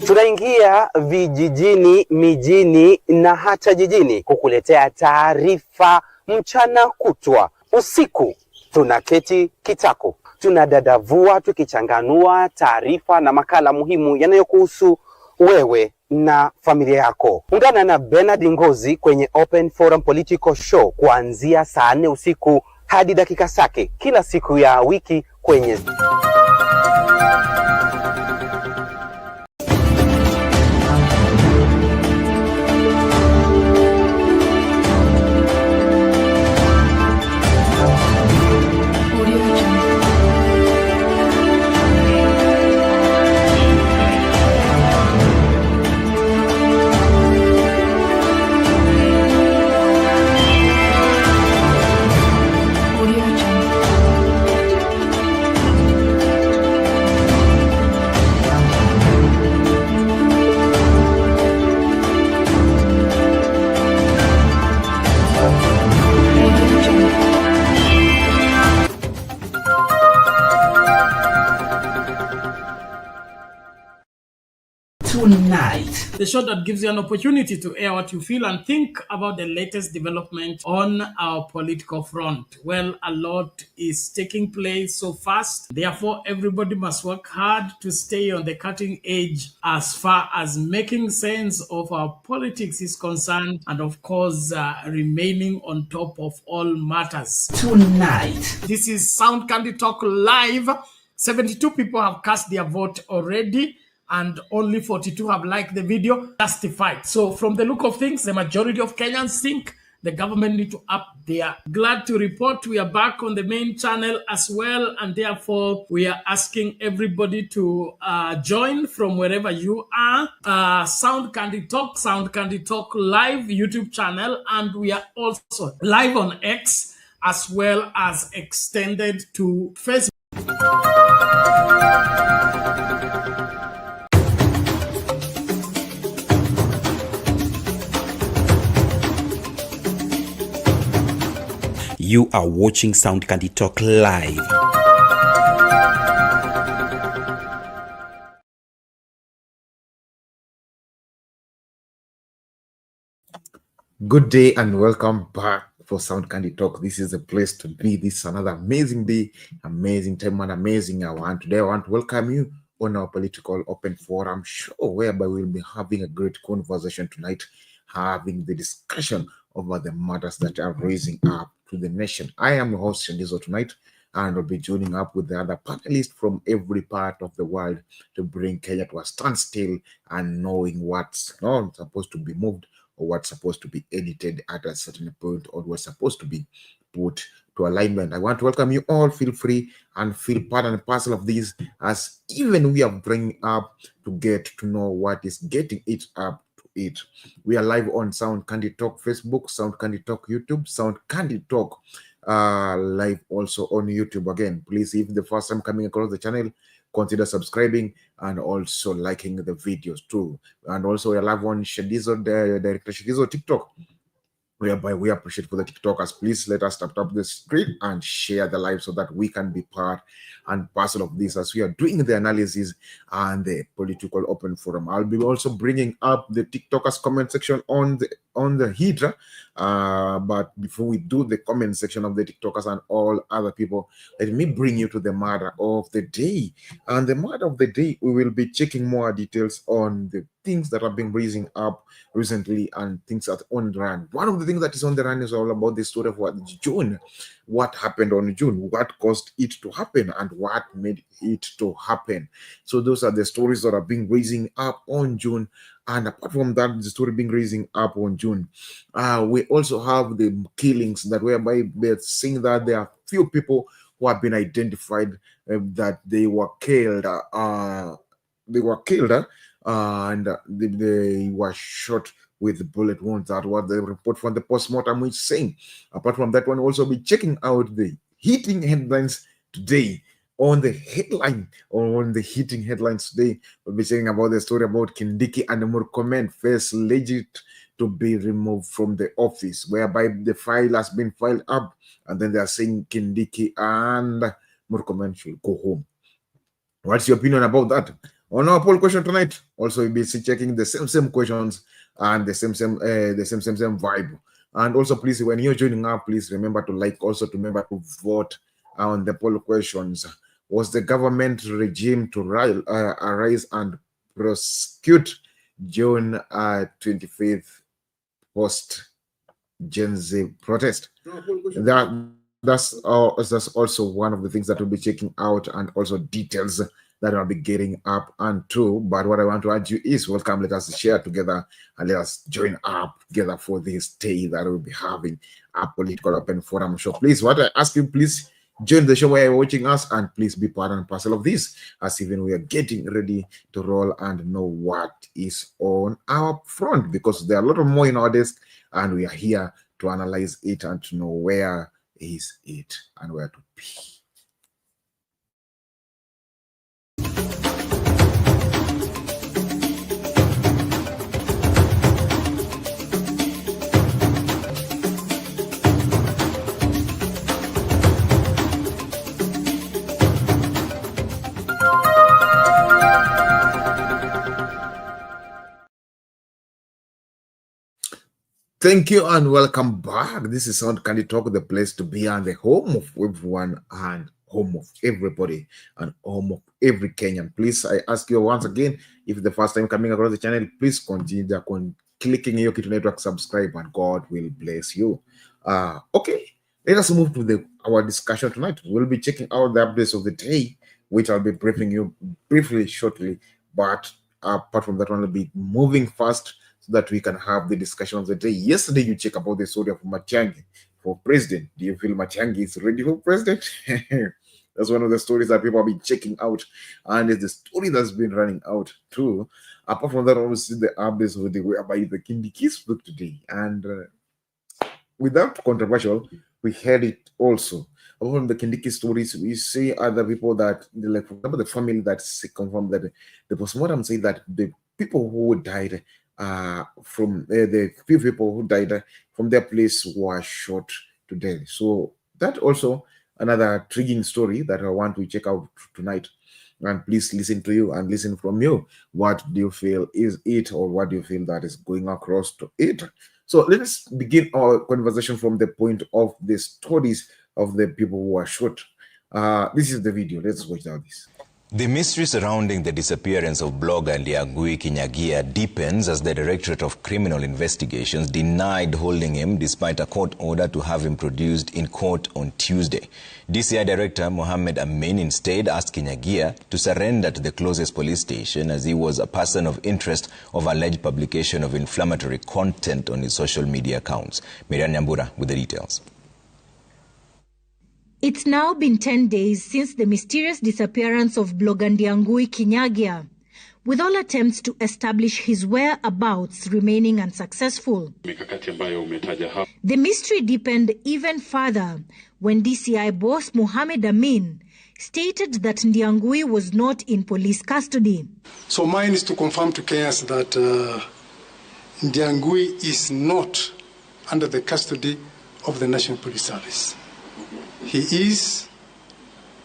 Tunaingia vijijini, mijini na hata jijini kukuletea taarifa mchana kutwa. Usiku tunaketi kitako, tunadadavua tukichanganua taarifa na makala muhimu yanayokuhusu wewe na familia yako. Ungana na Bernard Ngozi kwenye Open Forum Political Show kuanzia saa 4 usiku hadi dakika zake kila siku ya wiki kwenye Tonight, the show that gives you an opportunity to air what you feel and think about the latest development on our political front. Well, a lot is taking place so fast. Therefore, everybody must work hard to stay on the cutting edge as far as making sense of our politics is concerned, and of course, remaining on top of all matters. Tonight, this is Sound Candy Talk Live. 72 people have cast their vote already, and only 42 have liked the video, justified. So from the look of things, the majority of Kenyans think the government need to up their. Glad to report we are back on the main channel as well, and therefore we are asking everybody to join from wherever you are. Sound Candy Talk Live YouTube channel, and we are also live on X as well as extended to Facebook. You are watching Sound Candy Talk Live. Good day and welcome back for Sound Candy Talk. This is a place to be. This is another amazing day, amazing time, and amazing hour. And today I want to welcome you on our political open forum show, whereby we'll be having a great conversation tonight, having the discussion over the matters that are raising up to the nation. I am your host Shandizo tonight, and I'll be joining up with the other panelists from every part of the world to bring Kenya to a standstill and knowing what's not supposed to be moved or what's supposed to be edited at a certain point or what's supposed to be put to alignment. I want to welcome you all. Feel free and feel part and parcel of this, as even we are bringing up to get to know what is getting it up to it. We are live on Sound Candy Talk Facebook, Sound Candy Talk YouTube, Sound Candy Talk live also on YouTube. Again, please, if the first time coming across the channel, consider subscribing and also liking the videos too. And also we are live on Shadizo, the director Shadizo TikTok, whereby we appreciate for the TikTokers. Please let us tap the screen and share the live so that we can be part and parcel of this as we are doing the analysis and the political open forum. I'll be also bringing up the TikTokers comment section on the Hydra. But before we do the comment section of the TikTokers and all other people, let me bring you to the matter of the day. And the matter of the day, we will be checking more details on the things that have been raising up recently and things that are on the run. One of the things that is on the run is all about the story of June. What happened on June, what caused it to happen, and what made it to happen. So those are the stories that are being raising up on June. And apart from that, the story being raising up on June, we also have the killings that whereby they're saying that there are few people who have been identified that they were killed. And they were shot with bullet wounds. That was the report from the postmortem, which is saying. Apart from that one, also be checking out the hitting headlines today. On the hitting headlines today, we'll be saying about the story about Kindiki and Murkomen first legit to be removed from the office, whereby the file has been filed up, and then they are saying Kindiki and Murkomen should go home. What's your opinion about that? On our poll question tonight, also we'll be checking the same questions and the same vibe. And also, please, when you're joining up, please remember to like, also to remember to vote on the poll questions. Was the government regime to arise and prosecute June 25th post Gen Z protest? That's also one of the things that we'll be checking out, and also details that I'll be getting up and to. But what I want to urge you is welcome. Let us share together and let us join up together for this day that we'll be having a political open forum show. Please, what I ask you, please join the show where you're watching us, and please be part and parcel of this, as even we are getting ready to roll and know what is on our front, because there are a lot of more in our desk, and we are here to analyze it and to know where is it and where to be. Thank you and welcome back. This is Sound Candy Talk, the place to be and the home of everyone and home of everybody and home of every Kenyan. Please, I ask you once again, if the first time coming across the channel, please consider clicking your key to network subscribe, and God will bless you. Okay, let us move to our discussion tonight. We'll be checking out the updates of the day, which I'll be briefing you briefly shortly. But apart from that, one will be moving fast, so that we can have the discussion of the day. Yesterday, you check about the story of Matiang'i for president. Do you feel Matiang'i is ready for president? That's one of the stories that people have been checking out, and it's the story that's been running out too. Apart from that, obviously the updates of the day whereby the Kindiki spoke today, and without controversial, we heard it also. Apart from the Kindiki stories, we see other people that, like for example, the family that confirmed that the postmortem say that the people who died from the few people who died from their place were shot to death. So that also another intriguing story that I want to check out tonight. And please listen to you and listen from you. What do you feel is it, or what do you feel that is going across to it? So let's begin our conversation from the point of the stories of the people who are shot. This is the video. Let's watch now this. The mystery surrounding the disappearance of blogger Ndiangui Kinyagia deepens as the Directorate of Criminal Investigations denied holding him despite a court order to have him produced in court on Tuesday. DCI Director Mohammed Amin instead asked Kinyagia to surrender to the closest police station, as he was a person of interest of alleged publication of inflammatory content on his social media accounts. Miriam Nyambura with the details. It's now been 10 days since the mysterious disappearance of blogger Ndiangui Kinyagia, with all attempts to establish his whereabouts remaining unsuccessful. The mystery deepened even further when DCI boss Mohammed Amin stated that Ndiangui was not in police custody. So mine is to confirm to Kenyans that Ndiangui is not under the custody of the National Police Service. He is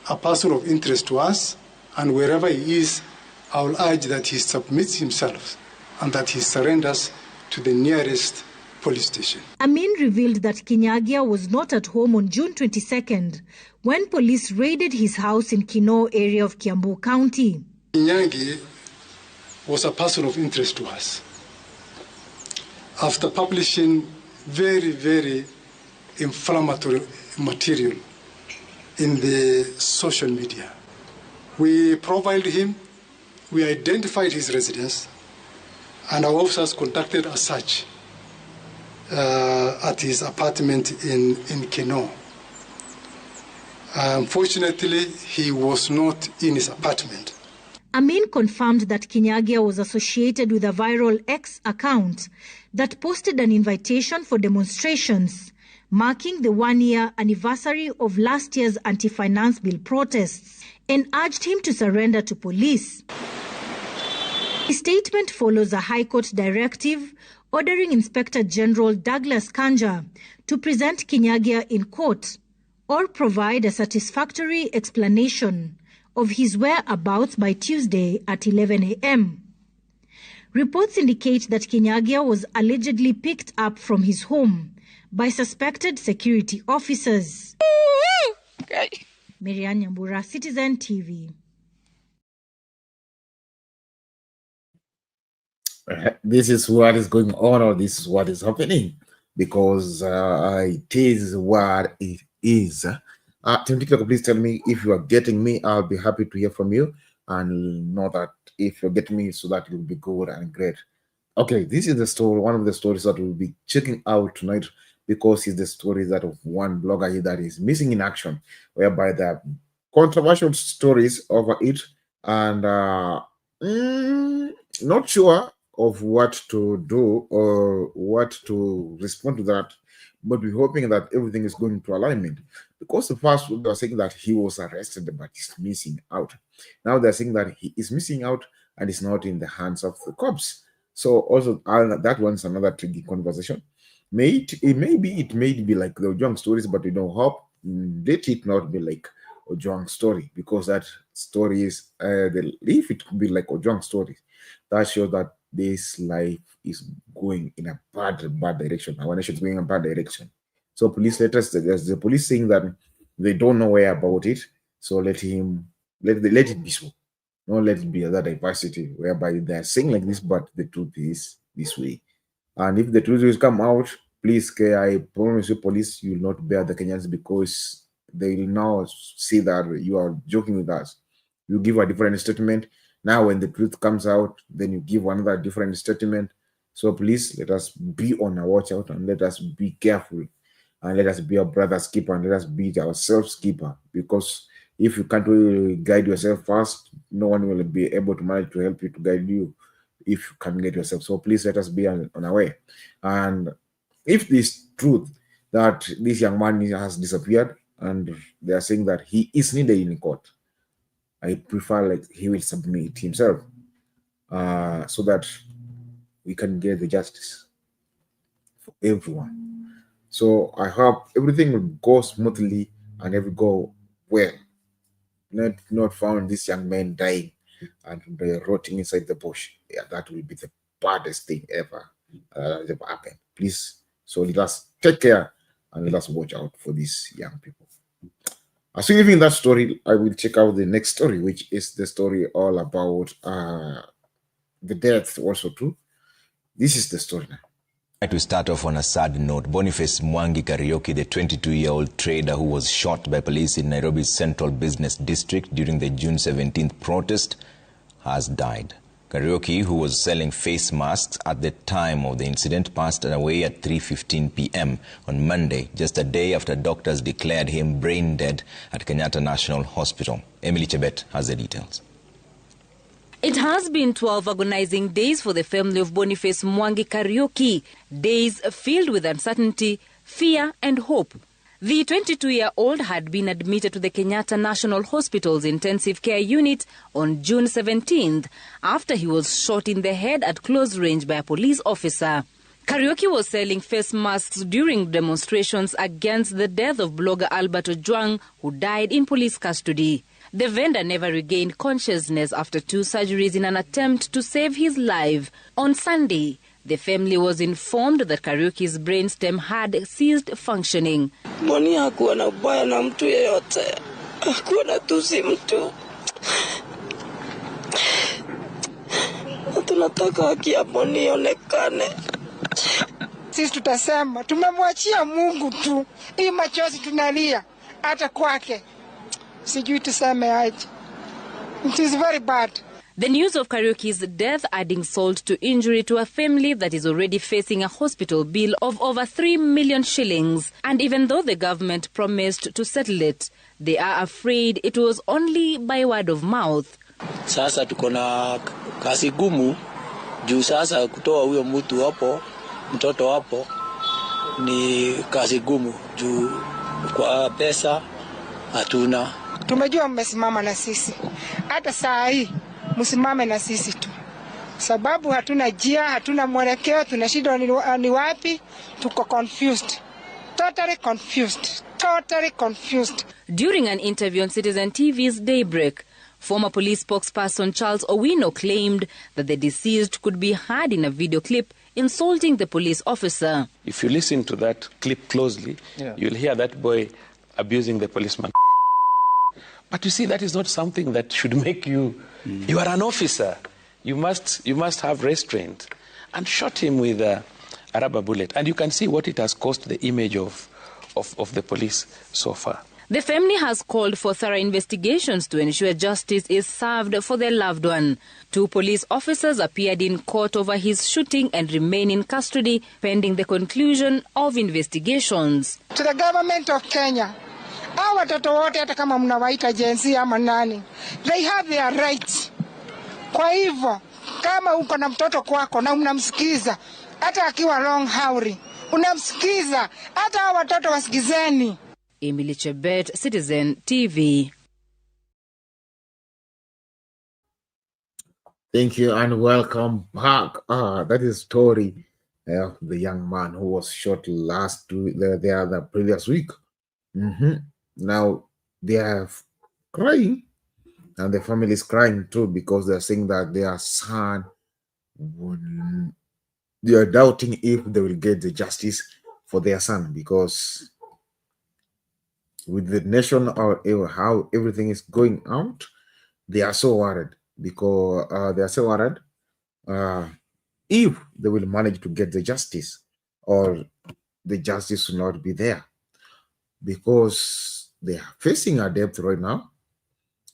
a person of interest to us, and wherever he is, I will urge that he submits himself and that he surrenders to the nearest police station. Amin revealed that Kinyagia was not at home on June 22nd when police raided his house in Kinoo area of Kiambu County. Kinyagia was a person of interest to us. After publishing very, very inflammatory material in the social media, we profiled him, we identified his residence, and our officers conducted a search at his apartment in Kinoo. Unfortunately, he was not in his apartment. Amin confirmed that Kinyagia was associated with a viral X account that posted an invitation for demonstrations marking the one-year anniversary of last year's anti-finance bill protests, and urged him to surrender to police. His statement follows a High Court directive ordering Inspector General Douglas Kanja to present Kinyagia in court or provide a satisfactory explanation of his whereabouts by Tuesday at 11 a.m. Reports indicate that Kinyagia was allegedly picked up from his home by suspected security officers. Miriam Nyambura, Citizen TV. This is what is going on, or this is what is happening, because it is what it is. Kindiki, please tell me if you are getting me. I'll be happy to hear from you and know that if you're getting me, so that it will be good and great. Okay, this is the story, one of the stories that we'll be checking out tonight, because it's the story that of one blogger here that is missing in action, whereby there are controversial stories over it, and not sure of what to do or what to respond to that, but we're hoping that everything is going to alignment, because the first they are saying that he was arrested but he's missing out. Now they're saying that he is missing out and is not in the hands of the cops. So also that one's another tricky conversation. It may be like the Ojwang stories, but we don't hope let it not be like Ojwang story, because that story is if it could be like Ojwang story, that shows that this life is going in a bad direction. Our nation is going in a bad direction. So police there's the police saying that they don't know where about it. So let it be so. Don't let it be other diversity whereby they're saying like this, but the truth is this way. And if the truth will come out, please, I promise you, police, you will not bear the Kenyans, because they will now see that you are joking with us. You give a different statement. Now, when the truth comes out, then you give another different statement. So please, let us be on our watch out, and let us be careful, and let us be our brother's keeper, and let us be ourselves keeper, because if you can't really guide yourself first, no one will be able to manage to help you to guide you if you can't get yourself. So please let us be on our way. And if this truth that this young man has disappeared, and they are saying that he is needed in court, I prefer like he will submit himself, so that we can get the justice for everyone. So I hope everything will go smoothly and everything go well. Not found this young man dying and rotting inside the bush. Yeah, that will be the baddest thing ever happened. Please, so let us take care and let us watch out for these young people. As we leave that story, I will check out the next story, which is the story all about the death also too. This is the story now. To start off on a sad note, Boniface Mwangi Kariuki, the 22-year-old trader who was shot by police in Nairobi's Central Business District during the June 17th protest, has died. Kariuki, who was selling face masks at the time of the incident, passed away at 3:15 p.m. on Monday, just a day after doctors declared him brain dead at Kenyatta National Hospital. Emily Chebet has the details. It has been 12 agonizing days for the family of Boniface Mwangi Kariuki, days filled with uncertainty, fear and hope. The 22-year-old had been admitted to the Kenyatta National Hospital's intensive care unit on June 17th after he was shot in the head at close range by a police officer. Kariuki was selling face masks during demonstrations against the death of blogger Albert Ojwang, who died in police custody. The vendor never regained consciousness after 2 surgeries in an attempt to save his life. On Sunday, the family was informed that Kariuki's brainstem had ceased functioning. Moni hakuwa na ubaya na mtu yeyote. Hakuwa na tusi mtu. Tunataka haki ya Moni ionekane. Sisi tutasema tumemwachia Mungu tu. Hii machozi tunalia hata kwake. Sijui tuseme aje. It is very bad. The news of Kariuki's death adding salt to injury to a family that is already facing a hospital bill of over 3 million shillings. And even though the government promised to settle it, they are afraid it was only by word of mouth. Sasa tuko na kazi gumu juu sasa kutoa huyo mtu hapo, mtoto hapo ni kazi gumu juu kwa pesa hatuna. Tumejua mmesimama na sisi. Hata saa hii msimame na sisi tu. Sababu hatuna njia, hatuna mwelekeo, tunashindwa ni wapi, tuko confused. Totally confused. Totally confused. During an interview on Citizen TV's Daybreak, Former police spokesperson Charles Owino claimed that the deceased could be heard in a video clip insulting the police officer. If you listen to that clip closely, you'll hear that boy abusing the policeman. But you see, that is not something that should make you... You are an officer. You must have restraint. And shot him with a rubber bullet. And you can see what it has cost the image of the police so far. The family has called for thorough investigations to ensure justice is served for their loved one. 2 police officers appeared in court over his shooting and remain in custody pending the conclusion of investigations. To the government of Kenya, our watoto wote hata kama mnawaita jensi ama nani, they have their rights. Kwa hivyo, kama uko na mtoto kwako na unamsikiza, hata akiwa long hauri, unamsikiza, hata watoto wasikizeni. Emily Chebet, Citizen TV. Thank you and welcome back. That is story of the young man who was shot the previous week. Now they are crying, and the family is crying too because they are saying that their son, they are doubting if they will get the justice for their son, because with the nation or how everything is going out, they are so worried because if they will manage to get the justice, or the justice will not be there, because they are facing a debt right now.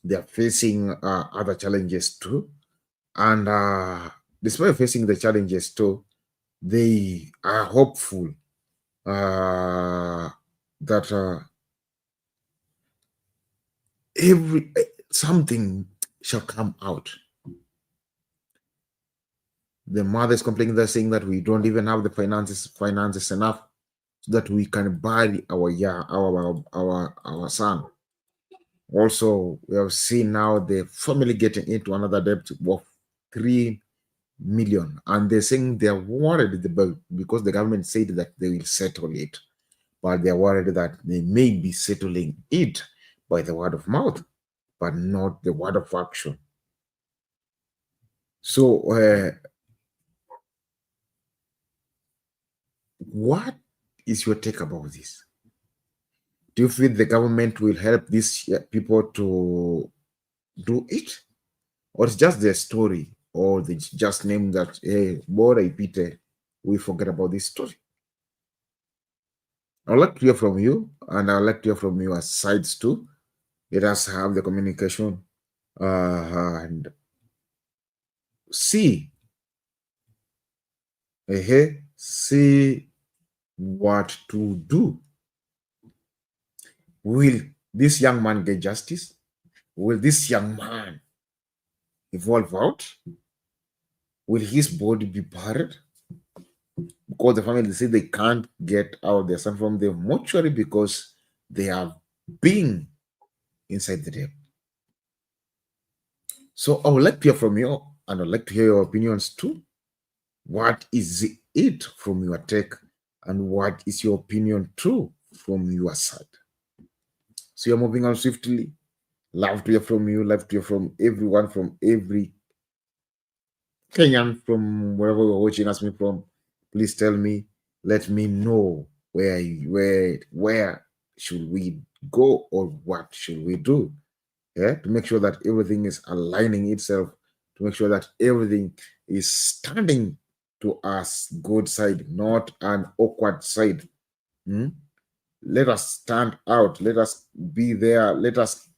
They are facing other challenges too, and despite facing the challenges too, they are hopeful that something shall come out. The mother is complaining, they're saying that we don't even have the finances enough so that we can bury our son. Also, we have seen now the family getting into another debt of 3 million, and they're saying they're worried because the government said that they will settle it, but they're worried that they may be settling it by the word of mouth, but not the word of action. So, what is your take about this? Do you feel the government will help these people to do it? Or it's just their story, or they just name that, hey, Bora Ipite, we forget about this story? I'd like to hear from you, and I'd like to hear from your sides too. Let us have the communication and see what to do. Will this young man get justice? Will this young man evolve out? Will his body be buried? Because the family say they can't get out their son from the mortuary because they have been inside the debt. So I would like to hear from you, and I'd like to hear your opinions too. What is it from your take, and what is your opinion too from your side? So you're moving on swiftly. Love to hear from you. Love to hear from everyone, from every Kenyan, from wherever you're watching us from. Please tell me, let me know where should we go, or what should we do, to make sure that everything is aligning itself, to make sure that everything is standing to us good side, not an awkward side. Let us stand out. Let us be there. Let us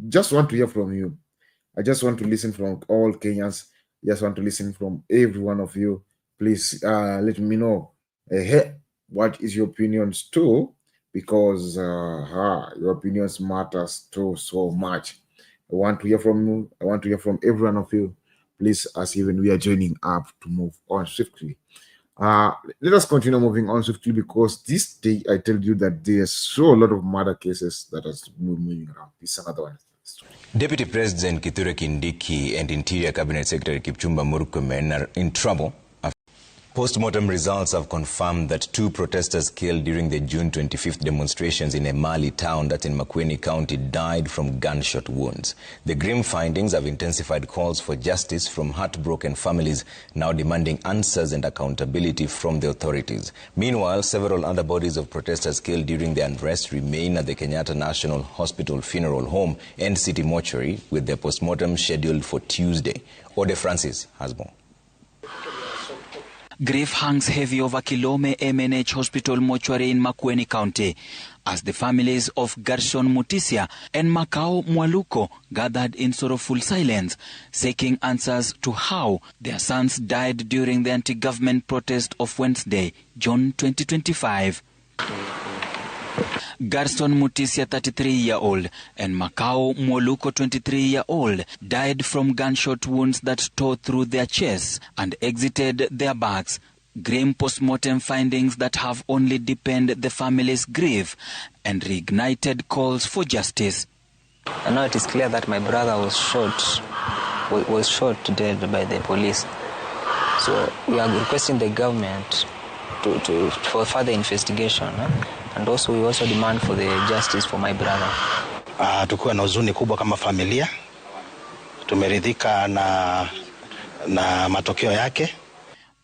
just want to hear from you. I just want to listen from all Kenyans. Just want to listen from every one of you. Please let me know what is your opinions too, because your opinions matters too so much. I want to hear from you. I want to hear from every one of you. Please, as even we are joining up to move on swiftly. Let us continue moving on swiftly, because this day I tell you that there's so a lot of murder cases that are moving around. This is another one. Deputy President Kithure Kindiki and Interior Cabinet Secretary Kipchumba Murkomen are in trouble Post-mortem results have confirmed that 2 protesters killed during the June 25th demonstrations in a Mali town that's in Makueni County died from gunshot wounds. The grim findings have intensified calls for justice from heartbroken families now demanding answers and accountability from the authorities. Meanwhile, several other bodies of protesters killed during the unrest remain at the Kenyatta National Hospital Funeral Home and City Mortuary, with their post-mortem scheduled for Tuesday. Ode Francis has more. Grief hangs heavy over Kilome MNH Hospital Mortuary in Makueni County as the families of Gerson Mutisia and Makao Mwaluko gathered in sorrowful silence, seeking answers to how their sons died during the anti-government protest of Wednesday, June 2025. Gerson Mutisia, 33-year-old, and Makao Mwaluko, 23-year-old, died from gunshot wounds that tore through their chests and exited their backs. Grim post-mortem findings that have only deepened the family's grief and reignited calls for justice. And now it is clear that my brother was shot dead by the police. So we are requesting the government for further investigation. And also we also demand for the justice for my brother. Tukiwa na huzuni kubwa kama familia. Tumeridhika na matokeo yake.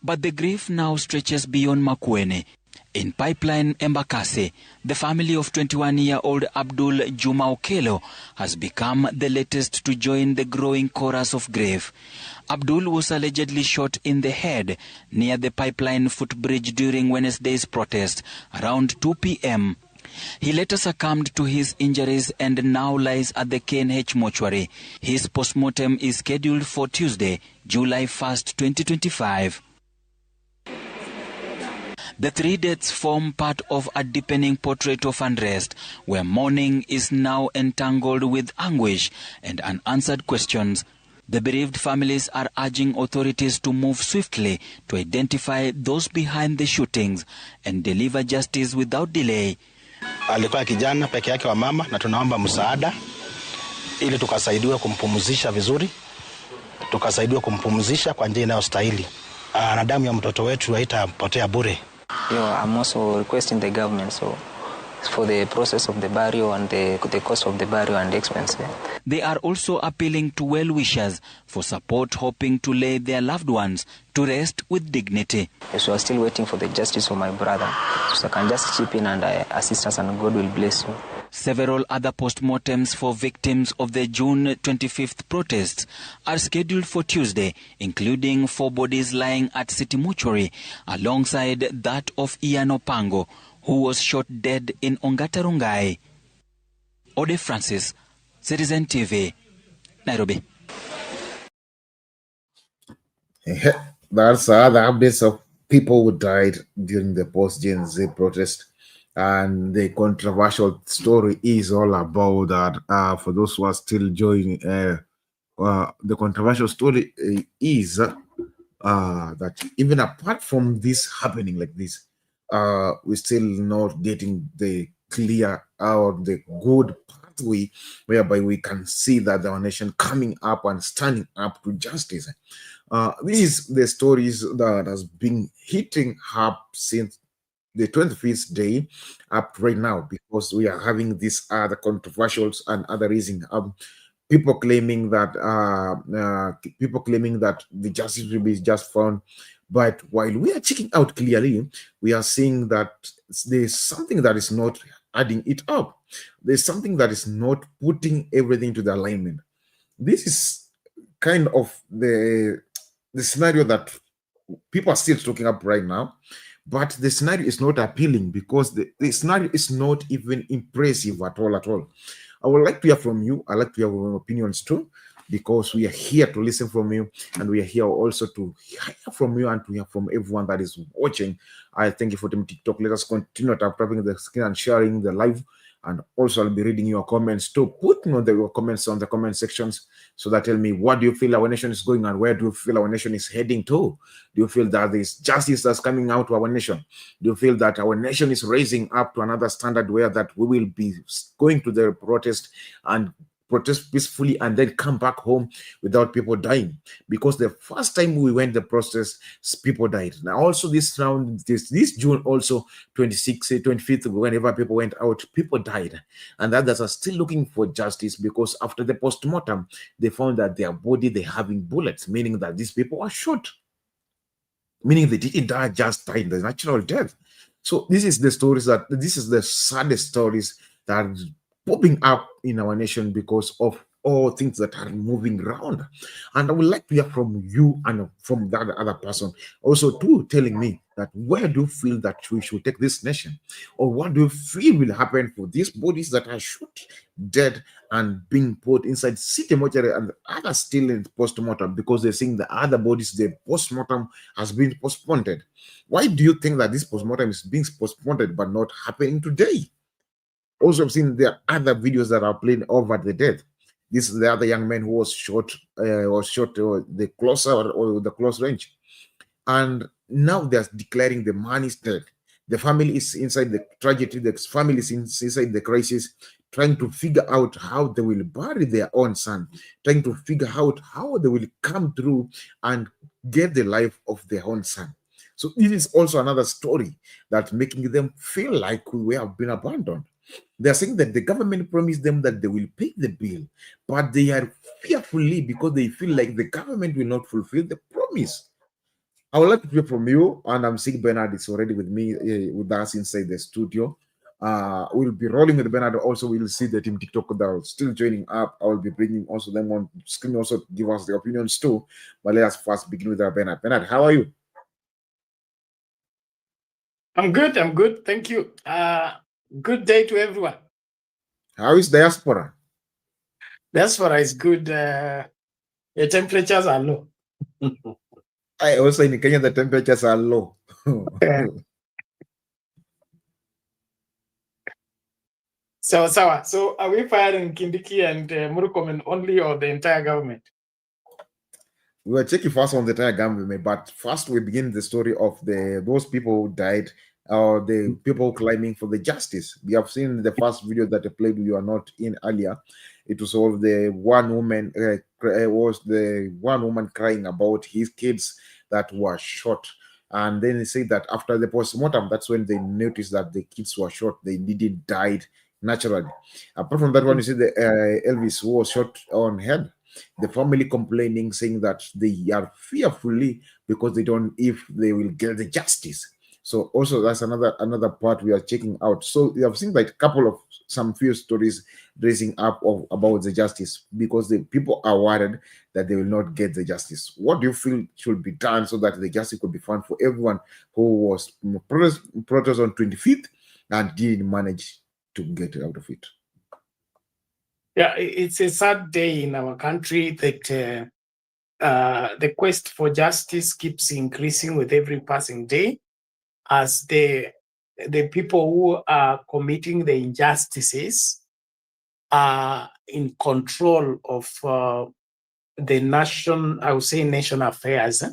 But the grief now stretches beyond Makueni. In Pipeline, Embakasi, the family of 21-year-old Abdul Juma Okelo has become the latest to join the growing chorus of grief. Abdul was allegedly shot in the head near the Pipeline footbridge during Wednesday's protest around 2 p.m. He later succumbed to his injuries and now lies at the KNH mortuary. His postmortem is scheduled for Tuesday, July 1st, 2025. The 3 deaths form part of a deepening portrait of unrest, where mourning is now entangled with anguish and unanswered questions. The bereaved families are urging authorities to move swiftly to identify those behind the shootings and deliver justice without delay. Alikuwa kijana peke yake wa mama, na tunaomba msaada ili tukasaidiwe kumpumzisha vizuri, tukasaidiwe kumpumzisha kwa njia inayostahili. Na damu ya mtoto wetu haitapotea bure. I'm also requesting the government for the process of the burial and the cost of the burial and the expense. They are also appealing to well-wishers for support, hoping to lay their loved ones to rest with dignity. Yes, we are still waiting for the justice of my brother. So I can just chip in and assist us, and God will bless you. Several other post-mortems for victims of the June 25th protests are scheduled for Tuesday, including 4 bodies lying at City Mortuary, alongside that of Ian Opango, who was shot dead in Ongata Rongai. Ode Francis, Citizen TV, Nairobi. That's the updates of people who died during the post-Gen Z protest. And the controversial story is all about that. For those who are still joining, the controversial story is that even apart from this happening like this, we're still not getting the clear or the good pathway whereby we can see that our nation coming up and standing up to justice. These the stories that has been hitting up since the 25th day up right now, because we are having these other controversials and other reasons. People claiming that the justice will be just found, but while we are checking out clearly, we are seeing that there's something that is not adding it up. There's something that is not putting everything to the alignment. This is kind of the scenario that people are still talking up right now. But the scenario is not appealing because the scenario is not even impressive at all. I would like to hear from you. I'd like to hear your opinions too, because we are here to listen from you, and we are here also to hear from you and to hear from everyone that is watching. I thank you for the TikTok. Let us continue tapping the screen and sharing the live. And also, I'll be reading your comments too. Put your comments on the comment sections so that tell me, what do you feel our nation is going and where do you feel our nation is heading to? Do you feel that there's justice that's coming out to our nation? Do you feel that our nation is raising up to another standard where that we will be going to the protest and protest peacefully and then come back home without people dying. Because the first time we went the protest, people died. Now also this round, this June also 26th, 25th, whenever people went out, people died. And others are still looking for justice because after the post-mortem, they found that their body, they having bullets, meaning that these people were shot. Meaning they didn't die, just die in the natural death. So this is the saddest stories that are popping up in our nation because of all things that are moving around. And I would like to hear from you and from that other person also too, telling me that where do you feel that we should take this nation, or what do you feel will happen for these bodies that are shot dead and being put inside city mortuary and others still in post-mortem because they're saying the other bodies, the post-mortem has been postponed. Why do you think that this post-mortem is being postponed but not happening today? Also, I've seen there are other videos that are playing over the death. This is the other young man who was shot the closer or the close range. And now they're declaring the man is dead. The family is inside the tragedy, the family is inside the crisis, trying to figure out how they will bury their own son, trying to figure out how they will come through and get the life of their own son. So this is also another story that's making them feel like we have been abandoned. They're saying that the government promised them that they will pay the bill, but they are fearfully because they feel like the government will not fulfill the promise. I would like to hear from you, and I'm seeing Bernard is already with me, with us inside the studio. We'll be rolling with Bernard. Also, we'll see the team TikTok that are still joining up. I will be bringing also them on screen also to give us the opinions too. But let us first begin with Bernard. Bernard, how are you? I'm good. I'm good. Thank you. Good day to everyone. How is diaspora? Diaspora is good. The temperatures are low. I also in Kenya, the temperatures are low. So are we firing Kindiki and Murkomen only, or the entire government? We were checking first on the entire government, but first we begin the story of those people who died, or the people claiming for the justice. We have seen the first video that I played you are not in earlier. It was all the one woman crying about his kids that were shot. And then they say that after the post-mortem, that's when they noticed that the kids were shot. They didn't died naturally. Apart from that one, you see the Elvis who was shot on head. The family complaining, saying that they are fearfully because they don't if they will get the justice. So also that's another part we are checking out. So we have seen like a couple of some few stories raising up about the justice because the people are worried that they will not get the justice. What do you feel should be done so that the justice could be found for everyone who was protest on 25th and didn't manage to get out of it? Yeah, it's a sad day in our country that the quest for justice keeps increasing with every passing day, as the people who are committing the injustices are in control of the nation, I would say nation affairs,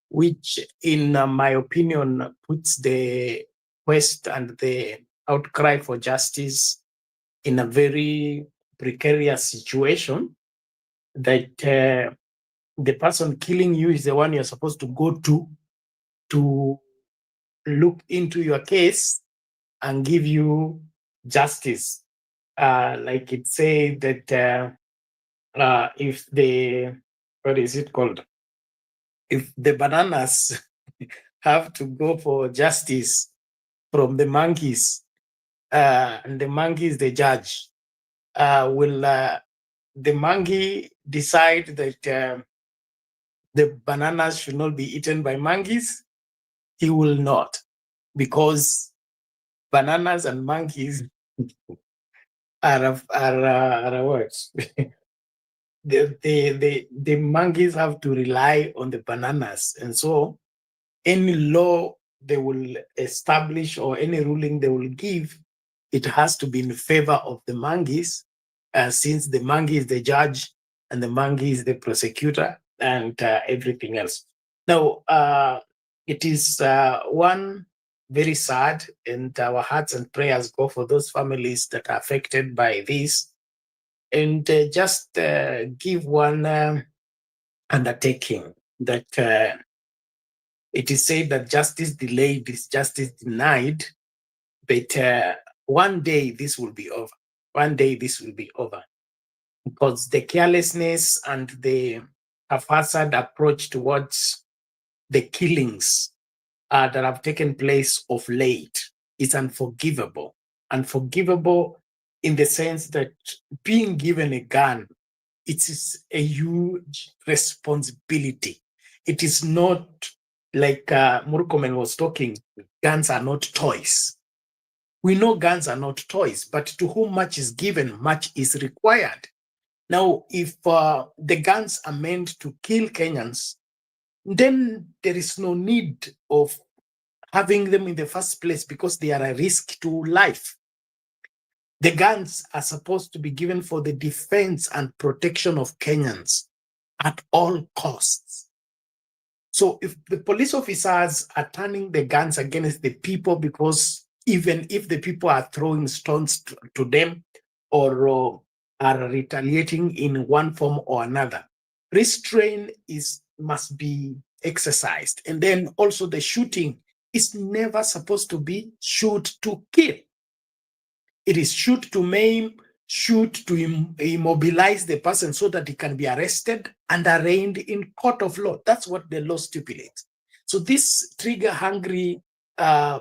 which in my opinion puts the quest and the outcry for justice in a very precarious situation, that the person killing you is the one you're supposed to go to look into your case and give you justice. Like it say that if the, what is it called? If the bananas have to go for justice from the monkeys, and the monkey is the judge, will the monkey decide that the bananas should not be eaten by monkeys? He will not, because bananas and monkeys are words. The monkeys have to rely on the bananas, and so any law they will establish or any ruling they will give, it has to be in favor of the monkeys, since the monkey is the judge and the monkey is the prosecutor and everything else. Now, it is one very sad, and our hearts and prayers go for those families that are affected by this. and just give one undertaking that it is said that justice delayed is justice denied, but one day this will be over. One day this will be over, because the carelessness and the haphazard approach towards the killings that have taken place of late is unforgivable. Unforgivable in the sense that being given a gun, it is a huge responsibility. It is not like Murkomen was talking, guns are not toys. We know guns are not toys, but to whom much is given, much is required. Now, if the guns are meant to kill Kenyans, then there is no need of having them in the first place, because they are a risk to life. The guns are supposed to be given for the defense and protection of Kenyans at all costs. So if the police officers are turning the guns against the people, because even if the people are throwing stones to them or are retaliating in one form or another, restraint must be exercised. And then also the shooting is never supposed to be shoot to kill. It is shoot to maim, shoot to immobilize the person so that he can be arrested and arraigned in court of law. That's what the law stipulates. So these trigger-hungry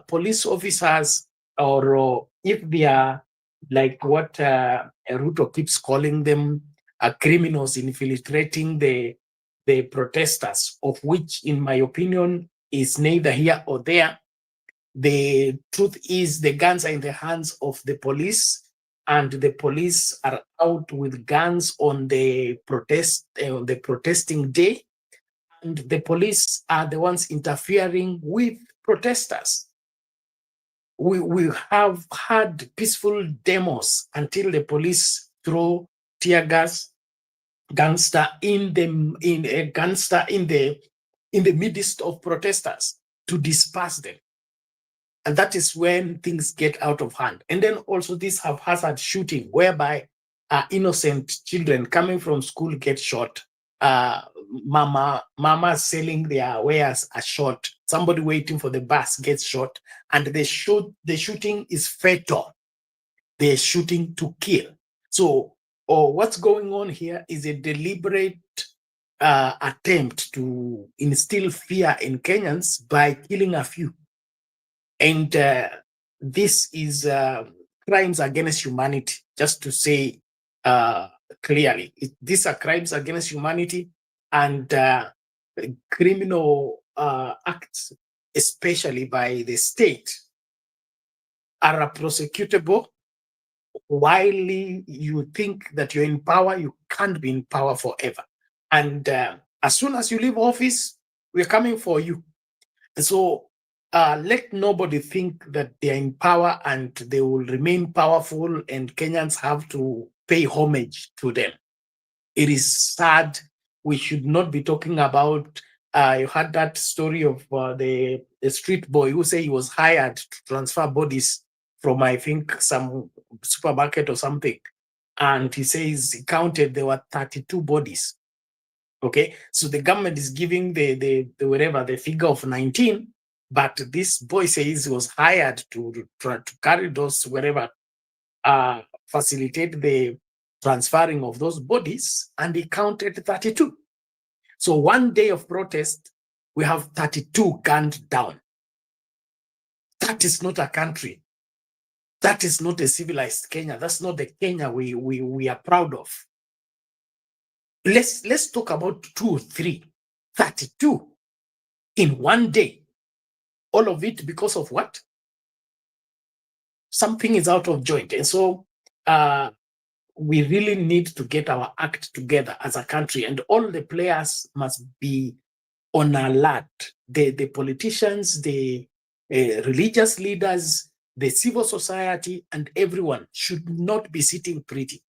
police officers, or if they are like what Ruto keeps calling them, criminals infiltrating the protesters, of which, in my opinion, is neither here or there. The truth is the guns are in the hands of the police, and the police are out with guns on the protesting day, and the police are the ones interfering with protesters. We have had peaceful demos until the police throw tear gas, gangster in the midst of protesters to disperse them. And that is when things get out of hand. And then also this haphazard shooting, whereby innocent children coming from school get shot. Mama selling their wares are shot. Somebody waiting for the bus gets shot. And the shooting is fatal. They're shooting to kill. So what's going on here is a deliberate attempt to instill fear in Kenyans by killing a few. And this is crimes against humanity, just to say clearly. These are crimes against humanity, and criminal acts, especially by the state, are prosecutable. While you think that you're in power, you can't be in power forever. And as soon as you leave office, we're coming for you. And so let nobody think that they're in power and they will remain powerful and Kenyans have to pay homage to them. It is sad. We should not be talking about, you had that story of the street boy who said he was hired to transfer bodies from, I think, some supermarket or something. And he says he counted, there were 32 bodies. Okay, so the government is giving the figure of 19, but this boy says he was hired to try to carry those, facilitate the transferring of those bodies, and he counted 32. So one day of protest, we have 32 gunned down. That is not a country. That is not a civilized Kenya. That's not the Kenya we are proud of. Let's talk about 2 or 3, 32 in one day. All of it because of what? Something is out of joint. And so we really need to get our act together as a country, and all the players must be on alert. The politicians, the religious leaders, the civil society, and everyone should not be sitting pretty.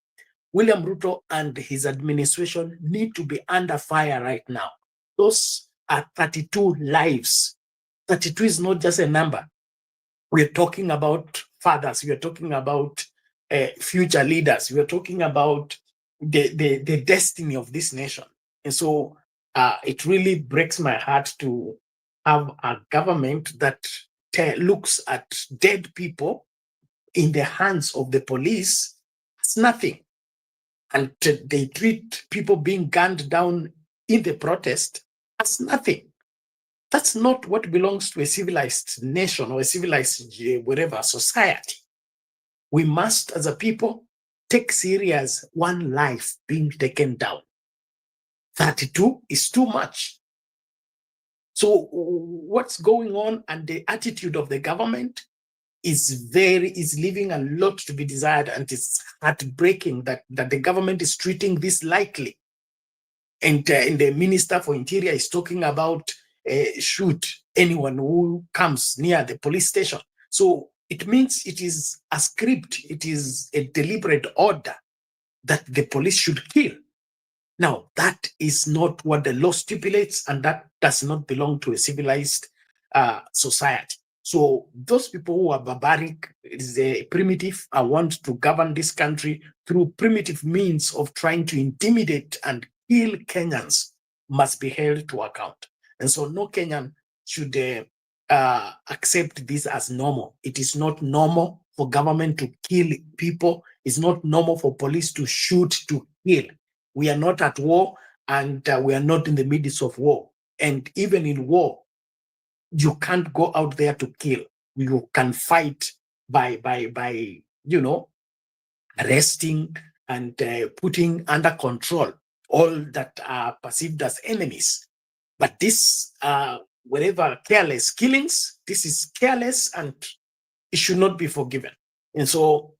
William Ruto and his administration need to be under fire right now. Those are 32 lives. 32 is not just a number. We're talking about fathers. We're talking about future leaders. We're talking about the destiny of this nation. And so it really breaks my heart to have a government that looks at dead people in the hands of the police as nothing. And they treat people being gunned down in the protest as nothing. That's not what belongs to a civilized nation or a civilized whatever society. We must, as a people, take serious one life being taken down. 32 is too much. So what's going on and the attitude of the government is leaving a lot to be desired, and it's heartbreaking that the government is treating this lightly. And the Minister for Interior is talking about shoot anyone who comes near the police station. So it means it is a script, it is a deliberate order that the police should kill. Now, that is not what the law stipulates, and that does not belong to a civilized society. So those people who are barbaric, is a primitive, want to govern this country through primitive means of trying to intimidate and kill Kenyans must be held to account. And so no Kenyan should accept this as normal. It is not normal for government to kill people. It's not normal for police to shoot, to kill. We are not at war, and we are not in the midst of war. And even in war, you can't go out there to kill. You can fight by arresting and putting under control all that are perceived as enemies. But this, whatever careless killings, this is careless and it should not be forgiven. And so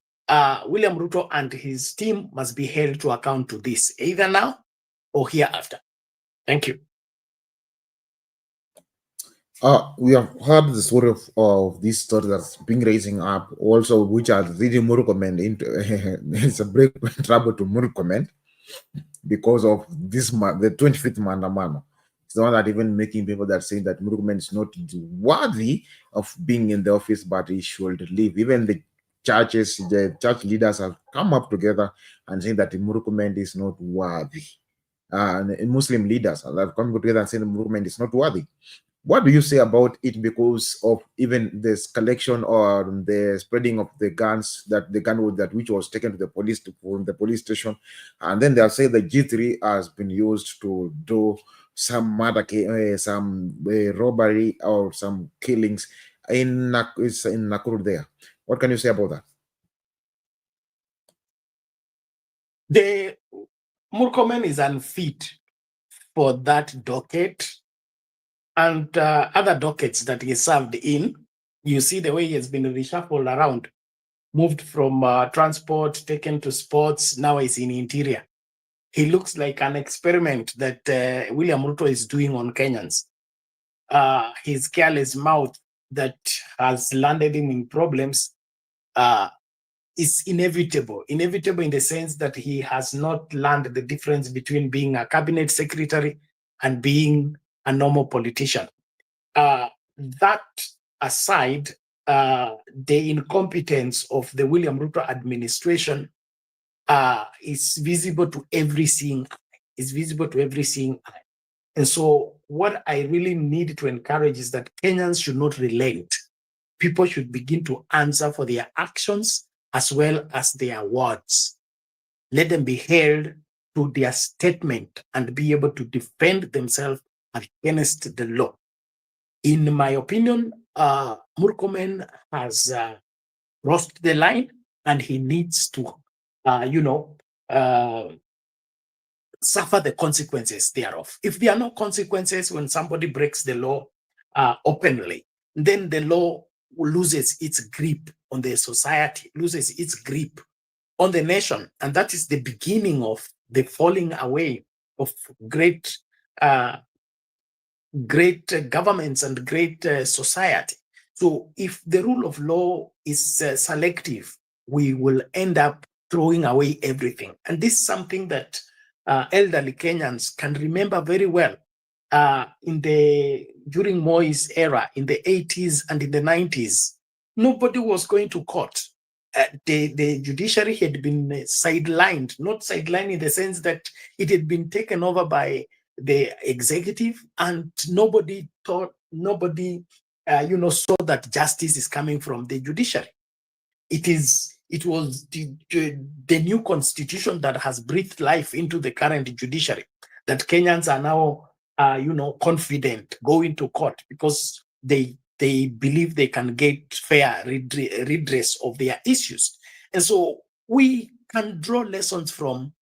William Ruto and his team must be held to account to this, either now or hereafter. Thank you. We have heard the story of this story that's been raising up, also which are really Murkomen into it's a break trouble to Murkomen because of this the 25th Mandamano. It's the one that even making people that saying that Murkomen is not worthy of being in the office, but he should leave. Even the churches, the church leaders have come up together and saying that the Murkomen is not worthy. And Muslim leaders have come together and saying the Murkomen is not worthy. What do you say about it because of even this collection or the spreading of the guns, that the gun that which was taken to the police from the police station, and then they'll say the G3 has been used to do some murder, some robbery or some killings in Nakuru there. What can you say about that? The Murkomen is unfit for that docket and other dockets that he served in. You see the way he has been reshuffled around, moved from transport, taken to sports, now he's in interior. He looks like an experiment that William Ruto is doing on Kenyans. His careless mouth that has landed him in problems is inevitable. Inevitable in the sense that he has not learned the difference between being a cabinet secretary and being a normal politician. That aside, the incompetence of the William Ruto administration is visible to every seeing eye. It's visible to every seeing eye. And so what I really need to encourage is that Kenyans should not relent. People should begin to answer for their actions as well as their words. Let them be held to their statement and be able to defend themselves against the law. In my opinion, Murkomen has crossed the line and he needs to, suffer the consequences thereof. If there are no consequences when somebody breaks the law openly, then the law loses its grip on the society, loses its grip on the nation. And that is the beginning of the falling away of great governments and great society. So if the rule of law is selective, we will end up throwing away everything. And this is something that elderly Kenyans can remember very well. During Moi's era, in the 80s and in the 90s, nobody was going to court. the judiciary had been sidelined, not sidelined in the sense that it had been taken over by the executive, and nobody saw that justice is coming from the judiciary. It was the new constitution that has breathed life into the current judiciary, that Kenyans are now confident going to court because they believe they can get fair redress of their issues. And so we can draw lessons from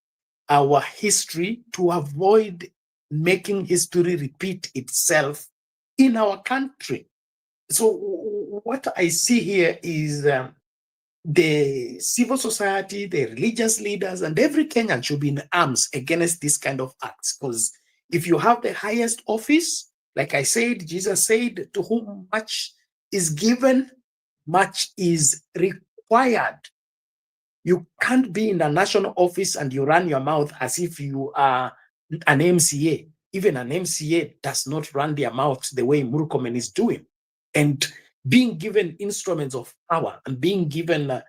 our history to avoid making history repeat itself in our country. So what I see here is the civil society, the religious leaders, and every Kenyan should be in arms against this kind of acts. Because if you have the highest office, like I said, Jesus said, to whom much is given, much is required. You can't be in a national office and you run your mouth as if you are an MCA. Even an MCA does not run their mouth the way Murkomen is doing. And being given instruments of power and being given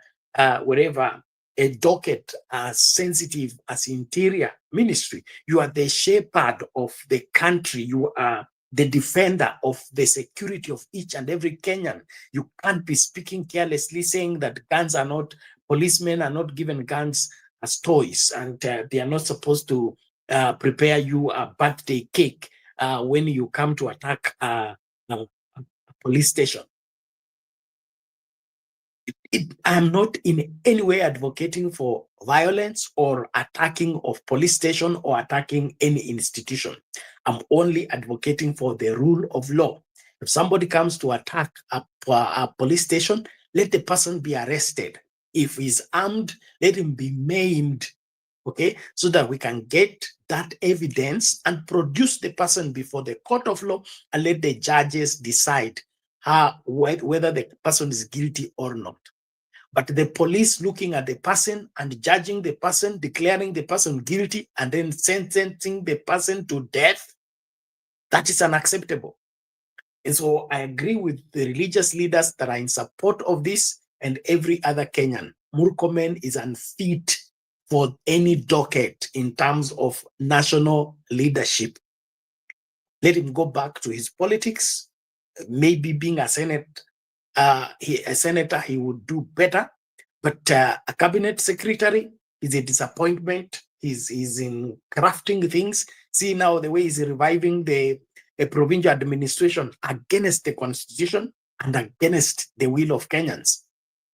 whatever a docket as sensitive as interior ministry, you are the shepherd of the country. You are the defender of the security of each and every Kenyan. You can't be speaking carelessly, saying that guns are not, policemen are not given guns as toys, and they are not supposed to prepare you a birthday cake when you come to attack a police station. I'm not in any way advocating for violence or attacking of police station or attacking any institution. I'm only advocating for the rule of law. If somebody comes to attack a police station, let the person be arrested. If he's armed, let him be maimed, okay, so that we can get that evidence and produce the person before the court of law and let the judges decide whether the person is guilty or not. But the police looking at the person and judging the person, declaring the person guilty, and then sentencing the person to death, that is unacceptable. And so I agree with the religious leaders that are in support of this and every other Kenyan. Murkomen is unfit for any docket in terms of national leadership. Let him go back to his politics. Maybe being a senator, he would do better. But a cabinet secretary is a disappointment. He's in crafting things. See now the way he's reviving the provincial administration against the constitution and against the will of Kenyans.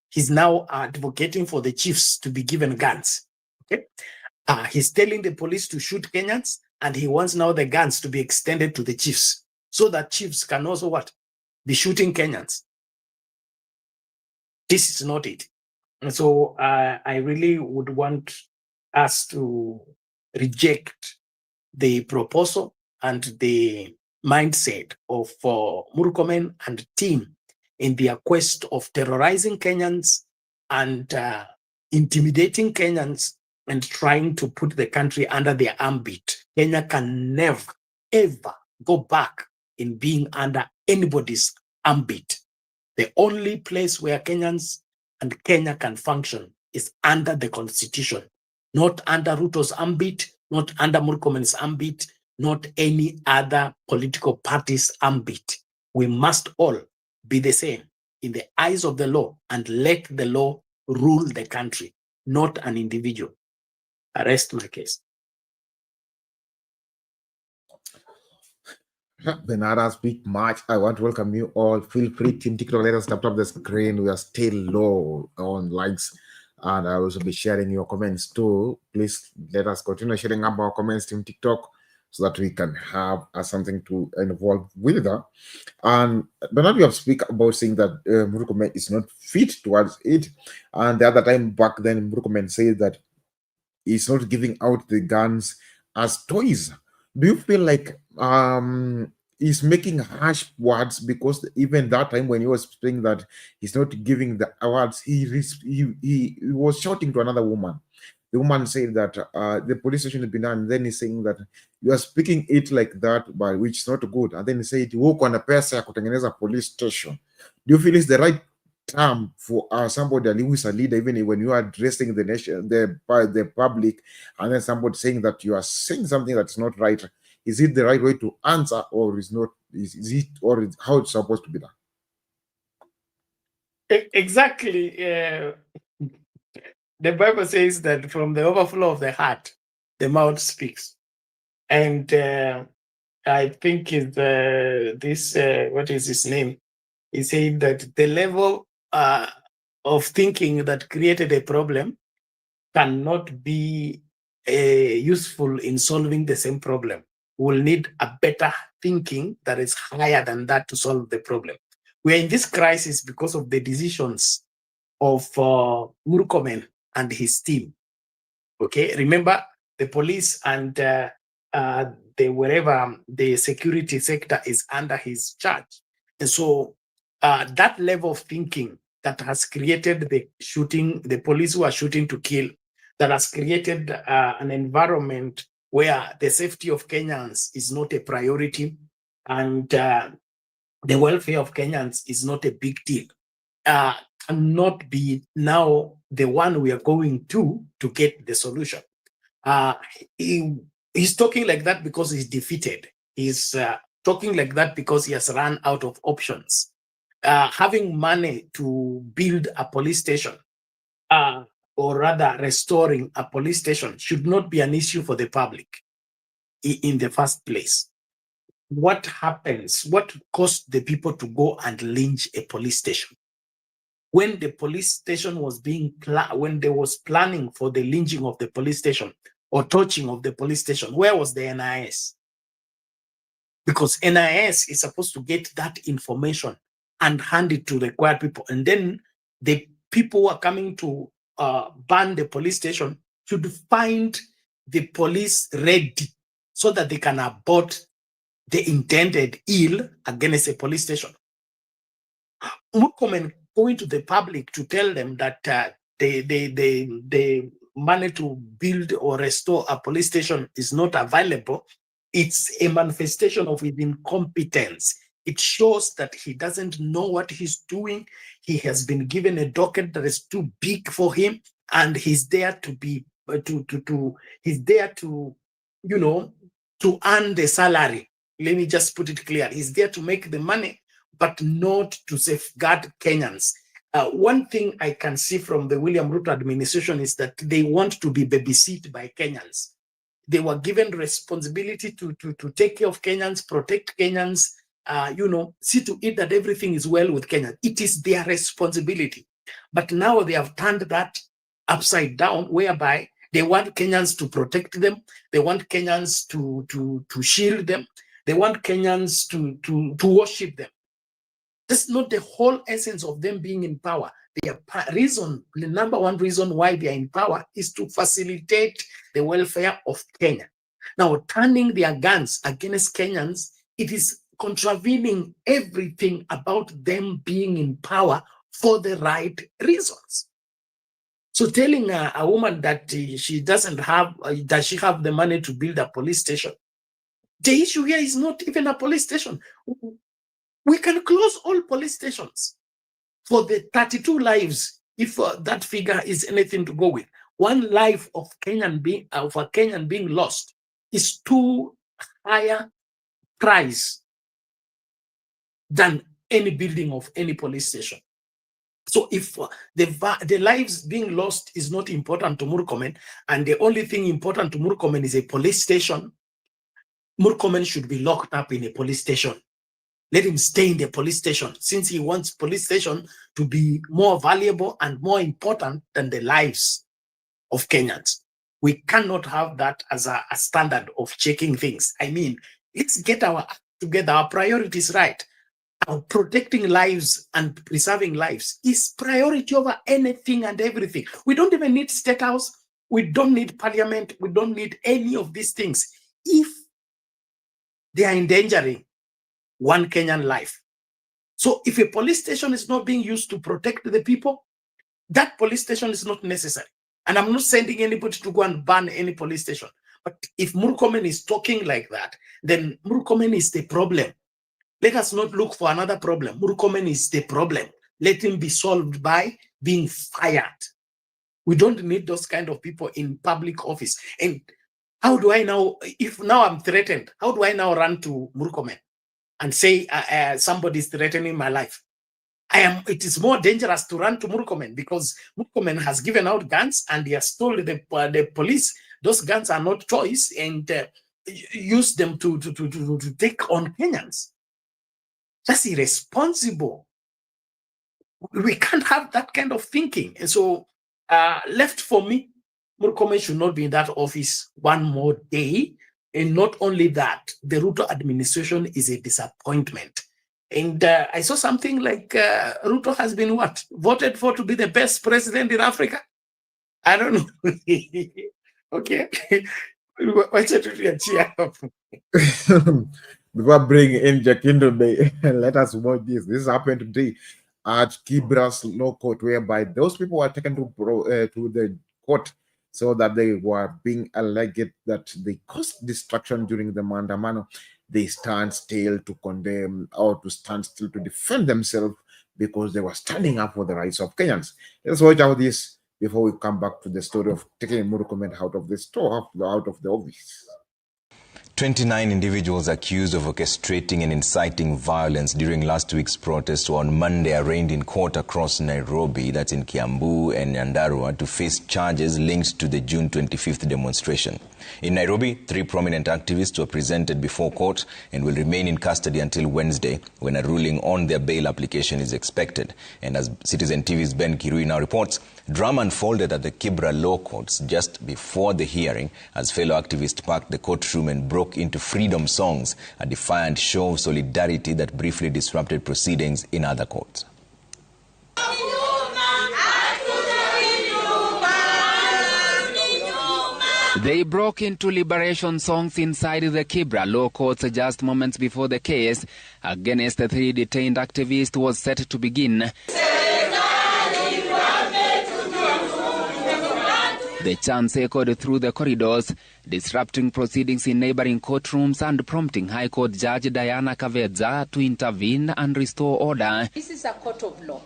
He's now advocating for the chiefs to be given guns. Okay, he's telling the police to shoot Kenyans, and he wants now the guns to be extended to the chiefs, so that chiefs can also what? Be shooting Kenyans. This is not it. And so I really would want us to reject the proposal and the mindset of Murkomen and team in their quest of terrorizing Kenyans and intimidating Kenyans and trying to put the country under their armpit. Kenya can never, ever go back in being under anybody's armpit. The only place where Kenyans and Kenya can function is under the constitution, not under Ruto's ambit, not under Murkomen's ambit, not any other political party's ambit. We must all be the same in the eyes of the law and let the law rule the country, not an individual. I rest my case. Benara speak much. I want to welcome you all. Feel free, Team TikTok, let us tap the screen. We are still low on likes, and I will also be sharing your comments too. Please let us continue sharing up our comments, Team TikTok, so that we can have something to involve with that. And Bernard, you have speak about saying that Murkomen is not fit towards it, and the other time back then, Murkomen said that he's not giving out the guns as toys. Do you feel like he's making harsh words? Because even that time when he was saying that he's not giving the awards, he was shouting to another woman. The woman said that the police station has been done. And then he's saying that you are speaking it like that, but which is not good. And then he said, "Work on a pesa ya kutengeneza police station." Do you feel it's the right term for somebody who is a leader, even when you are addressing the nation, the public, and then somebody saying that you are saying something that's not right? Is it the right way to answer, or is not? Is it, or how it's supposed to be done? Exactly. The Bible says that from the overflow of the heart, the mouth speaks. And I think what is his name? He said that the level of thinking that created a problem cannot be useful in solving the same problem. We'll need a better thinking that is higher than that to solve the problem. We're in this crisis because of the decisions of Murkomen and his team. Okay, remember the police and the security sector is under his charge. And so that level of thinking that has created the shooting, the police who are shooting to kill, that has created an environment where the safety of Kenyans is not a priority and the welfare of Kenyans is not a big deal, cannot be now the one we are going to get the solution. He's talking like that because he's defeated. He's talking like that because he has run out of options. Having money to build a police station, or rather restoring a police station, should not be an issue for the public in the first place. What happens? What caused the people to go and lynch a police station? When the police station was when there was planning for the lynching of the police station or torching of the police station, where was the NIS? Because NIS is supposed to get that information and hand it to the required people. And then the people who are coming to ban the police station should find the police ready so that they can abort the intended ill against a police station. Murkomen going to the public to tell them that the money to build or restore a police station is not available. It's a manifestation of his incompetence. It shows that he doesn't know what he's doing. He has been given a docket that is too big for him, and he's there to be he's there to earn the salary. Let me just put it clear. He's there to make the money, but not to safeguard Kenyans. One thing I can see from the William Ruto administration is that they want to be babysit by Kenyans. They were given responsibility to take care of Kenyans, protect Kenyans, see to it that everything is well with Kenyans. It is their responsibility. But now they have turned that upside down, whereby they want Kenyans to protect them. They want Kenyans to shield them. They want Kenyans to worship them. That's not the whole essence of them being in power. The number one reason why they are in power is to facilitate the welfare of Kenya. Now, turning their guns against Kenyans, it is contravening everything about them being in power for the right reasons. So telling a woman that she doesn't have, does she have the money to build a police station? The issue here is not even a police station. We can close all police stations for the 32 lives, if that figure is anything to go with. One life of a Kenyan being lost is too higher price than any building of any police station. So if the lives being lost is not important to Murkomen, and the only thing important to Murkomen is a police station, Murkomen should be locked up in a police station. Let him stay in the police station, since he wants police station to be more valuable and more important than the lives of Kenyans. We cannot have that as a standard of checking things. I mean, let's get our act together, our priorities right. Protecting lives and preserving lives is priority over anything and everything. We don't even need State House. We don't need Parliament. We don't need any of these things if they are endangering one Kenyan life. So if a police station is not being used to protect the people, that police station is not necessary. And I'm not sending anybody to go and ban any police station. But if Murkomen is talking like that, then Murkomen is the problem. Let us not look for another problem. Murkomen is the problem. let him be solved by being fired. We don't need those kind of people in public office. And how do I now, if now I'm threatened, how do I now run to Murkomen and say somebody is threatening my life? It is more dangerous to run to Murkomen because Murkomen has given out guns and he has told the police those guns are not toys and use them to take on Kenyans. That's irresponsible. We can't have that kind of thinking. And so left for me, Murkomen should not be in that office one more day. And not only that, the Ruto administration is a disappointment. And I saw something like Ruto has been voted for to be the best president in Africa. I don't know. Okay. Before bringing in Jakindo, let us watch this. This happened today at Kibra's law court, whereby those people were taken to the court so that they were being alleged that they caused destruction during the Mandamano. They stand still to condemn or to stand still to defend themselves because they were standing up for the rights of Kenyans. Let's watch out this before we come back to the story of taking Murkomen out of the store, out of the office. 29 individuals accused of orchestrating and inciting violence during last week's protest were on Monday arraigned in court across Nairobi, that's in Kiambu and Nyandarua, to face charges linked to the June 25th demonstration. In Nairobi, 3 prominent activists were presented before court and will remain in custody until Wednesday, when a ruling on their bail application is expected. And as Citizen TV's Ben Kirui now reports, drama unfolded at the Kibra law courts just before the hearing as fellow activists packed the courtroom and broke into freedom songs, a defiant show of solidarity that briefly disrupted proceedings in other courts. They broke into liberation songs inside the Kibra law courts just moments before the case against the 3 detained activists was set to begin. The chants echoed through the corridors, disrupting proceedings in neighboring courtrooms and prompting High Court Judge Diana Kavedza to intervene and restore order. This is a court of law.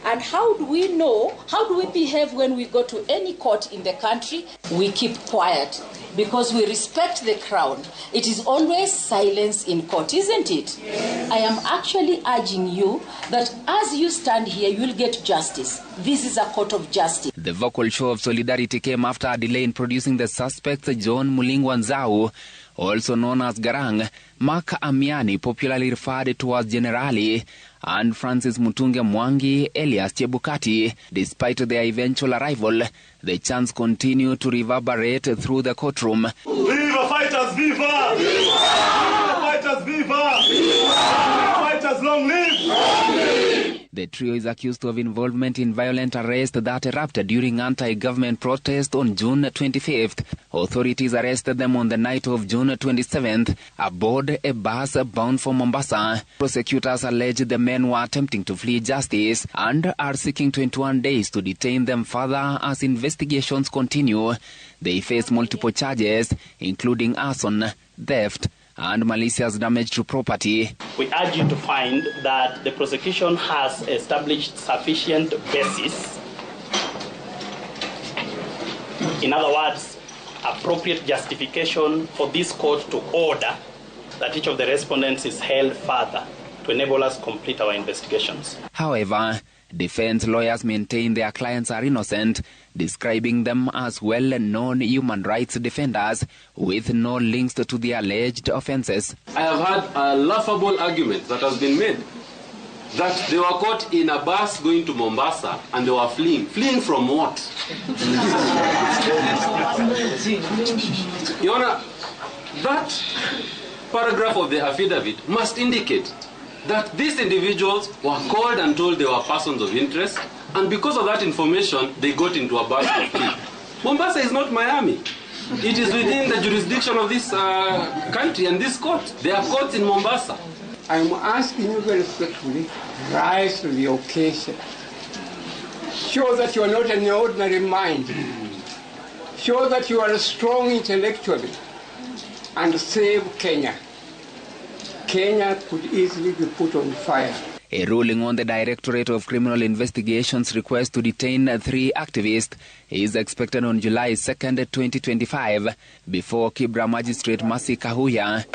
And how do we know, how do we behave when we go to any court in the country? We keep quiet because we respect the crown. It is always silence in court, isn't it? Yes. I am actually urging you that as you stand here, you will get justice. This is a court of justice. The vocal show of solidarity came after a delay in producing the suspects John Mulingwa Nzau, also known as Garang, Mark Amiani, popularly referred to as Generali, and Francis Mutunge Mwangi, Elias Chebukati. Despite their eventual arrival, the chants continue to reverberate through the courtroom. Viva fighters, viva! Viva fighters, viva! Viva fighters, long live! The trio is accused of involvement in violent arrest that erupted during anti-government protest on June 25th. Authorities arrested them on the night of June 27th aboard a bus bound for Mombasa. Prosecutors allege the men were attempting to flee justice and are seeking 21 days to detain them further as investigations continue. They face multiple charges, including arson, theft, and malicious damage to property. We urge you to find that the prosecution has established sufficient basis. In other words, appropriate justification for this court to order that each of the respondents is held further to enable us complete our investigations. However, defense lawyers maintain their clients are innocent, describing them as well-known human rights defenders with no links to the alleged offences. I have had a laughable argument that has been made that they were caught in a bus going to Mombasa and they were fleeing. Fleeing from what? Your Honor, that paragraph of the affidavit must indicate that these individuals were called and told they were persons of interest, and because of that information, they got into a bus to flee. Mombasa is not Miami. It is within the jurisdiction of this country and this court. There are courts in Mombasa. I'm asking you very respectfully, rise to the occasion. Show that you are not an ordinary mind. Show that you are strong intellectually, and save Kenya. Kenya could easily be put on fire. A ruling on the Directorate of Criminal Investigations request to detain 3 activists is expected on July 2nd, 2025, before Kibra Magistrate Mercy Kahuya.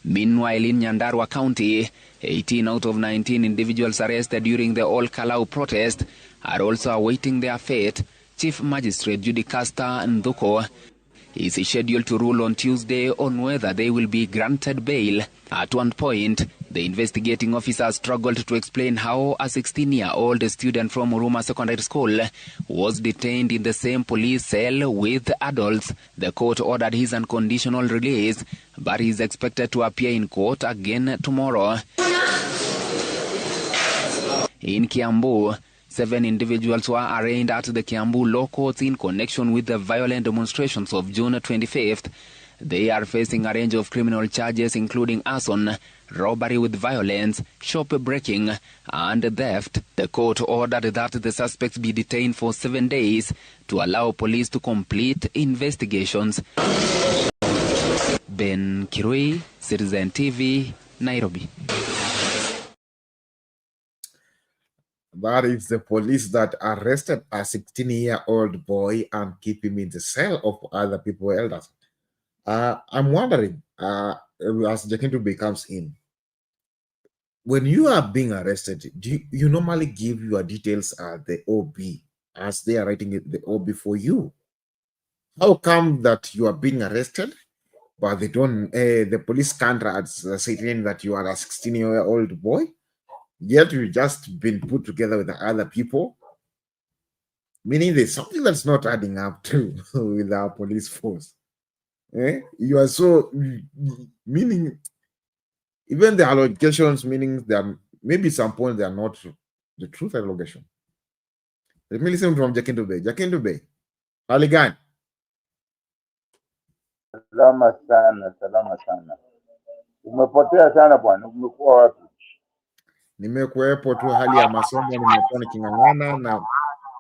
Meanwhile, in Nyandarua County, 18 out of 19 individuals arrested during the All Kalau protest are also awaiting their fate. Chief Magistrate Judy Castor Ndhuko is scheduled to rule on Tuesday on whether they will be granted bail. At one point, the investigating officer struggled to explain how a 16-year-old student from Huruma Secondary School was detained in the same police cell with adults. The court ordered his unconditional release, but he is expected to appear in court again tomorrow. In Kiambu, 7 individuals were arraigned at the Kiambu law courts in connection with the violent demonstrations of June 25th. They are facing a range of criminal charges including arson, robbery with violence, shop breaking, and theft. The court ordered that the suspects be detained for 7 days to allow police to complete investigations. Ben Kirui, Citizen TV, Nairobi. That is the police that arrested a 16-year-old boy and keep him in the cell of other people elders. I'm wondering, as Jakinto comes in, when you are being arrested, do you normally give your details at the OB as they are writing it, the OB for you? How come that you are being arrested, but they don't? The police can't say that you are a 16-year-old boy? Yet you just been put together with the other people, meaning there's something that's not adding up to with our police force. You are so, meaning even the allegations, meaning that maybe some point they are not the truth allegation. Let me listen from Jakinto Bay. Jakinto Bay, hali gani? Salama sana, salama sana. Umepotea sana bwana, umekuwa wapi? Nimekuwepo tu, hali ya masomo nimekuwa niking'ang'ana na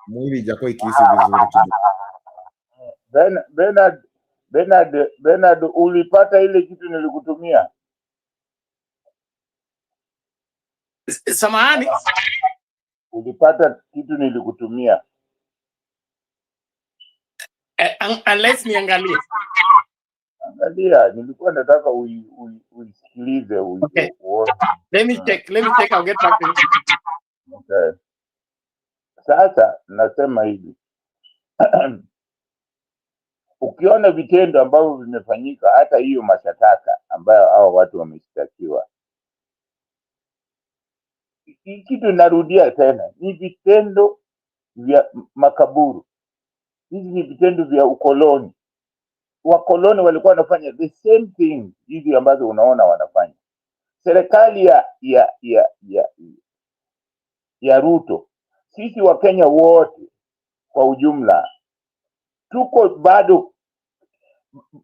mwili ijakuwa ikihisi vizuri kidogo. Bernard, ulipata ile kitu nilikutumia? Samahani? Ulipata kitu nilikutumia? Unless niangalie. Angalia, nilikuwa nataka uisikilize. Okay. Let me check, I'll get back to you. Okay. Sasa nasema hivi. Ukiona vitendo ambavyo vimefanyika, hata hiyo mashtaka ambayo hao watu wameshtakiwa, kitu narudia tena, ni vitendo vya makaburu. Hizi ni vitendo vya ukoloni. Wakoloni walikuwa wanafanya the same thing hizi ambazo unaona wanafanya. Serikali ya Ruto, sisi wa Kenya wote kwa ujumla tuko bado,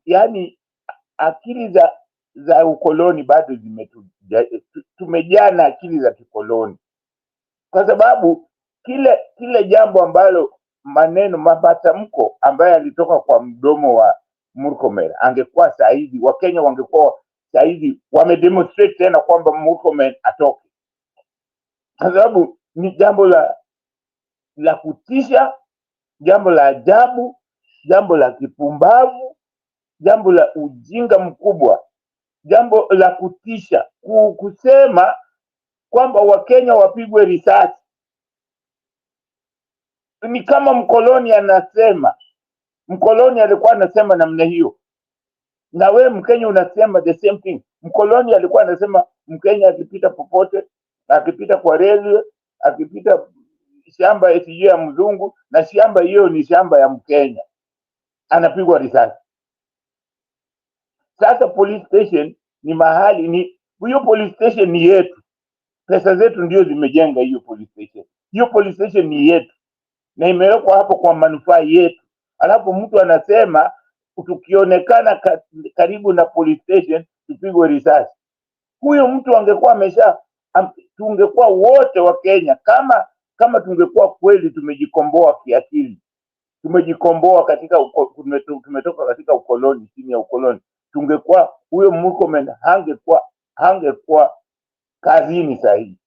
yani akili za ukoloni bado tumejana akili za kikoloni, kwa sababu kile jambo ambalo maneno mabatamko ambaye alitoka kwa mdomo wa Murkomen angekuwa sahihi, Wakenya wangekuwa sahihi wamedemonstrate tena kwamba Murkomen atoke, kwa sababu ni jambo la kutisha, jambo la ajabu, jambo la kipumbavu, jambo la ujinga mkubwa, jambo la kutisha kusema kwamba Wakenya wapigwe risasi. Ni kama mkoloni anasema, mkoloni alikuwa anasema namna hiyo, na we Mkenya unasema the same thing. Mkoloni alikuwa anasema Mkenya akipita popote, akipita kwa reli, akipita shamba ya mzungu, na shamba hiyo ni shamba ya Mkenya, anapigwa risasi. Sasa police station ni mahali, ni hiyo police station ni yetu, pesa zetu ndio zimejenga hiyo police station. Hiyo police station ni yetu na imewekwa hapo kwa manufaa yetu. Alafu mtu anasema tukionekana karibu na police station tupigwe risasi. Huyo mtu angekuwa tungekuwa wote wa Kenya, kama tungekuwa kweli tumejikomboa kiakili, tumejikomboa katika tumetoka katika ukoloni, chini ya ukoloni. Tungekuwa huyo Murkomen hangekuwa kazini sahihi,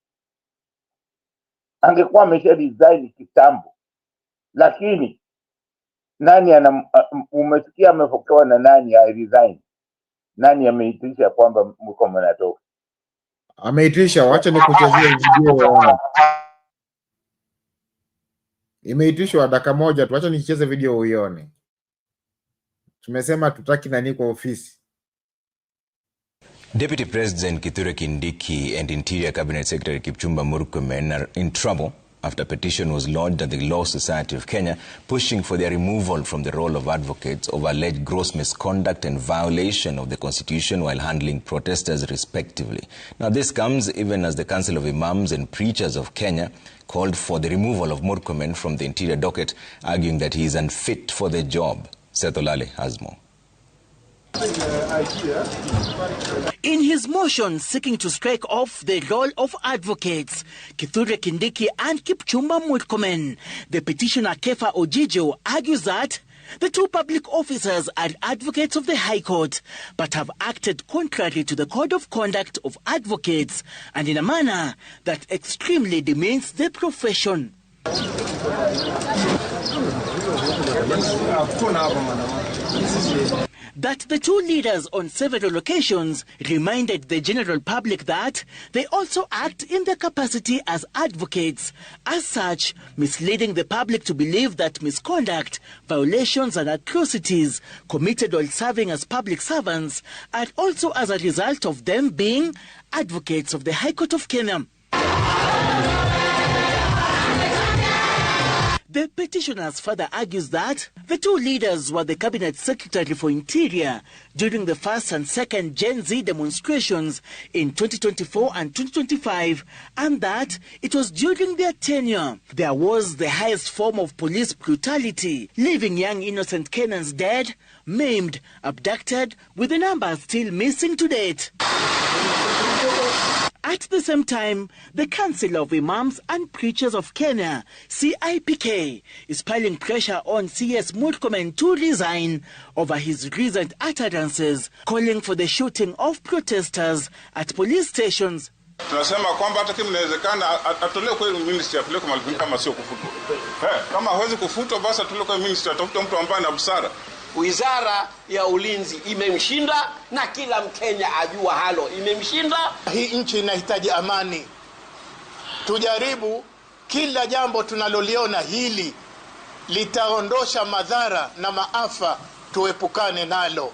angekuwa amesha resign kitambo. Lakini nani umesikia amefokewa na nani ya resign? Nani ameitisha kwamba Murkomen atoke? Ameitisha, wacha nikuchezee video uone. Imeitishwa dakika moja tu, wacha nicheze video uione. Tumesema tutaki nani kwa ofisi. Deputy President Kithure Kindiki and Interior Cabinet Secretary Kipchumba Murkomen are in trouble after a petition was lodged at the Law Society of Kenya pushing for their removal from the role of advocates over alleged gross misconduct and violation of the Constitution while handling protesters respectively. Now this comes even as the Council of Imams and Preachers of Kenya called for the removal of Murkomen from the Interior docket, arguing that he is unfit for the job. Seth Olale has more. In his motion seeking to strike off the role of advocates, Kithure Kindiki and Kipchumba Murkomen, the petitioner Kefa Ojijo argues that the two public officers are advocates of the High Court, but have acted contrary to the Code of Conduct of Advocates and in a manner that extremely demeans the profession. That the two leaders on several occasions reminded the general public that they also act in their capacity as advocates, as such misleading the public to believe that misconduct, violations and atrocities committed while serving as public servants are also as a result of them being advocates of the High Court of Kenya. The petitioners further argues that the two leaders were the Cabinet Secretary for Interior during the first and second Gen Z demonstrations in 2024 and 2025, and that it was during their tenure there was the highest form of police brutality, leaving young innocent Kenyans dead, maimed, abducted, with the numbers still missing to date. At the same time, the Council of Imams and Preachers of Kenya, CIPK, is piling pressure on CS Murkomen to resign over his recent utterances, calling for the shooting of protesters at police stations. Tunasema kwamba hata kama inawezekana atolewe kwa ministry apeleke mahali kama sio kufutwa. Kama hawezi kufutwa basi atolewe kwa ministry, atafuta mtu ambaye ana busara. Wizara ya Ulinzi imemshinda na kila Mkenya ajua halo imemshinda. Hii nchi inahitaji amani. Tujaribu kila jambo tunaloliona hili litaondosha madhara na maafa, tuepukane nalo.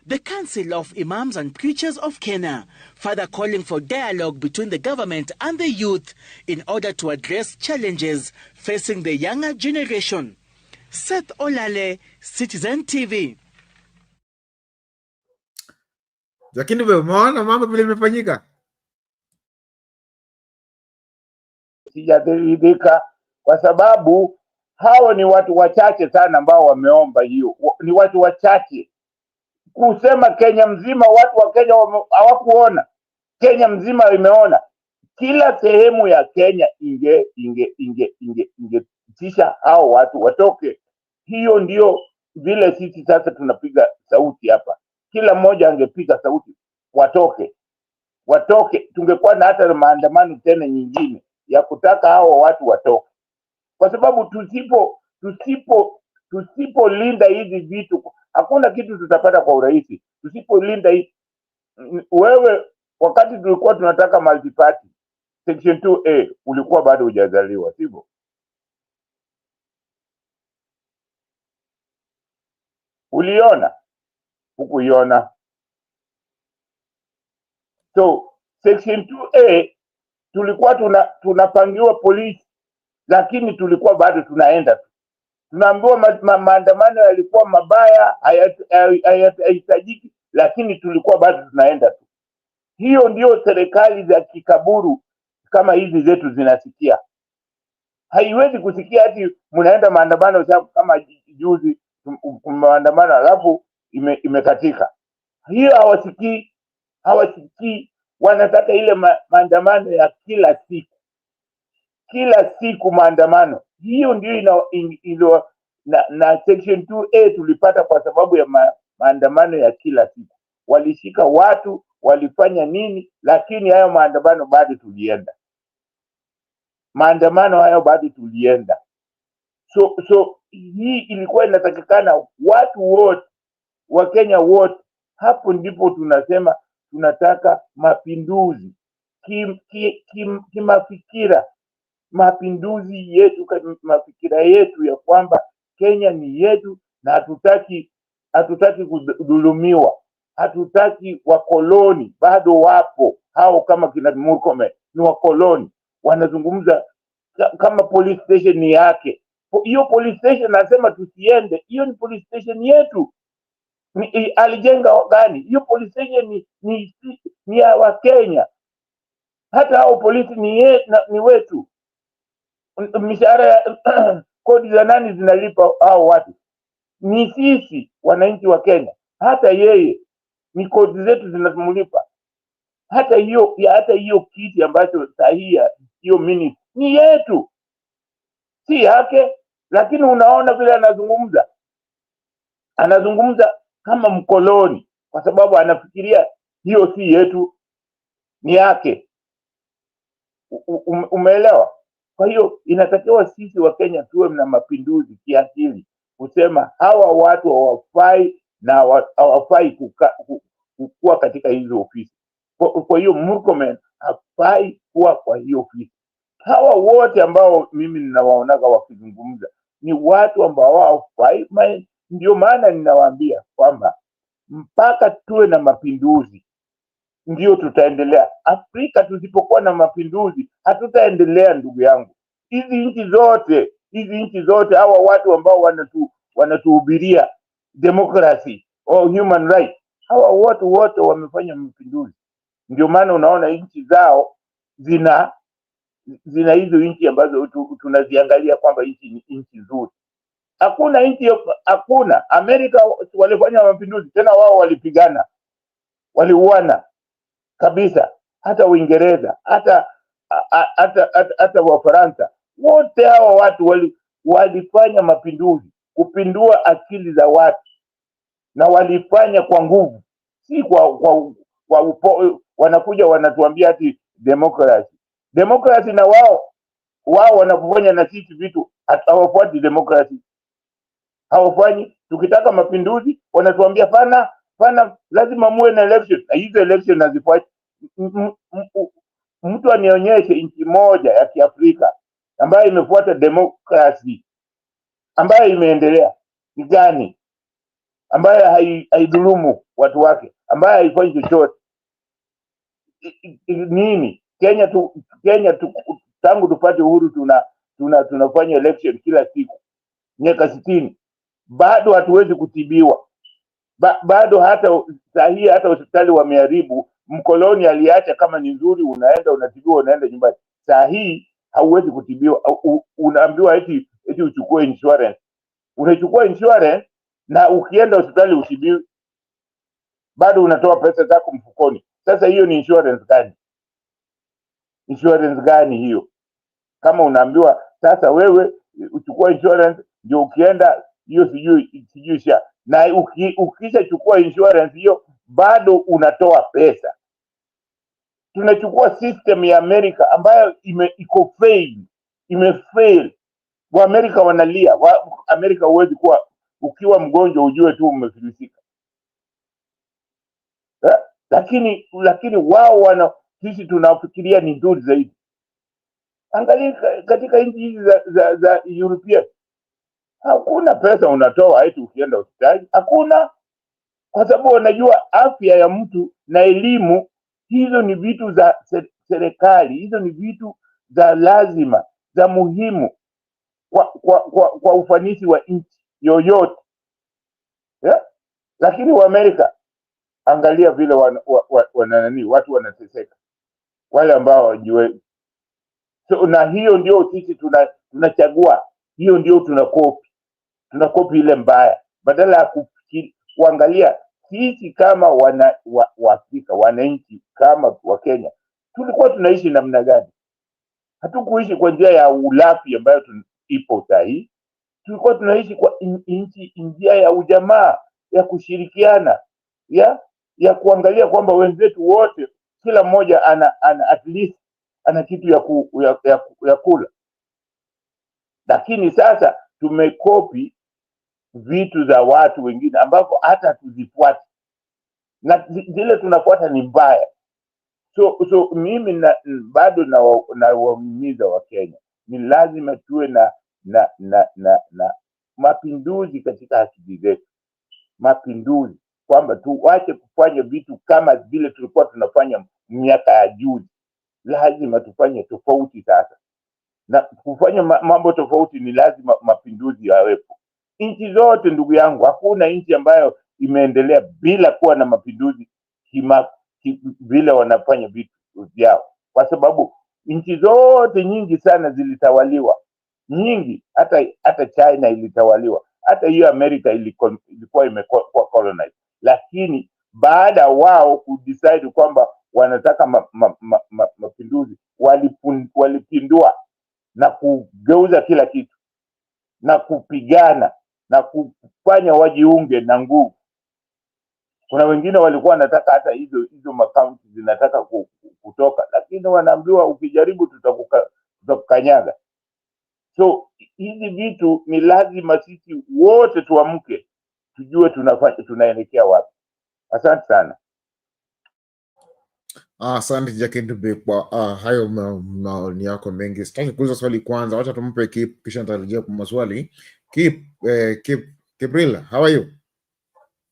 The Council of Imams and Preachers of Kenya further calling for dialogue between the government and the youth in order to address challenges facing the younger generation. Seth Olale, Citizen TV. Lakini umeona mambo vile imefanyika? Sijaridhika kwa sababu hao ni watu wachache sana ambao wameomba hiyo. Ni watu wachache. Kusema Kenya mzima, watu wa Kenya hawakuona. Kenya mzima imeona. Kila sehemu ya Kenya ingetisha hao watu watoke. Hiyo ndio vile sisi sasa tunapiga sauti hapa. Kila mmoja angepiga sauti watoke. Tungekuwa na hata maandamano tena nyingine ya kutaka hao watu watoke. Kwa sababu tusipolinda hizi vitu hakuna kitu tutapata kwa urahisi. Tusipolinda hizi, wewe wakati tulikuwa tunataka multi-party section 2A ulikuwa bado hujazaliwa, sivyo? Uliona? Hukuiona. So section 2A tulikuwa tunapangiwa polisi, lakini tulikuwa bado tunaenda. Tunaambiwa maandamano yalikuwa mabaya, hayahitajiki, lakini tulikuwa bado tunaenda tu. Hiyo ndio serikali za kikaburu kama hizi zetu zinasikia. Haiwezi kusikia ati mnaenda maandamano kama juzi maandamano alafu imekatika. Hiyo hawasikii. Wanataka ile maandamano ya kila siku maandamano. Hiyo ndio na section 2A tulipata kwa sababu ya maandamano ya kila siku. Walishika watu, walifanya nini, lakini hayo maandamano bado tulienda. So hii ilikuwa inatakikana watu wote wa Kenya wote. Hapo ndipo tunasema tunataka mapinduzi kimafikira, mapinduzi yetu, mafikira yetu ya kwamba Kenya ni yetu na hatutaki kudhulumiwa, hatutaki wakoloni. Bado wapo hao kama kina Murkomen, ni wakoloni, wanazungumza kama police station ni yake. Hiyo police station nasema tusiende, hiyo ni police station yetu. Alijenga gani? Hiyo police station ni ya Wakenya. Hata hao polisi ni wetu. Mishahara kodi za nani zinalipa hao watu? Ni sisi wananchi wa Kenya. Hata yeye ni kodi zetu zinamlipa. Hata hiyo kiti ambacho sahihi hiyo minute ni yetu, si yake. Lakini unaona vile anazungumza kama mkoloni, kwa sababu anafikiria hiyo si yetu, ni yake. Umeelewa? Kwa hiyo inatakiwa sisi wa Kenya tuwe na mapinduzi kiakili, kusema hawa watu hawafai na hawafai kukua katika hizo ofisi. Kwa hiyo Murkomen hafai kuwa kwa hiyo ofisi. Hawa wote ambao mimi ninawaonaga wakizungumza ni watu ambao hawafai. Ndio maana ninawaambia kwamba mpaka tuwe na mapinduzi ndio tutaendelea. Afrika tusipokuwa na mapinduzi hatutaendelea, ndugu yangu. Hizi nchi zote hawa watu ambao wanatuhubiria democracy or human rights, hawa wote wamefanya mapinduzi. Ndio maana unaona nchi zao zina hizo nchi ambazo tunaziangalia kwamba nchi ni nchi nzuri. Hakuna Amerika walifanya mapinduzi, tena wao walipigana, waliuana kabisa. Hata Uingereza, hata Wafaransa, wote hawa watu walifanya mapinduzi, kupindua akili za watu, na walifanya kwa nguvu, si kwa wanakuja wanatuambia ati democracy na wao wanapofanya na sisi vitu hawafuati democracy, hawafanyi. Tukitaka mapinduzi wanatuambia pana lazima muwe na election, na hizo election nazifuati. Mtu anionyeshe nchi moja ya Kiafrika ambayo imefuata democracy, ambayo imeendelea. Ni gani? Ambayo haidhulumu watu wake, ambayo haifanyi chochote. Nini? Kenya tangu tupate uhuru tunafanya election kila siku, miaka 60, bado hatuwezi kutibiwa. Bado hata sahihi, hata hospitali wameharibu. Mkoloni aliacha kama ni nzuri, unaenda unatibiwa, unaenda nyumbani. Sahihi hauwezi kutibiwa, unaambiwa eti uchukue insurance. Unachukua insurance na ukienda hospitali utibiwi, bado unatoa pesa zako mfukoni. Sasa hiyo ni insurance gani? Insurance gani hiyo? Kama unaambiwa sasa wewe uchukua insurance ndio ukienda hiyo sijui sha, na ukisha chukua insurance hiyo bado unatoa pesa. Tunachukua system ya Amerika ambayo imefail. Wa Amerika wanalia. Amerika huwezi kuwa ukiwa mgonjwa ujue tu umefilisika. Lakini wao sisi tunafikiria ni nzuri zaidi. Angalia katika nchi hizi za European, hakuna pesa unatoa eti ukienda hospitali, hakuna. Kwa sababu wanajua afya ya mtu na elimu, hizo ni vitu za serikali, hizo ni vitu za lazima, za muhimu kwa ufanisi wa nchi yoyote. Lakini wa Amerika, angalia vile watu wanateseka, wale ambao hawajui. So, na hiyo ndio sisi tunachagua, hiyo ndio tunakopi ile mbaya, badala ya kuangalia sisi kama Waafrika, wananchi kama wa Kenya, tulikuwa tunaishi namna gani? Hatukuishi kwa njia ya ulafi ambayo ipo sahihi. tulikuwa tunaishi kwa nchi njia ya ujamaa, ya kushirikiana, ya kuangalia kwamba wenzetu wote kila mmoja ana at least ana kitu ya kula. Lakini sasa tumekopi vitu za watu wengine ambavyo hata hatuzifuati, na zile tunafuata ni mbaya. So mimi bado nawahimiza wa Kenya, ni lazima tuwe na mapinduzi katika akili zetu, mapinduzi, kwamba tuache kufanya vitu kama vile tulikuwa tunafanya miaka ya juzi. Lazima tufanye tofauti sasa, na kufanya mambo tofauti ni lazima mapinduzi yawepo. Nchi zote ndugu yangu, hakuna nchi ambayo imeendelea bila kuwa na mapinduzi vile wanafanya vitu vyao, kwa sababu nchi zote nyingi sana zilitawaliwa, nyingi, hata China ilitawaliwa, hata hiyo Amerika ilikuwa imekuwa colonized, lakini baada wao kudecide kwamba wanataka mapinduzi, walipindua na kugeuza kila kitu na kupigana na kufanya wajiunge na nguvu. Kuna wengine walikuwa wanataka hata hizo makaunti zinataka kutoka, lakini wanaambiwa ukijaribu tutakukanyaga. So hizi vitu ni lazima sisi wote tuamke, tujue tunaelekea wapi. Asante sana. Asante Jakendube kwa hayo maoni yako mengi. Sitaki kuuliza swali kwanza, wacha tumpe Kip kisha nitarejea kwa maswali. Kipril, how are you?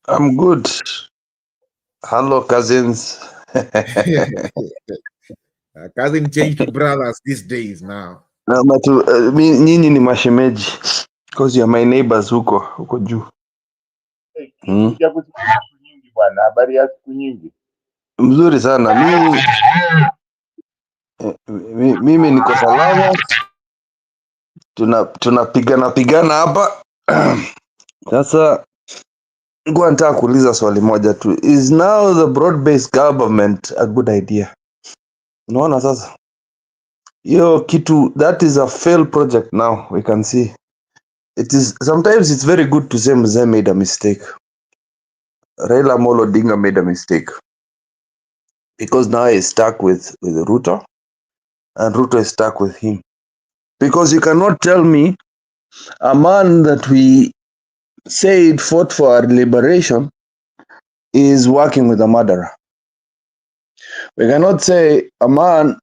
I'm good. Hello, cousins. Cousin change to brothers these days now. Nyinyi ni mashemeji because you are my neighbors huko juu. Nyingi bwana, habari ya siku nyingi. Mzuri sana. Mimi niko salama. Tunapigana hapa. Sasa ngoja nataka kuuliza swali moja tu. Is now the broad-based government a good idea? Unaona sasa? Hiyo kitu, that is a failed project now, we can see. Sometimes it's very good to say Mzee made a mistake. Raila Amolo Odinga made a mistake. Because now he's stuck with Ruto, and Ruto is stuck with him. Because you cannot tell me a man that we said fought for our liberation is working with a murderer. We cannot say a man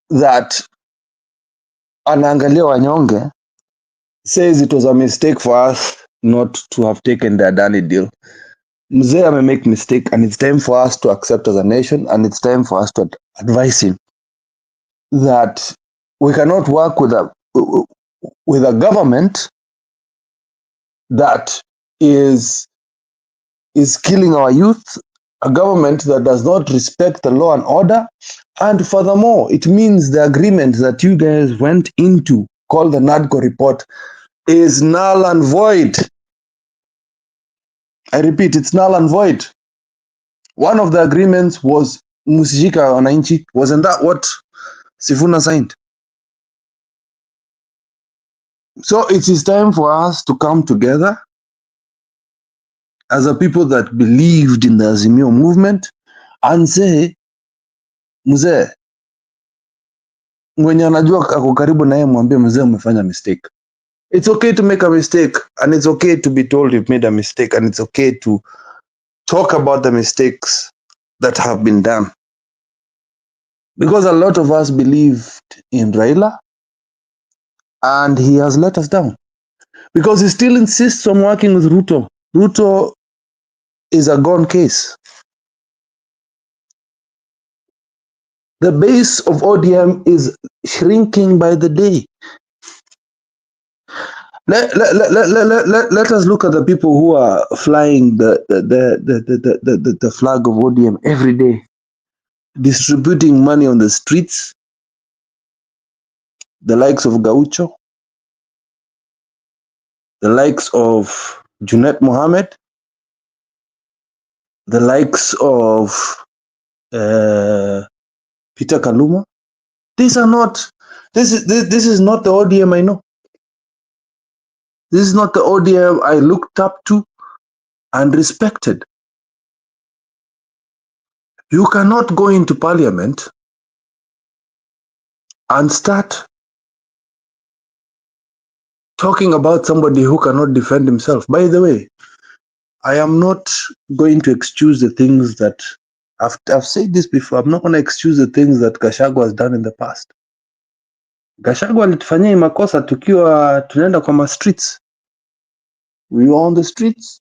that anaangalia wanyonge says it was a mistake for us not to have taken the Adani deal. Mzee may make mistake, and it's time for us to accept as a nation, and it's time for us to advise him that we cannot work with a government that is killing our youth, a government that does not respect the law and order, and furthermore, it means the agreement that you guys went into, called the NADCO report, is null and void. I repeat, it's null and void. One of the agreements was Musishika Wananchi. Wasn't that what Sifuna signed? So it is time for us to come together as a people that believed in the Azimio movement and say, Mzee, mwenye anajua ako karibu na yeye mwambie mzee umefanya mistake. It's okay to make a mistake, and it's okay to be told you've made a mistake, and it's okay to talk about the mistakes that have been done. Because a lot of us believed in Raila, and he has let us down. Because he still insists on working with Ruto. Ruto is a gone case. The base of ODM is shrinking by the day. Let us look at the people who are flying the flag of ODM every day, distributing money on the streets. The likes of Gaucho, the likes of Junet Mohammed, the likes of Peter Kaluma. These are not. This is not the ODM I know. This is not the ODM I looked up to and respected. You cannot go into parliament and start talking about somebody who cannot defend himself. By the way, I am not going to excuse the things that I've said this before. I'm not going to excuse the things that Gachagua has done in the past. Gachagua alitufanyia makosa tukiwa tunaenda kwa streets. We were on the streets.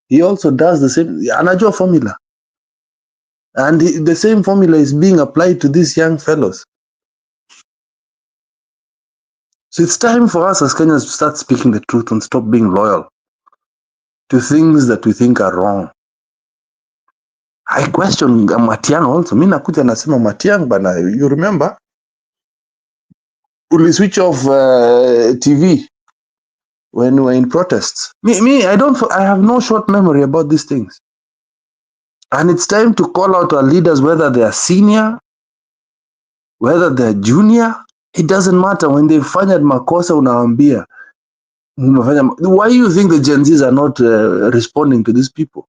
He also does the same. Anajua formula. And the same formula is being applied to these young fellows. So it's time for us as Kenyans to start speaking the truth and stop being loyal to things that we think are wrong. I question Matiang also. Mimi nakuja nasema Matiang bana, you remember? We switch off TV when we were in protests. Me, I have no short memory about these things. And it's time to call out our leaders, whether they are senior, whether they're junior. It doesn't matter. When they find out makosa unawaambia. Why do you think the Gen Zs are not responding to these people?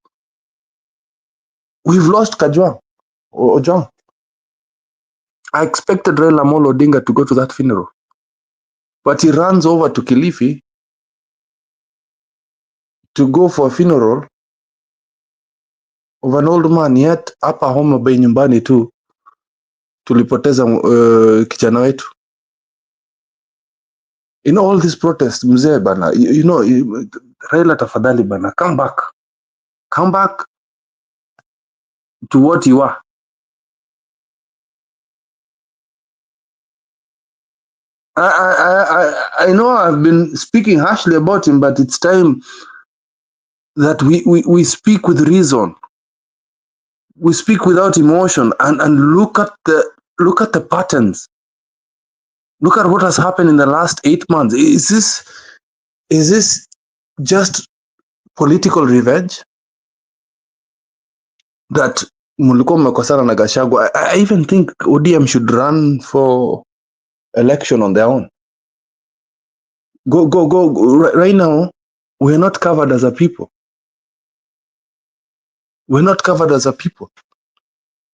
We've lost Kajwang. Ojong. I expected Raila Amolo Odinga to go to that funeral. But he runs over to Kilifi to go for a funeral of an old man. Yet hapa Homa Bay nyumbani tu tulipoteza kijana wetu. In all these protests, mzee bana, you know, Raila tafadhali bana, come back to what you are. I know I've been speaking harshly about him, but it's time that we speak with reason. We speak without emotion and look at the patterns. Look at what has happened in the last 8 months. Is this just political revenge? That mulikuwa mmekosana na Gachagua. I even think ODM should run for election on their own. Go. Right now, we're not covered as a people. We're not covered as a people.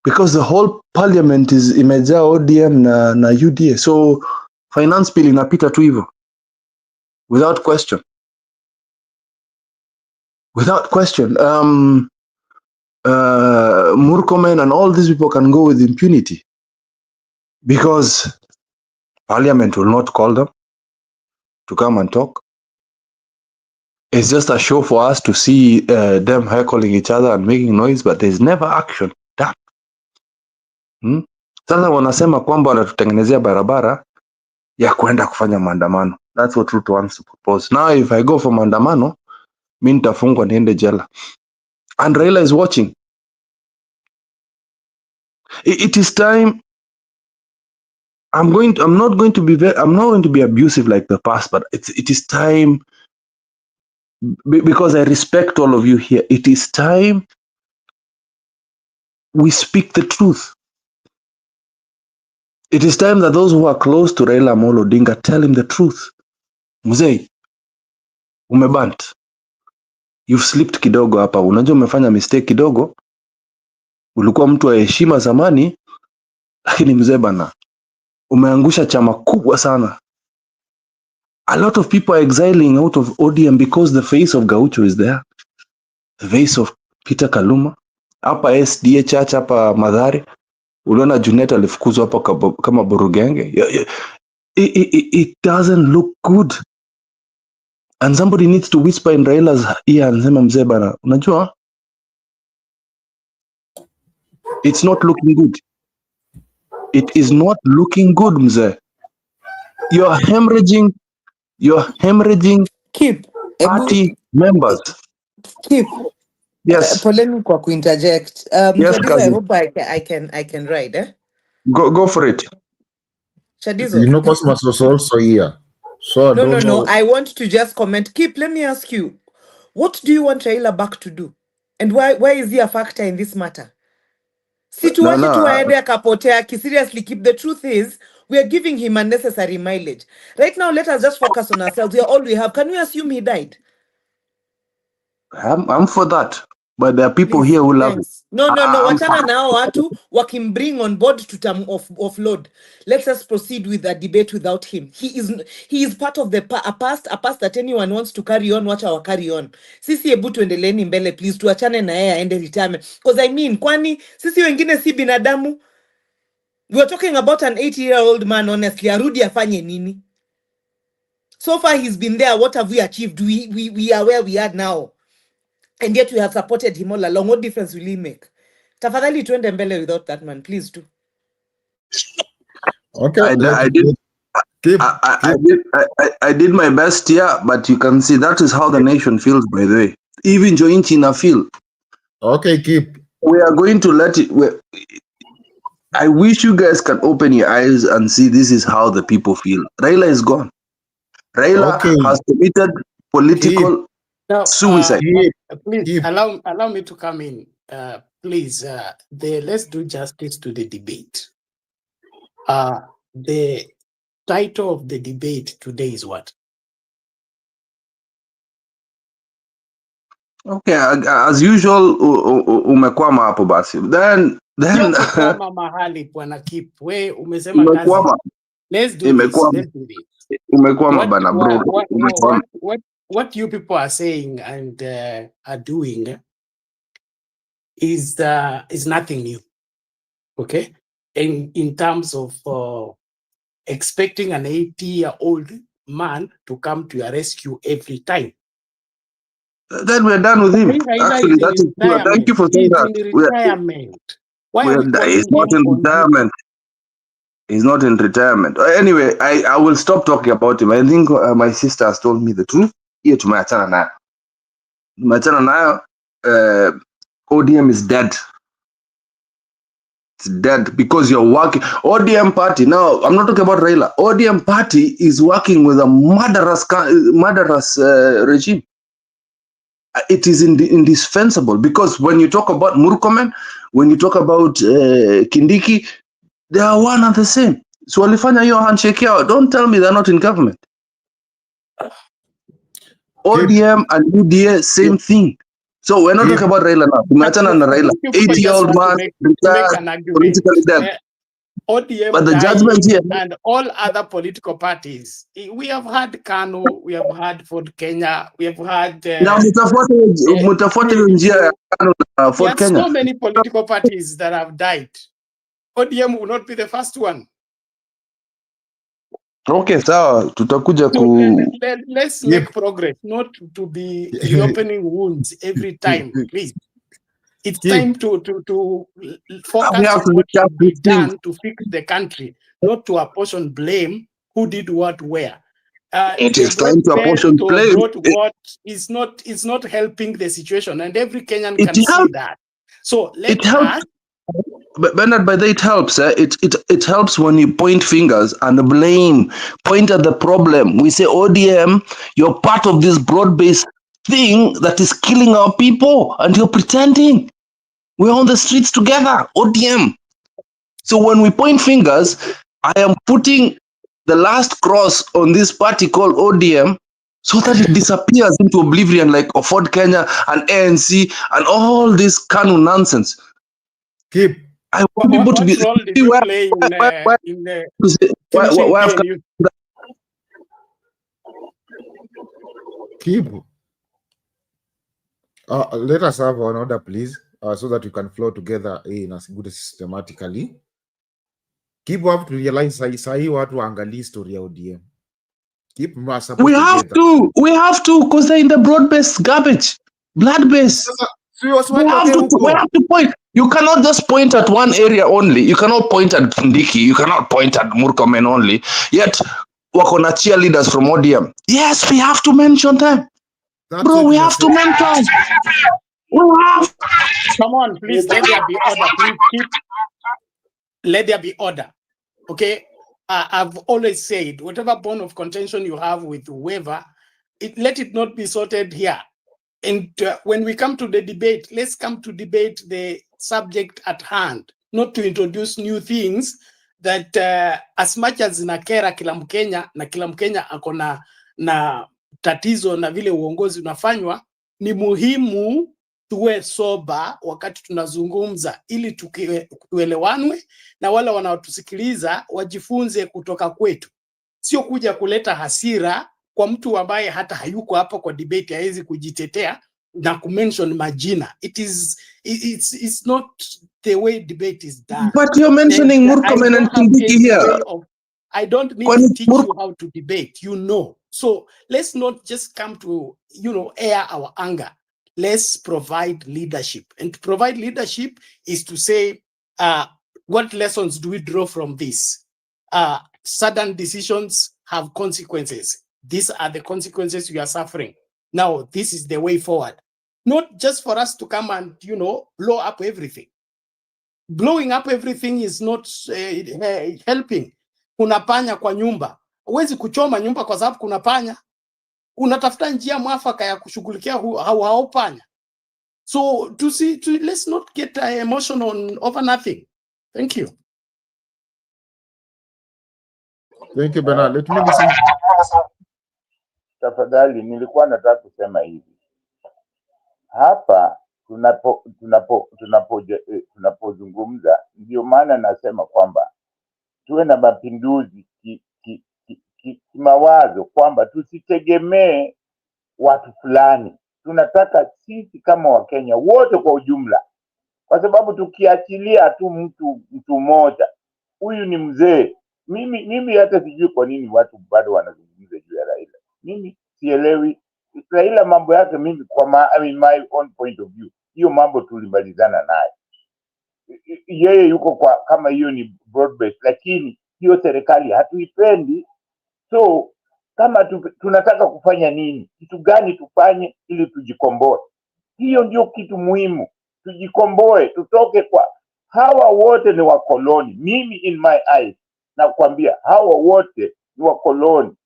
Because the whole parliament is imejaa ODM na UDA. So finance bill inapita tu hivyo. Without question. Without question. Murkomen and all these people can go with impunity. Because parliament will not call them to come and talk. It's just a show for us to see them heckling each other and making noise, but there's never action done. Sasa wanasema kwamba wanatutengenezea barabara ya kwenda kufanya maandamano. That's what Ruto wants to propose. Now if I go for maandamano, mimi nitafungwa niende jela. And Raila is watching. It is time. I'm not going to be abusive like the past, but it is time, because I respect all of you here. It is time we speak the truth. It is time that those who are close to Raila Amolo Odinga tell him the truth. Mzee, umebant. You've slipped kidogo hapa. Unajua umefanya mistake kidogo. Ulikuwa mtu wa heshima zamani, lakini mzee bana, umeangusha chama kubwa sana. A lot of people are exiling out of ODM because the face of Gaucho is there. The face of Peter Kaluma. Hapa SDA Church, hapa Madhari. Uliona Junet alifukuzwa hapa kama burugenge. It doesn't look good. And somebody needs to whisper in Raila's ear and sema mzee bana, unajua? It's not looking good. It is not looking good, mzee. You're hemorrhaging Keep party members. Keep. Yes. Poleni kwa kuinterject. Yes, Shadizo, I cousin. hope I can ride, eh? Go for it. Shadizo. You know, Cosmos was also here. So I don't No. know. I want to just comment. Keep, let me ask you. What do you want Raila back to do? And why is he a factor in this matter? Situache tu aende akapotea. Seriously, keep the truth is, we are giving him unnecessary mileage. Right now, let us just focus on ourselves. We are all we have. Can we assume he died? I'm for that. But there are people Please, here who love it. thanks. No. I'm Wachana nao watu bring on board to term offload. Let us proceed with the debate without him. He is part of the a past that anyone wants to carry on. Wacha wa carry on. Sisi ebu tuendeleni mbele, please. Tuachane na yeye aende retirement. Because I mean, kwani sisi wengine si binadamu? We are talking about an 80-year-old man, honestly. Arudi afanye nini? So far, he's been there. What have we achieved? We are where we are now. And yet we have supported him all along. What difference will he make? Tafadhali tuende mbele without that man, please do. Okay, I did my best here, but you can see that is how the nation feels, by the way. Even Joinchina feel. Okay, keep. We are going to let it. I wish you guys can open your eyes and see this is how the people feel. Raila is gone. Raila has committed political suicide. Please allow me to come in. Please, let's do justice to the debate. The title of the debate today is what? Okay, as usual, umekwama hapo basi. Then Umekwama mahali bwana Kip. We umesema kazi. Let's do this. Umekwama bana bro. What you people are saying and are doing is nothing new. Okay? In terms of expecting an 80-year-old man to come to your rescue every time. Then we're done with him. Actually, that is true. Thank you for saying that. He's in retirement. Why are we calling he's not in retirement. He's not in retirement. Anyway, I will stop talking about him. I think my sister has told me the truth. Here to my channel now. ODM is dead. It's dead because you're working. ODM party, now I'm not talking about Raila. ODM party is working with a murderous regime. It is indispensable because when you talk about Murkomen, when you talk about Kindiki, they are one and the same. So walifanya hiyo handshake yao. Don't tell me they're not in government. ODM and UDA, same thing. So we're not talking about Raila now. Tumeachana na Raila. 80-year-old man, retired, politically dead. ODM but the judgment here and all other political parties. We have had KANU, we have had Ford Kenya, we have had now mutafuate njia ya KANU na Ford Kenya. There are so many political parties that have died. ODM will not be the first one. Okay, sawa, tutakuja let's make progress, not to be reopening wounds every time, please. It's time to focus on what should be done to fix the country, not to apportion blame who did what where. It is time to apportion blame. What is not helping the situation, and every Kenyan can see that. So let us. But Bernard, by the it helps. It helps when you point fingers and blame, point at the problem. We say, ODM, you're part of this broad-based thing that is killing our people, and you're pretending. We're on the streets together, ODM. So when we point fingers, I am putting the last cross on this party called ODM so that it disappears into oblivion like Ford Kenya and ANC and all this KANU nonsense. I want people to be. What role did you play in the finishing Keep. Let us have an order, please, so that we can flow together in as good systematically. Keep have to realize sahi watu waangalie story ya ODM. Keep we have to, because they're in the broad-based garbage, blood-based. We have to point. You cannot just point at one area only. You cannot point at Kindiki. You cannot point at Murkomen only. Yet, wakona cheerleaders from ODM. Yes, we have to mention them. Bro, we have to mention. Come on, please, let there be order. Please let there be order. Okay? I've always said, whatever bone of contention you have with whoever, let it not be sorted here. And when we come to the debate, let's come to debate the subject at hand. not to introduce new things that as much as zinakera kila Mkenya na kila Mkenya ako na tatizo na vile uongozi unafanywa, ni muhimu tuwe soba wakati tunazungumza, ili tuelewanwe na wale wanaotusikiliza wajifunze kutoka kwetu, sio kuja kuleta hasira kwa mtu ambaye hata hayuko hapa kwa debate, hawezi kujitetea na kumention majina. It's not the way debate is done. But you're mentioning Murkomen and Kindiki here. I don't need to teach you how to debate, you know. So let's not just come to, air our anger. Let's provide leadership. And to provide leadership is to say, what lessons do we draw from this? Sudden decisions have consequences. These are the consequences we are suffering. Now, this is the way forward. Not just for us to come and, blow up everything. Blowing up everything is not helping. Kuna panya kwa nyumba. Huwezi kuchoma nyumba kwa sababu kuna panya. Unatafuta njia mwafaka ya kushughulikia hao panya. So let's not get emotional over nothing. Thank you. Thank you, Bernard. Let me listen. Tafadhali, nilikuwa nataka kusema hivi. Hapa tunapozungumza, ndio maana nasema kwamba tuwe na mapinduzi kimawazo, kwamba tusitegemee watu fulani. Tunataka sisi kama Wakenya wote kwa ujumla, kwa sababu tukiachilia tu mtu mmoja, huyu ni mzee. Mimi hata sijui kwa nini watu bado wanazungumza juu ya Raila. Mimi sielewi Raila mambo yake. Mimi my own point of view, hiyo mambo tulimalizana naye. Yeye yuko kwa kama hiyo ni broad based, lakini hiyo serikali hatuipendi. So kama tunataka kufanya nini, kitu gani tufanye ili tujikomboe? Hiyo ndio kitu muhimu, tujikomboe, tutoke kwa hawa wote ni wakoloni. Mimi in my eyes nakwambia hawa wote ni wakoloni.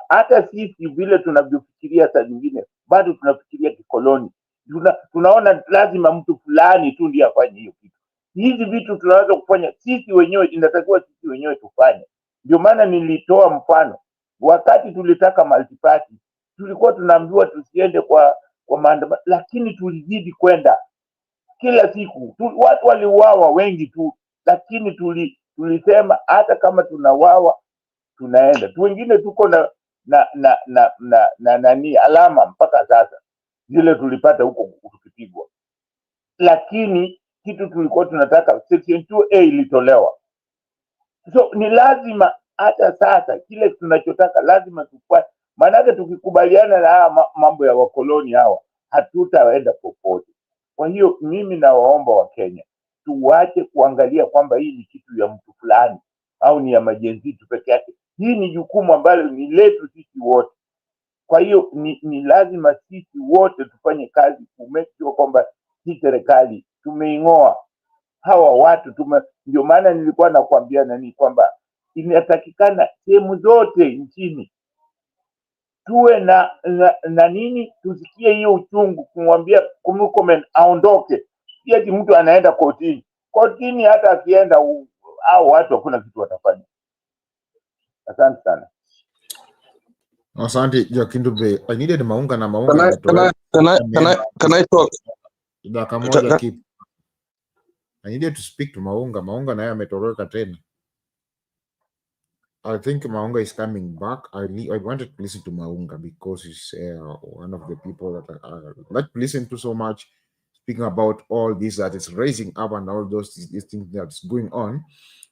Hata sisi vile tunavyofikiria saa nyingine bado tunafikiria kikoloni. Tunaona lazima mtu fulani tu ndiye afanye hiyo kitu. Hizi vitu tunaweza kufanya sisi wenyewe, inatakiwa sisi wenyewe tufanye. Ndio maana nilitoa mfano, wakati tulitaka multiparty tulikuwa tunaambiwa tusiende kwa maandamano, lakini tulizidi kwenda kila siku. Watu waliuawa wengi tu, lakini tulisema hata kama tunawawa tunaenda. Wengine tuko na alama mpaka sasa zile tulipata huko tukipigwa, lakini kitu tulikuwa tunataka section 2A ilitolewa. So ni lazima hata sasa kile tunachotaka lazima tupate, maana tukikubaliana na mambo ya wakoloni hawa hatutaenda popote. Kwa hiyo mimi nawaomba Wakenya tuwache kuangalia kwamba hii ni kitu ya mtu fulani au ni ya majenzi tu peke yake. Hii ni jukumu ambalo ni letu sisi wote. Kwa hiyo ni lazima sisi wote tufanye kazi kumake sure kwamba hii serikali tumeing'oa hawa watu. Ndio maana nilikuwa nakwambia kwamba inatakikana sehemu zote nchini tuwe na nini, tusikie hiyo uchungu, kumwambia Murkomen aondoke. Eti mtu anaenda kotini, hata akienda au watu hakuna kitu watafanya. Asante sana. Asante Jakindube. I needed Maunga na Maunga. Can I talk? I needed to speak to Maunga. Maunga naye ametoroka tena. I think Maunga is coming back. I wanted to listen to Maunga because he's one of the people that I like to listen to so much, speaking about all this that is raising up and all these things that's going on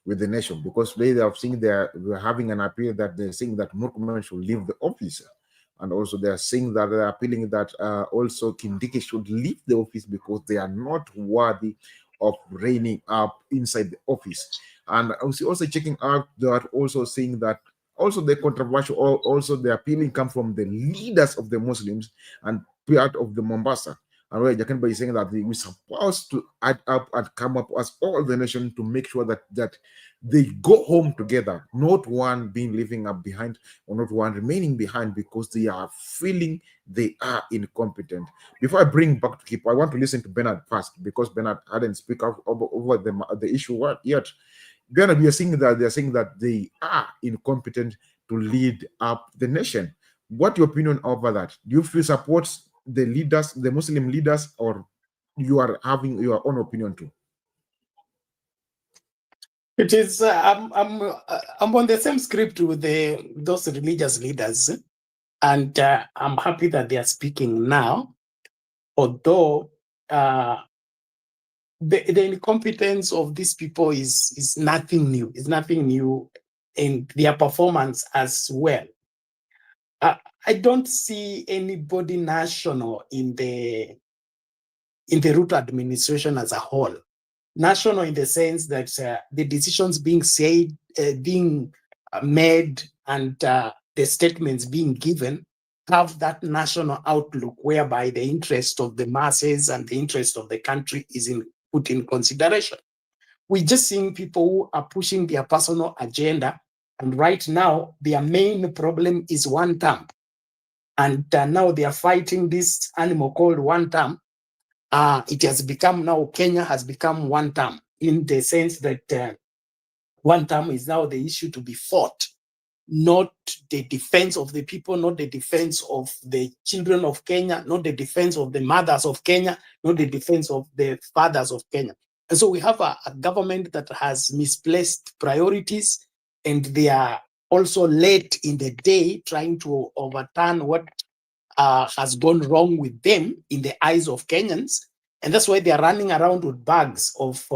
with the nation. Because they have seen we're having an appeal that they're saying that Murkomen should leave the office, and also they're saying that they're appealing that also Kindiki should leave the office because they are not worthy of reigning up inside the office. And I was also checking out that, also saying that also the controversial, also the appealing come from the leaders of the Muslims and part of the Mombasa. And where Jakenba is saying that we're supposed to add up and come up as all the nation to make sure that they go home together, not one being leaving up behind or not one remaining behind because they are feeling they are incompetent. Before I bring back to Keep, I want to listen to Bernard first because Bernard hadn't speak up over the issue yet. Bernard, they're saying that they are incompetent to lead up the nation. What's your opinion over that? Do you feel supports the leaders, the Muslim leaders, or you are having your own opinion too? It is. I'm on the same script with those religious leaders, and I'm happy that they are speaking now. Although the incompetence of these people is nothing new. It's nothing new in their performance as well. I don't see anybody national in the Ruto administration as a whole. National in the sense that the decisions being said, being made, and the statements being given have that national outlook whereby the interest of the masses and the interest of the country is put in consideration. We're just seeing people who are pushing their personal agenda, and right now their main problem is one term. And now they are fighting this animal called one term. It has become now, Kenya has become one term in the sense that one term is now the issue to be fought, not the defense of the people, not the defense of the children of Kenya, not the defense of the mothers of Kenya, not the defense of the fathers of Kenya. And so we have a government that has misplaced priorities, and they are also late in the day trying to overturn what has gone wrong with them in the eyes of Kenyans. And that's why they are running around with bags of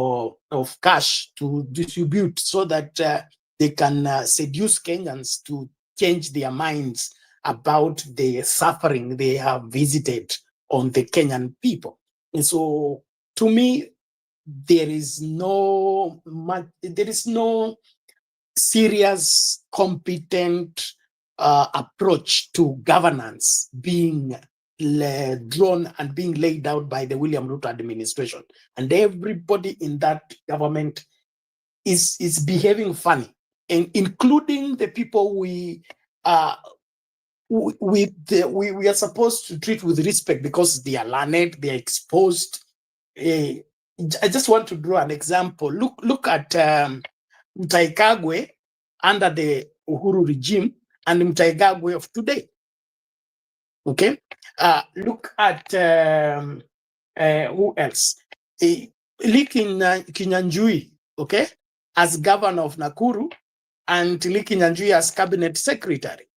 cash to distribute so that they can seduce Kenyans to change their minds about the suffering they have visited on the Kenyan people. And so, to me, there is no serious, competent approach to governance being drawn and being laid out by the William Ruto administration. And everybody in that government is behaving funny, and including the people we are supposed to treat with respect because they are learned, they are exposed. I just want to draw an example. Look at Mutahi Kagwe under the Uhuru regime and Mutahi Kagwe of today. Okay, look at who else? Lee Kinyanjui, okay, as governor of Nakuru, and Lee Kinyanjui as cabinet secretary.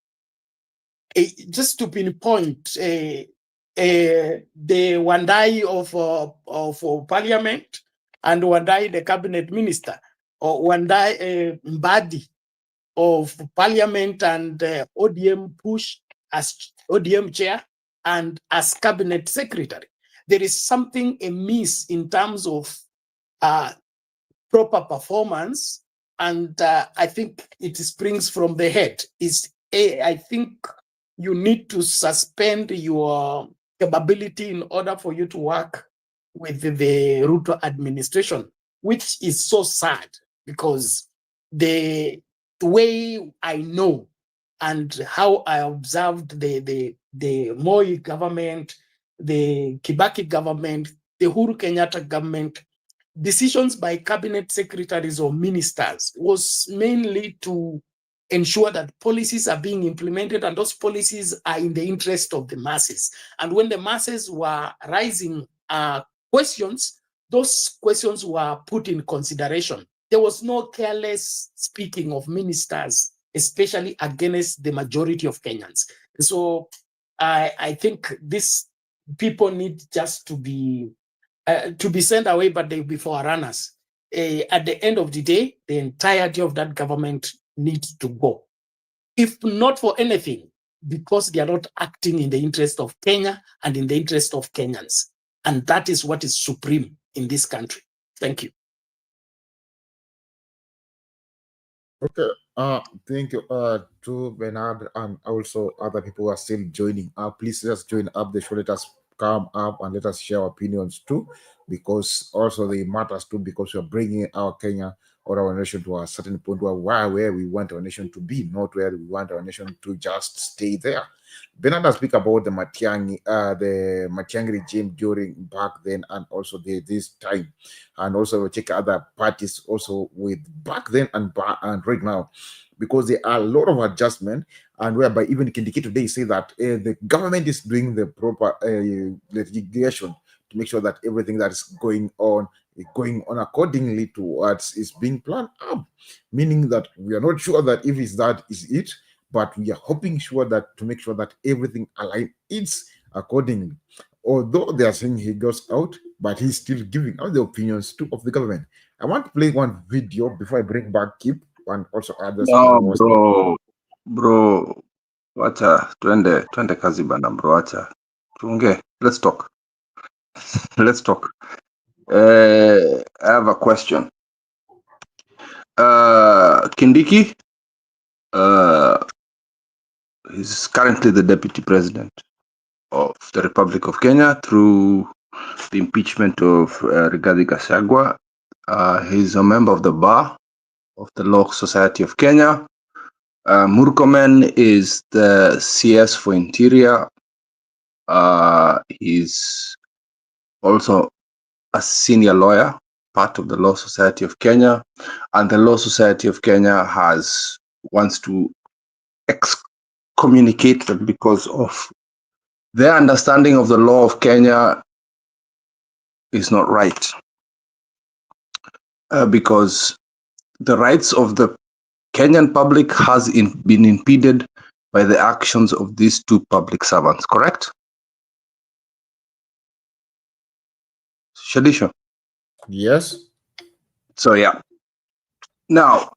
Just to pinpoint, the Wandai of parliament and Wandai the cabinet minister, or Wandai Mbadi of parliament and ODM push as ODM chair and as cabinet secretary. There is something amiss in terms of proper performance, and I think it springs from the head. I think you need to suspend your capability in order for you to work with the Ruto administration, which is so sad because the way I know and how I observed the Moi government, the Kibaki government, the Uhuru Kenyatta government, decisions by cabinet secretaries or ministers was mainly to ensure that policies are being implemented and those policies are in the interest of the masses. And when the masses were raising questions, those questions were put in consideration. There was no careless speaking of ministers, especially against the majority of Kenyans. So I think these people need just to be sent away, but they'll be forerunners. At the end of the day, the entirety of that government needs to go. If not for anything, because they are not acting in the interest of Kenya and in the interest of Kenyans. And that is what is supreme in this country. Thank you. Okay, thank you to Bernard and also other people who are still joining up. Please just join up the show. Let us come up and let us share our opinions too, because also they matters too, because we are bringing our Kenya or our nation to a certain point where we want our nation to be, not where we want our nation to just stay there. Benanda speak about the Matiang'i regime during back then and also this time, and also check other parties also with back then and right now, because there are a lot of adjustment, and whereby even Kindiki today say that the government is doing the proper litigation to make sure that everything that is going on accordingly to what is being planned up, meaning that we are not sure that if it's that is it, but we are hoping sure that to make sure that everything aligns accordingly. Although they are saying he goes out, but he's still giving out the opinions too of the government. I want to play one video before I bring back Kip and also others. No, bro, wacha twende kazi bana bro, wacha tuongee. Let's talk. Let's talk. I have a question. Kindiki is currently the deputy president of the Republic of Kenya through the impeachment of Rigathi Gachagua. He's a member of the bar of the Law Society of Kenya. Murkomen is the CS for Interior. He's also a senior lawyer, part of the Law Society of Kenya, and the Law Society of Kenya wants to excommunicate them because of their understanding of the law of Kenya is not right, because the rights of the Kenyan public has been impeded by the actions of these two public servants, correct? Shadisha? Yes. So yeah. Now,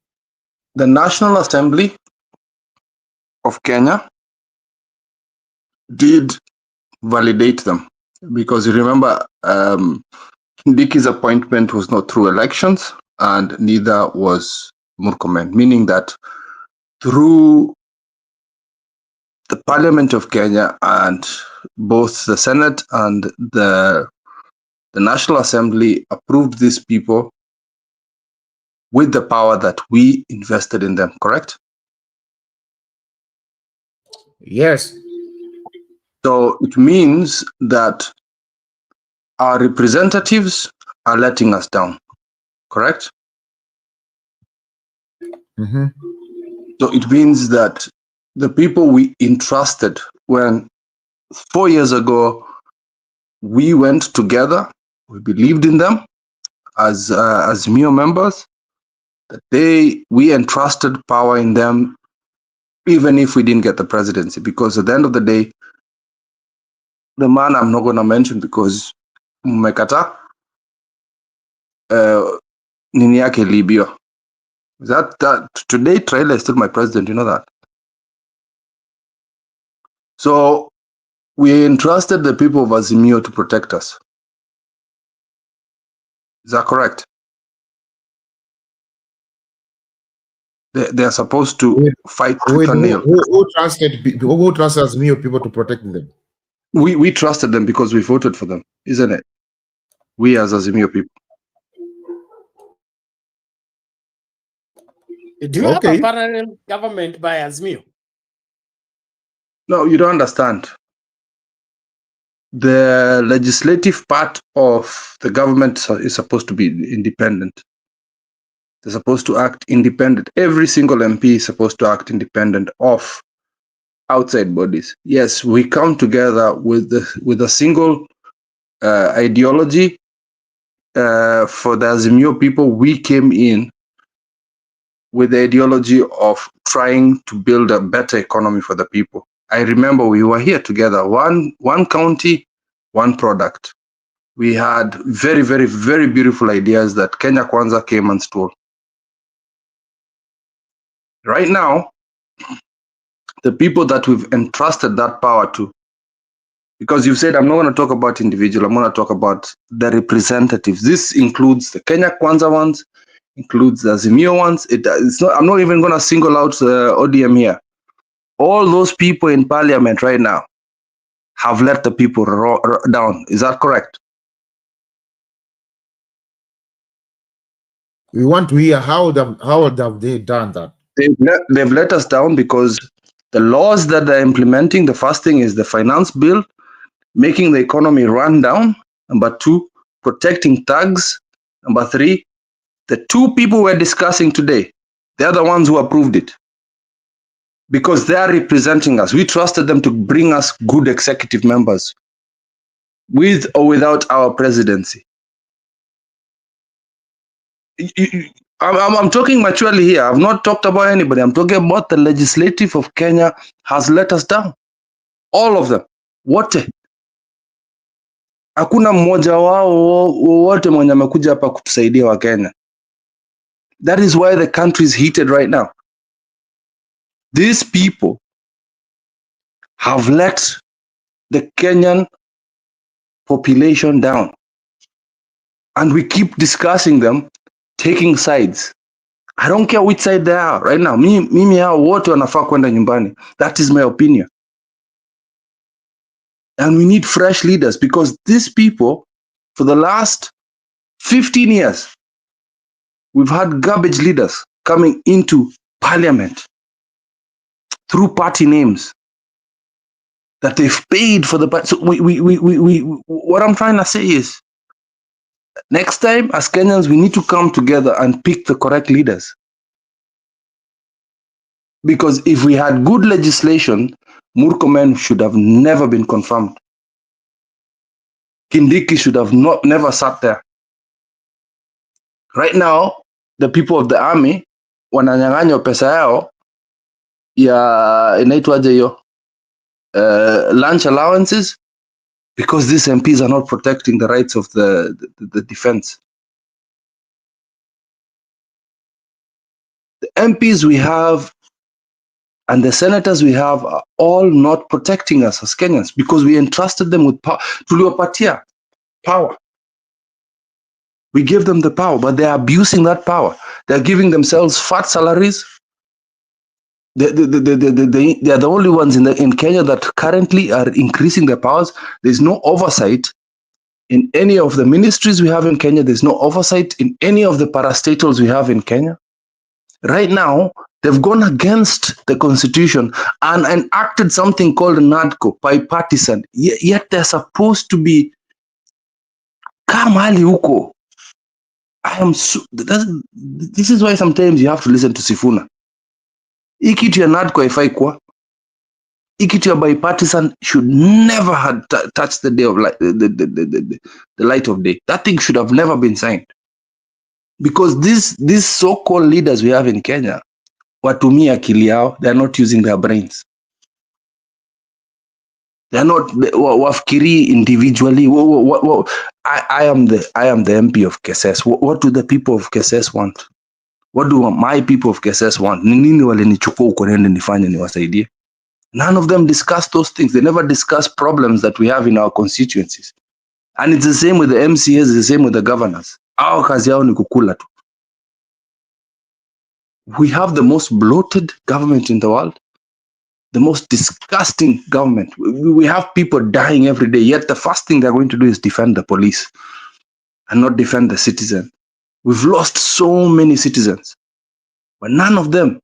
the National Assembly of Kenya did validate them, because you remember Diki's appointment was not through elections and neither was Murkomen, meaning that through the Parliament of Kenya and both the Senate and the National Assembly approved these people with the power that we invested in them, correct? Yes. So it means that our representatives are letting us down, correct? Mm-hmm. So it means that the people we entrusted when 4 years ago we went together, we believed in them as MEO members, that we entrusted power in them even if we didn't get the presidency, because at the end of the day, the man I'm not going to mention because mmekata nini yake Libya. That today Trailer is still my president, you know that. So we entrusted the people of Azimio to protect us. Is that correct? They are supposed to fight tooth and nail. Who trusted Azimio people to protect them? We trusted them because we voted for them, isn't it? We as Azimio people. Do you have a parallel government by Azimio? No, you don't understand. The legislative part of the government is supposed to be independent. They're supposed to act independent. Every single MP is supposed to act independent of outside bodies. Yes, we come together with a single ideology. For the Azimio people, we came in with the ideology of trying to build a better economy for the people. I remember we were here together, one county, one product. We had very, very, very beautiful ideas that Kenya Kwanza came and stole. Right now, the people that we've entrusted that power to, because you've said I'm not going to talk about individual, I'm going to talk about the representatives. This includes the Kenya Kwanza ones, includes the Azimio ones. It's not. I'm not even going to single out ODM here. All those people in parliament right now, have let the people down. Is that correct? We want to hear how have they done that? They've let us down because the laws that they're implementing, the first thing is the finance bill, making the economy run down. Number 2, protecting thugs. Number 3, the 2 people we're discussing today, they're the ones who approved it because they are representing us. We trusted them to bring us good executive members with or without our presidency. I'm talking maturely here. I've not talked about anybody. I'm talking about the legislative of Kenya has let us down. All of them. Wote. Hakuna mmoja wao wote mwenye amekuja hapa kutusaidia wa Kenya. That is why the country is heated right now. These people have let the Kenyan population down. And we keep discussing them, taking sides. I don't care which side they are right now. Mimi hao wote wanafaa kwenda nyumbani. That is my opinion. And we need fresh leaders because these people, for the last 15 years, we've had garbage leaders coming into parliament through party names that they've paid for the party. So what I'm trying to say is, next time as Kenyans, we need to come together and pick the correct leaders. Because if we had good legislation, Murkomen should have never been confirmed. Kindiki should have never sat there. Right now, the people of the army wananyang'anywa pesa yao ya inaitwaje hiyo lunch allowances because these MPs are not protecting the rights of the defense. The MPs we have and the senators we have are all not protecting us as Kenyans because we entrusted them with power. Tuliwapatia power. We give them the power, but they're abusing that power. They're giving themselves fat salaries. They are the only ones in Kenya that currently are increasing their powers. There's no oversight in any of the ministries we have in Kenya. There's no oversight in any of the parastatals we have in Kenya. Right now, they've gone against the constitution and enacted something called NADCO, bipartisan. Yet they're supposed to be kamali huko. This is why sometimes you have to listen to Sifuna. Hii kitu ya NADCO haifai kuwa. Hii kitu ya bipartisan should never have touched the day of light, the light of day. That thing should have never been signed. Because these so-called leaders we have in Kenya, watumia akili yao, they're not using their brains. They're not wafikiri individually. I am the MP of Keses. What do the people of Keses want? What do my people of Keses want? Ni nini walinichukua uko nende nifanye niwasaidie? None of them discuss those things. They never discuss problems that we have in our constituencies. And it's the same with the MCAs, it's the same with the governors. Our kazi yao ni kukula tu. We have the most bloated government in the world. The most disgusting government. We have people dying every day, yet the first thing they're going to do is defend the police and not defend the citizen. We've lost so many citizens, but none of them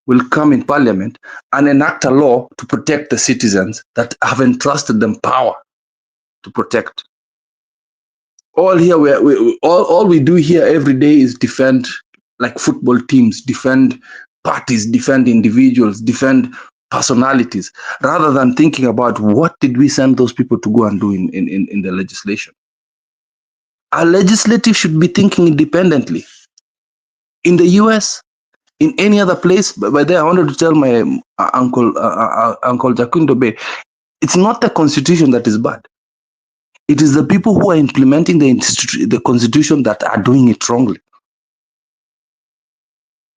will come in parliament and enact a law to protect the citizens that have entrusted them power to protect. All here, all we do here every day is defend, like football teams, defend parties, defend individuals, defend personalities, rather than thinking about what did we send those people to go and do in the legislation. Our legislative should be thinking independently. In the US, in any other place, by there I wanted to tell my uncle Jacundo Bay, it's not the constitution that is bad. It is the people who are implementing the constitution that are doing it wrongly.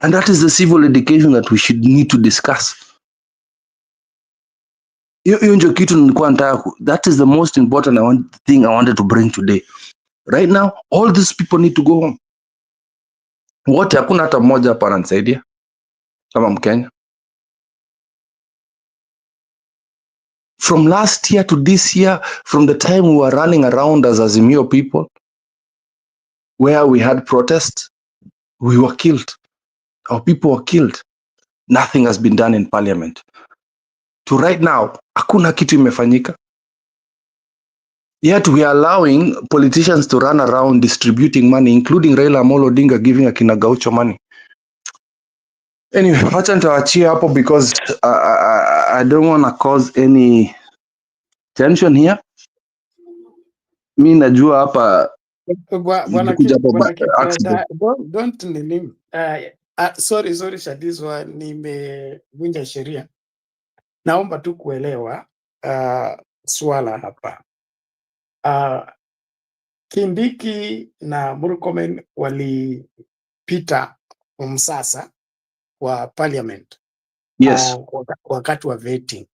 And that is the civil education that we should need to discuss. That is the most important thing I wanted to bring today. Right now, all these people need to go home. Wote hakuna hata mmoja hapa ananisaidia kama Mkenya. From last year to this year, from the time we were running around as Azimio people, where we had protests, we were killed. Our people were killed. Nothing has been done in parliament. To right now, hakuna kitu imefanyika. Yet we are allowing politicians to run around distributing money, including Raila Amolo Odinga giving akina Gaucho money. Anyway, wacha nitawaachia hapo because I don't want to cause any tension here. Mi najua hapa nimekuja hapa by accident. Don't name. Sorry Shadizwa, nimevunja sheria. Naomba tu kuelewa swala hapa. Kindiki na Murkomen walipita msasa wa parliament. Yes. Wakati wa vetting.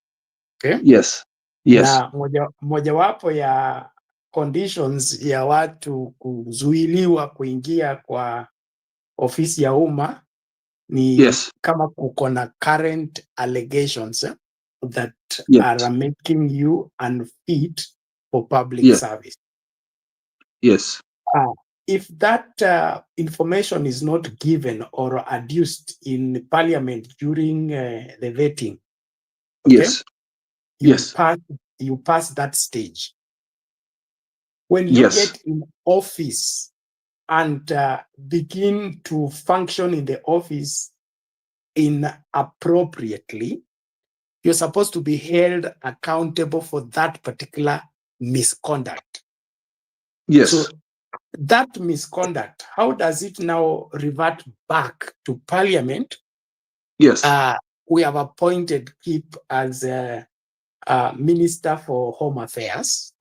Okay? Yes. Yes. Na mojawapo ya conditions ya watu kuzuiliwa kuingia kwa ofisi ya umma ni kama kuko na current allegations that are making you unfit for public service. Yes. If that information is not given or adduced in parliament during the vetting, okay, you pass that stage. When you get in office and begin to function in the office inappropriately, you're supposed to be held accountable for that particular misconduct. Yes. So that misconduct, how does it now revert back to parliament? Yes. We have appointed Kip as a Minister for Home Affairs.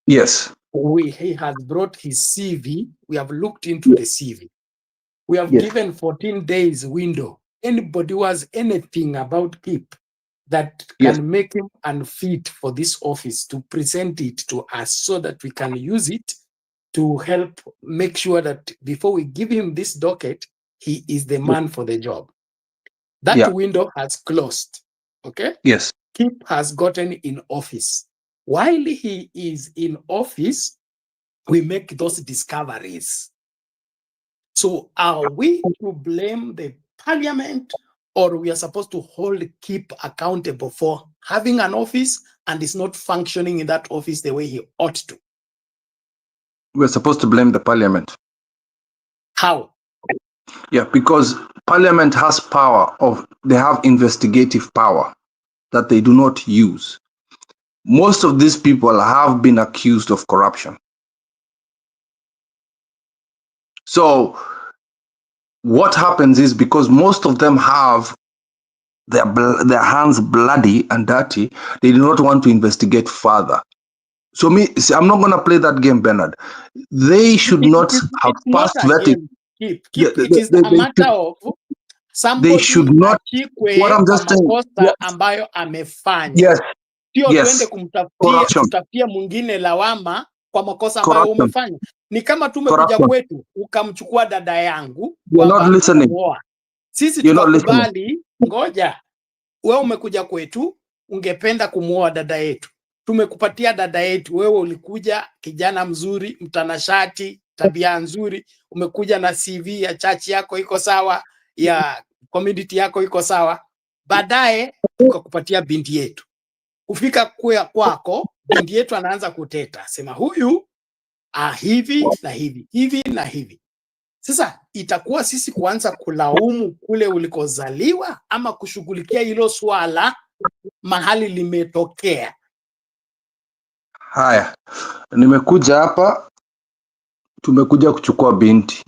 Yes. He has brought his CV. We have looked into the CV. We have given 14 days window. Anybody who has anything about Kip that can make him unfit for this office to present it to us so that we can use it to help make sure that before we give him this docket, he is the man for the job. That window has closed. Okay? Yes. Kip has gotten in office. While he is in office, we make those discoveries. So are we to blame the parliament, or we are supposed to hold Kip accountable for having an office and is not functioning in that office the way he ought to? We're supposed to blame the parliament. How? Yeah, because parliament has power they have investigative power that they do not use. Most of these people have been accused of corruption. So what happens is, because most of them have their hands bloody and dirty, they do not want to investigate further. So I'm not going to play that game, Bernard. They should not have passed vetting. It is a matter of somebody achikwe kwa makosa ambayo amefanya. Sio tuende kutafutia mwingine lawama kwa makosa ambayo umefanya. Ni kama tumekuja kwetu ukamchukua dada yangu kwamba unamuoa. Sisi tukakubali, ngoja. Wewe umekuja kwetu, ungependa kumuoa dada yetu. Tumekupatia dada yetu, wewe ulikuja kijana mzuri, mtanashati, tabia nzuri, umekuja na CV ya chachi yako iko sawa, ya community yako iko sawa. Baadaye tukakupatia binti yetu. Kufika kwako, binti yetu anaanza kuteta. Sema huyu hivi na hivi, hivi na hivi. Sasa itakuwa sisi kuanza kulaumu kule ulikozaliwa ama kushughulikia hilo swala mahali limetokea? Haya, nimekuja hapa, tumekuja kuchukua binti.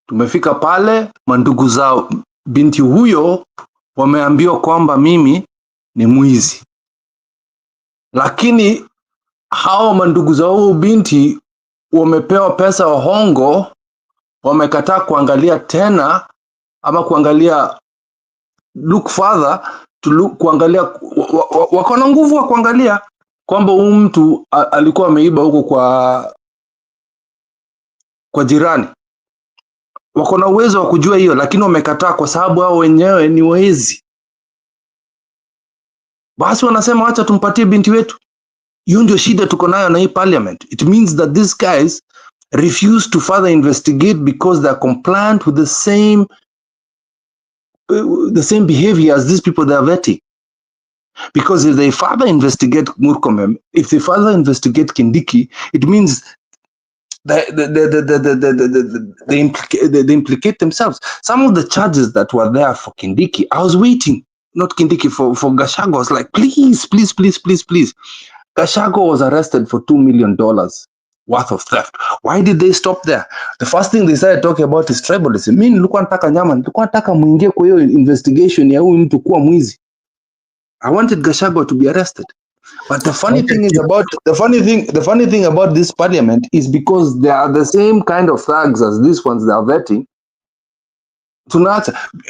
Tumefika pale, mandugu zao binti huyo wameambiwa kwamba mimi ni mwizi. Lakini hao mandugu zao binti wamepewa pesa wa hongo, wamekataa kuangalia tena ama kuangalia look further to kuangalia, wako na nguvu wa kuangalia kwamba huyu mtu alikuwa ameiba huko kwa jirani. Wako na uwezo wa kujua hiyo, lakini wamekataa kwa sababu hao wenyewe ni wezi. basi wanasema wacha tumpatie binti wetu. Hiyo ndio shida tuko nayo na hii parliament. It means that these guys refuse to further investigate because they are compliant with the same behavior as these people they are vetting. Because if they further investigate Murkomen, if they further investigate Kindiki, it means they implicate themselves. Some of the charges that were there for Kindiki, I was waiting, not Kindiki, for Gachagua. I was like, please. Gachagua was arrested for $2 million worth of theft. Why did they stop there? The first thing they started talking about is tribalism. Mimi nilikuwa nataka nyama, nilikuwa nataka muingie kwa hiyo investigation ya huyu mtu kuwa mwizi. I wanted Gachagua to be arrested. But the funny thing is the funny thing about this parliament is because they are the same kind of thugs as these ones they are vetting.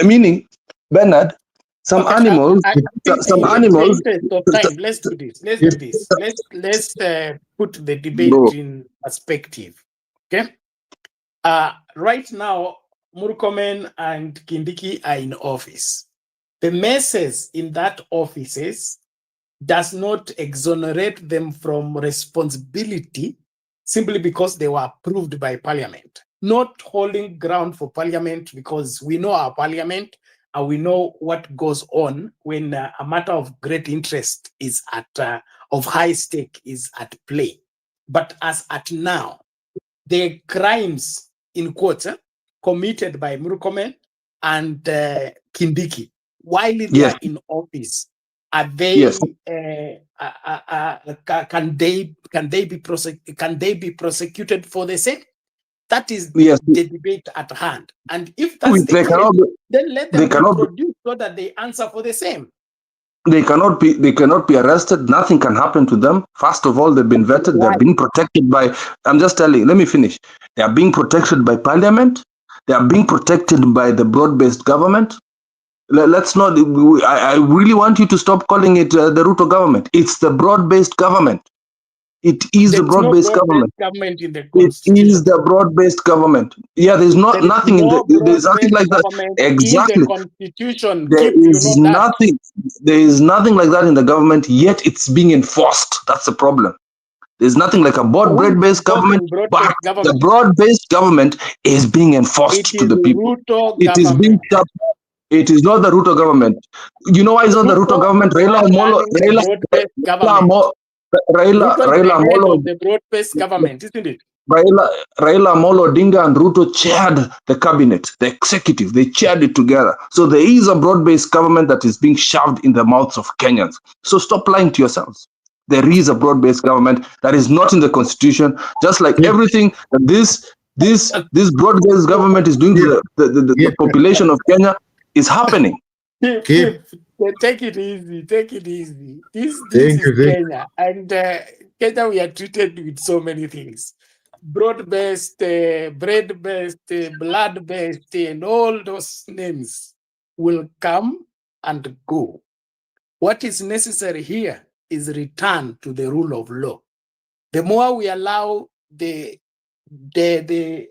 Meaning, Bernard, some animals. In the interest of time, let's do this. Let's put the debate in perspective. Okay. Right now, Murkomen and Kindiki are in office. The messes in that offices does not exonerate them from responsibility simply because they were approved by parliament. Not holding ground for parliament because we know our parliament and we know what goes on when a matter of great interest is of high stake is at play. But as at now, the crimes in quotes committed by Murkomen and Kindiki while they are in office, are they can they be prosecuted for the same? That is the debate at hand. And if that's the case, then let them be produced so that they answer for the same. They cannot be arrested. Nothing can happen to them. First of all, they've been vetted. They're being protected by. I'm just telling. Let me finish. They are being protected by parliament. They are being protected by the broad-based government. Let's not. I really want you to stop calling it the Ruto government. It's the broad-based government. It is the broad-based government. In the it is the broad-based government. Yeah, there's nothing in the. There's nothing like that. Exactly. In the constitution. There is nothing like that in the government. Yet it's being enforced. That's the problem. There's nothing like a broad-based government, but the broad-based government is being enforced to the people. It is being. It is not the Ruto government. You know why it's not the Ruto government? Raila Amolo the broad-based government, isn't it? Raila Amolo Odinga and Ruto chaired the cabinet, the executive. They chaired it together. So there is a broad-based government that is being shoved in the mouths of Kenyans. So stop lying to yourselves. There is a broad-based government that is not in the constitution. Just like everything that this broad-based government is doing to the population of Kenya is happening. Take it easy. This is Kenya. And Kenya, we are treated with so many things. Broad-based, bread-based, blood-based, and all those names will come and go. What is necessary here is return to the rule of law. The more we allow the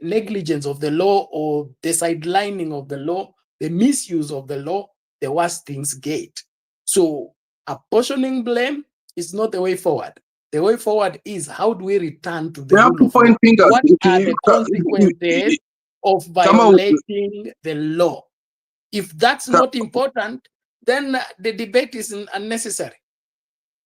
negligence of the law or the sidelining of the law, the misuse of the law, the worse things get. So apportioning blame is not the way forward. The way forward is how do we return to the rule of law? What are the consequences of violating the law? If that's not important, then the debate is unnecessary.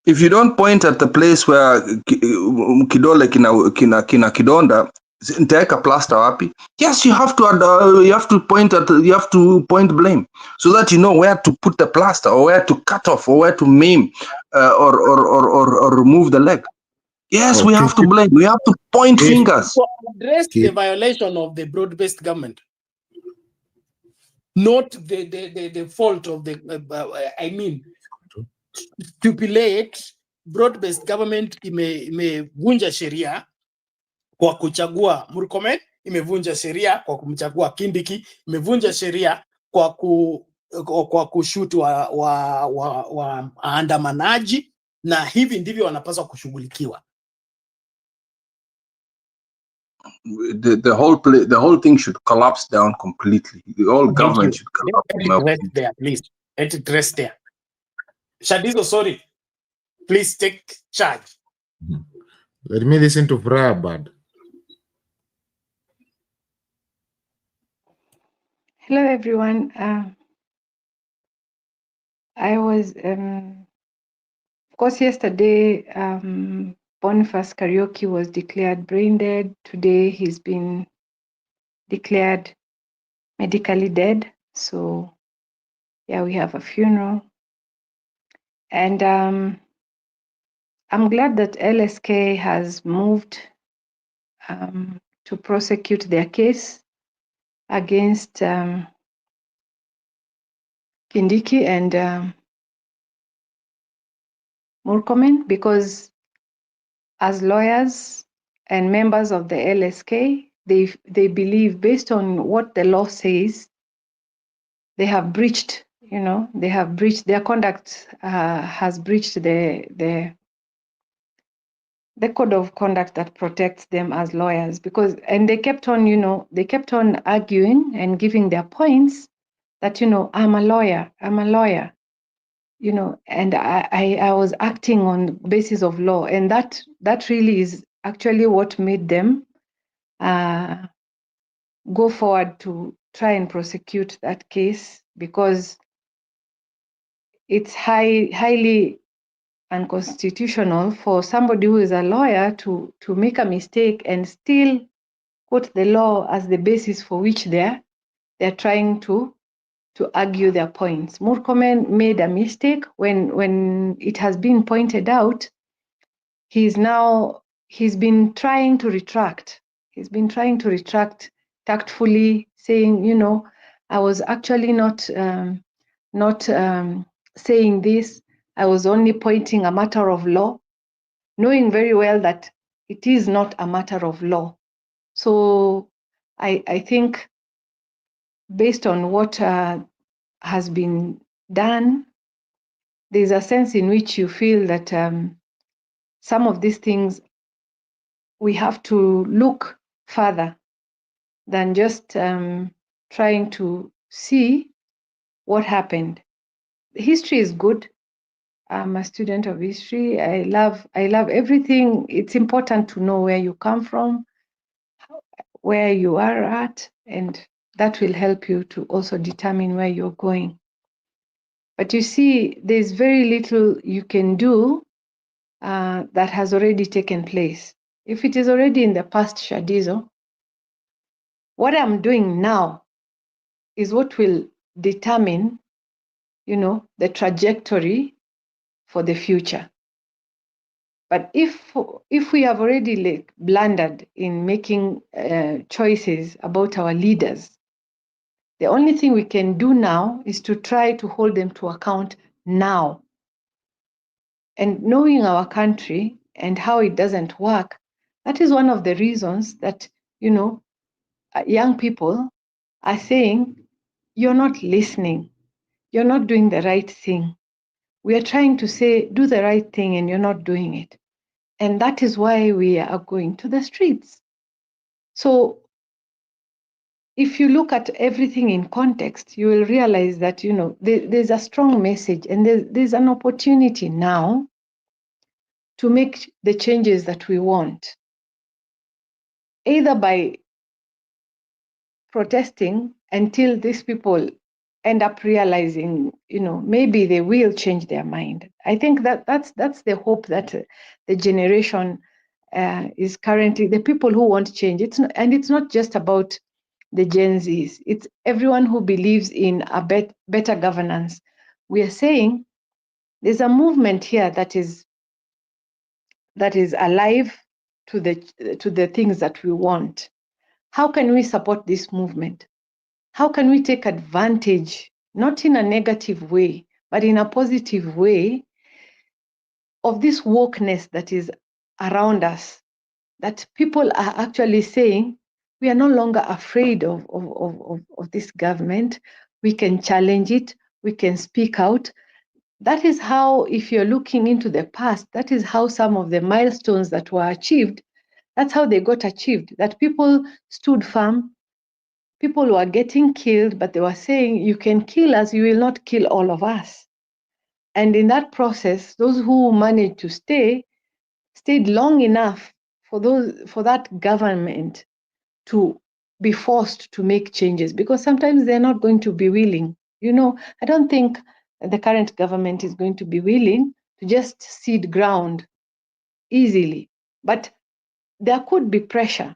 If you don't point at the place where kidole kina kidonda, nitaweka plaster wapi? Yes, you have to point blame so that you know where to put the plaster or where to cut off or where to maim or remove the leg. Yes, we have to blame. We have to point fingers. So address the violation of the broad-based government, not the fault of the. Stipulate broad-based government imevunja sheria kwa kuchagua Murkomen, imevunja sheria kwa kumchagua Kindiki, imevunja sheria kwa kushutu wa andamanaji, na hivi ndivyo wanapaswa kushughulikiwa. The whole thing should collapse down completely. The whole government should collapse. Let it rest there, please. Let it rest there. Shadizo, sorry. Please take charge. Let me listen to Brabad. Hello, everyone. I was, of course, yesterday, Boniface Karaoke was declared brain dead. Today, he's been declared medically dead. So, yeah, we have a funeral. And I'm glad that LSK has moved to prosecute their case against Kindiki and Murkomen, because as lawyers and members of the LSK, they believe, based on what the law says, they have breached, they have breached their conduct, has breached the code of conduct that protects them as lawyers. And they kept on, they kept on arguing and giving their points that, I'm a lawyer, and I was acting on basis of law, and that really is actually what made them go forward to try and prosecute that case, because it's highly unconstitutional for somebody who is a lawyer to make a mistake and still quote the law as the basis for which they're trying to argue their points. Murkomen made a mistake when it has been pointed out. He's been trying to retract. He's been trying to retract tactfully, saying, I was actually not saying this. I was only pointing a matter of law, knowing very well that it is not a matter of law. So I think, based on what has been done, there's a sense in which you feel that some of these things, we have to look further than just trying to see what happened. History is good. I'm a student of history. I love everything. It's important to know where you come from, where you are at, and that will help you to also determine where you're going. But you see, there's very little you can do that has already taken place. If it is already in the past, Shadizo, what I'm doing now is what will determine, the trajectory for the future. But if we have already blundered in making choices about our leaders, the only thing we can do now is to try to hold them to account now. And knowing our country and how it doesn't work, that is one of the reasons that, young people are saying, you're not listening, you're not doing the right thing. We are trying to say, do the right thing, and you're not doing it. And that is why we are going to the streets. So if you look at everything in context, you will realize that, there's a strong message, and there's an opportunity now to make the changes that we want, either by protesting until these people end up realizing, maybe they will change their mind. I think that's the hope that the generation is currently, the people who want change. It's not just about the Gen Zs. It's everyone who believes in a better governance. We are saying there's a movement here that is alive to the things that we want. How can we support this movement? How can we take advantage, not in a negative way, but in a positive way, of this wokeness that is around us, that people are actually saying, we are no longer afraid of this government. We can challenge it. We can speak out. That is how, if you're looking into the past, that is how some of the milestones that were achieved, that's how they got achieved, that people stood firm. People were getting killed, but they were saying, you can kill us, you will not kill all of us. And in that process, those who managed to stayed long enough for that government to be forced to make changes, because sometimes they're not going to be willing. I don't think the current government is going to be willing to just cede ground easily. But there could be pressure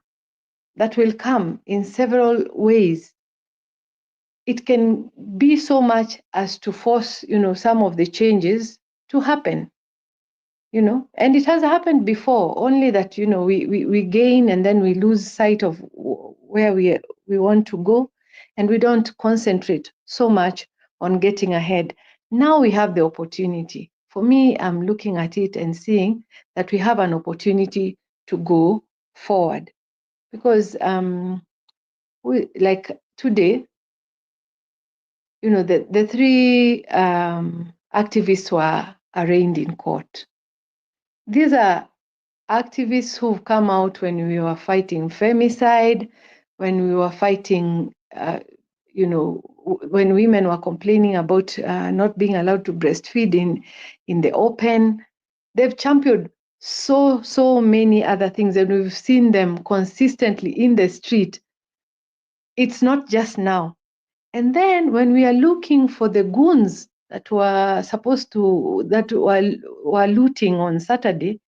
that will come in several ways. It can be so much as to force, some of the changes to happen. And it has happened before, only that we gain and then we lose sight of where we want to go, and we don't concentrate so much on getting ahead. Now we have the opportunity. For me, I'm looking at it and seeing that we have an opportunity to go forward, because like today, the three activists were arraigned in court. These are activists who've come out when we were fighting femicide, when we were fighting, when women were complaining about not being allowed to breastfeed in the open. They've championed so many other things, and we've seen them consistently in the street. It's not just now. And then when we are looking for the goons that were looting on Saturday,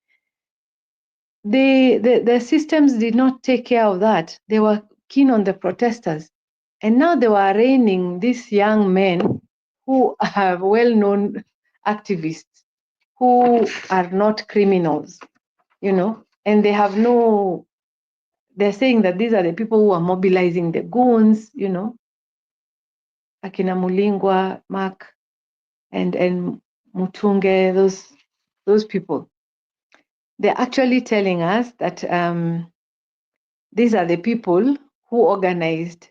the systems did not take care of that. They were keen on the protesters. And now they were arraigning these young men who are well-known activists, who are not criminals, and they have they're saying that these are the people who are mobilizing the goons, Akina Mulingwa, Mark, and Mutunge, those people. They're actually telling us that these are the people who organized.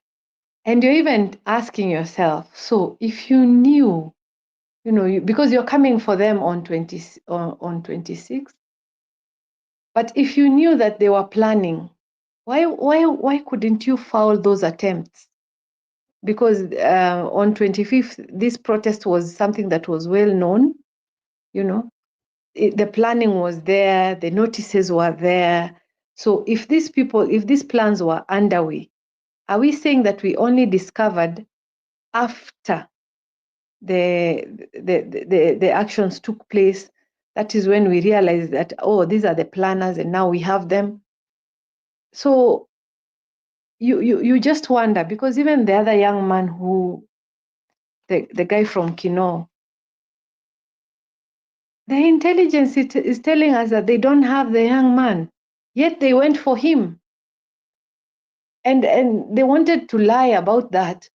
And you're even asking yourself, so if you knew, because you're coming for them on 26, but if you knew that they were planning, why couldn't you foul those attempts? Because on 25th, this protest was something that was well known, the planning was there, the notices were there. So if these plans were underway, are we saying that we only discovered after the actions took place? That is when we realized that, oh, these are the planners and now we have them. So you just wonder, because even the other young man the guy from Kino, the intelligence is telling us that they don't have the young man, yet they went for him. And they wanted to lie about that.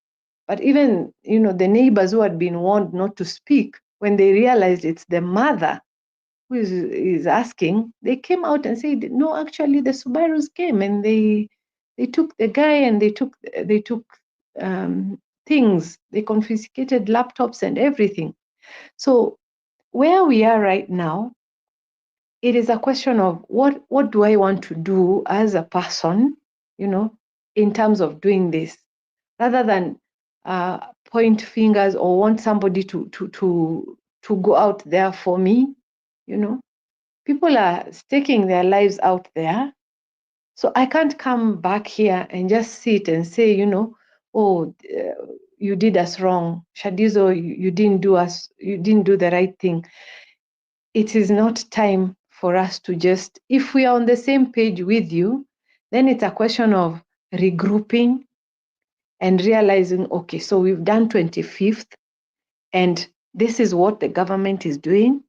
But even, the neighbors who had been warned not to speak, when they realized it's the mother who is asking, they came out and said, no, actually the Subarus came and they took the guy and they took things, they confiscated laptops and everything. So where we are right now, it is a question of what do I want to do as a person, in terms of doing this, rather than point fingers or want somebody to go out there for me. People are staking their lives out there. So I can't come back here and just sit and say, you did us wrong. Shadizo, you didn't do the right thing. It is not time for us to just, if we are on the same page with you, then it's a question of regrouping and realizing, okay, so we've done 25th, and this is what the government is doing.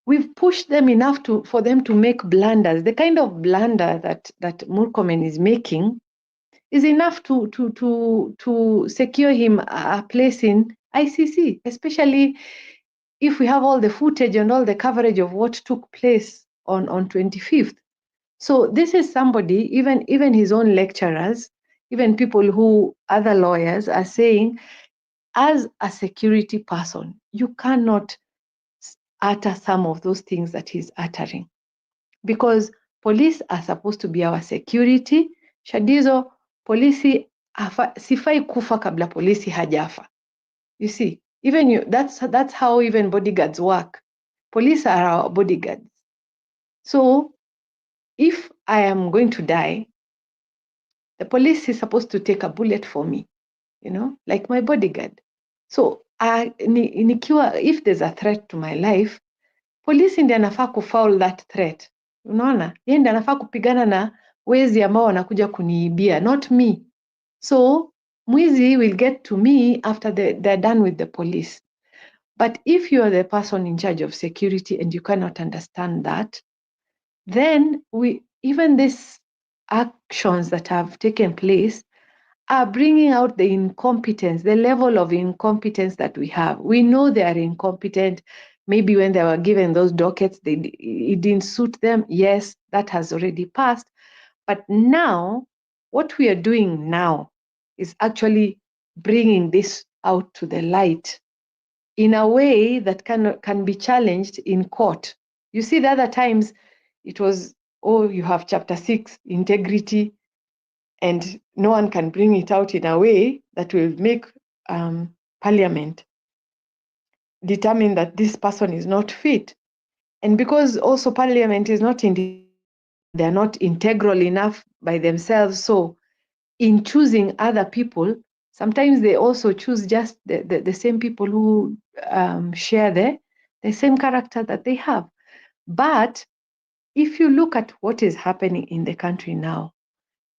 We've pushed them enough for them to make blunders. The kind of blunder that Murkomen is making is enough to secure him a place in ICC, especially if we have all the footage and all the coverage of what took place on 25th. So this is somebody, even his own lecturers, even people other lawyers are saying, as a security person, you cannot utter some of those things that he's uttering, because police are supposed to be our security. Shadizo, polisi sifai kufa kabla polisi hajafa. You see, Even that's how even bodyguards work. Police are our bodyguards. So if I am going to die, the police is supposed to take a bullet for me, like my bodyguard. So if there's a threat to my life, polisi ndiye anafaa kufoul that threat. Unaona? Yeye ndiye anafaa kupigana na wezi ambao wanakuja kuniibia, not me. So mwizi will get to me after they're done with the police. But if you are the person in charge of security and you cannot understand that, then even these actions that have taken place are bringing out the incompetence, the level of incompetence that we have. We know they are incompetent. Maybe when they were given those dockets, it didn't suit them. Yes, that has already passed. But now, what we are doing now is actually bringing this out to the light in a way that can be challenged in court. You see, the other times it was, you have chapter 6, integrity, and no one can bring it out in a way that will make parliament determine that this person is not fit. And because also parliament is not they're not integral enough by themselves, so in choosing other people, sometimes they also choose just the same people who share the same character that they have. But if you look at what is happening in the country now,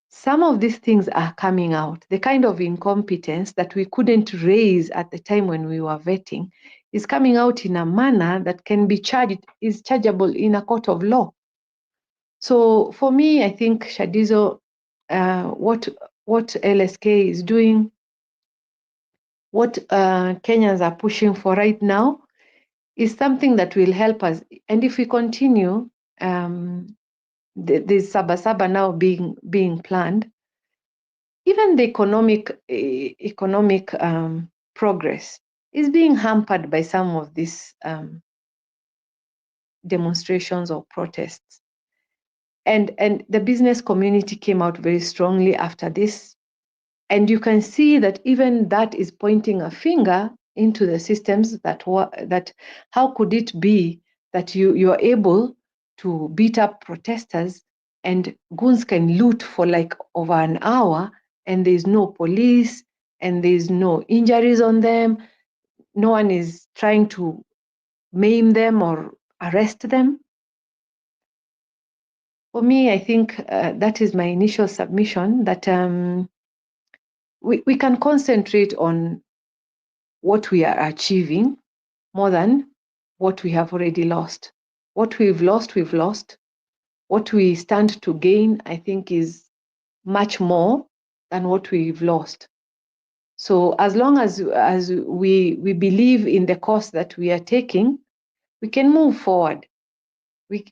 some of these things are coming out. The kind of incompetence that we couldn't raise at the time when we were vetting is coming out in a manner that can be is chargeable in a court of law. So for me, I think, Shadizo, what LSK is doing, what Kenyans are pushing for right now is something that will help us. And if we continue, the Sabasaba now being planned, even the economic progress is being hampered by some of these demonstrations or protests. And the business community came out very strongly after this. And you can see that even that is pointing a finger into the systems that how could it be that you're able to beat up protesters and goons can loot for like over an hour and there's no police and there's no injuries on them. No one is trying to maim them or arrest them. For me, I think that is my initial submission, that we can concentrate on what we are achieving more than what we have already lost. What we've lost, we've lost. What we stand to gain, I think, is much more than what we've lost. So as long as we believe in the course that we are taking, we can move forward. We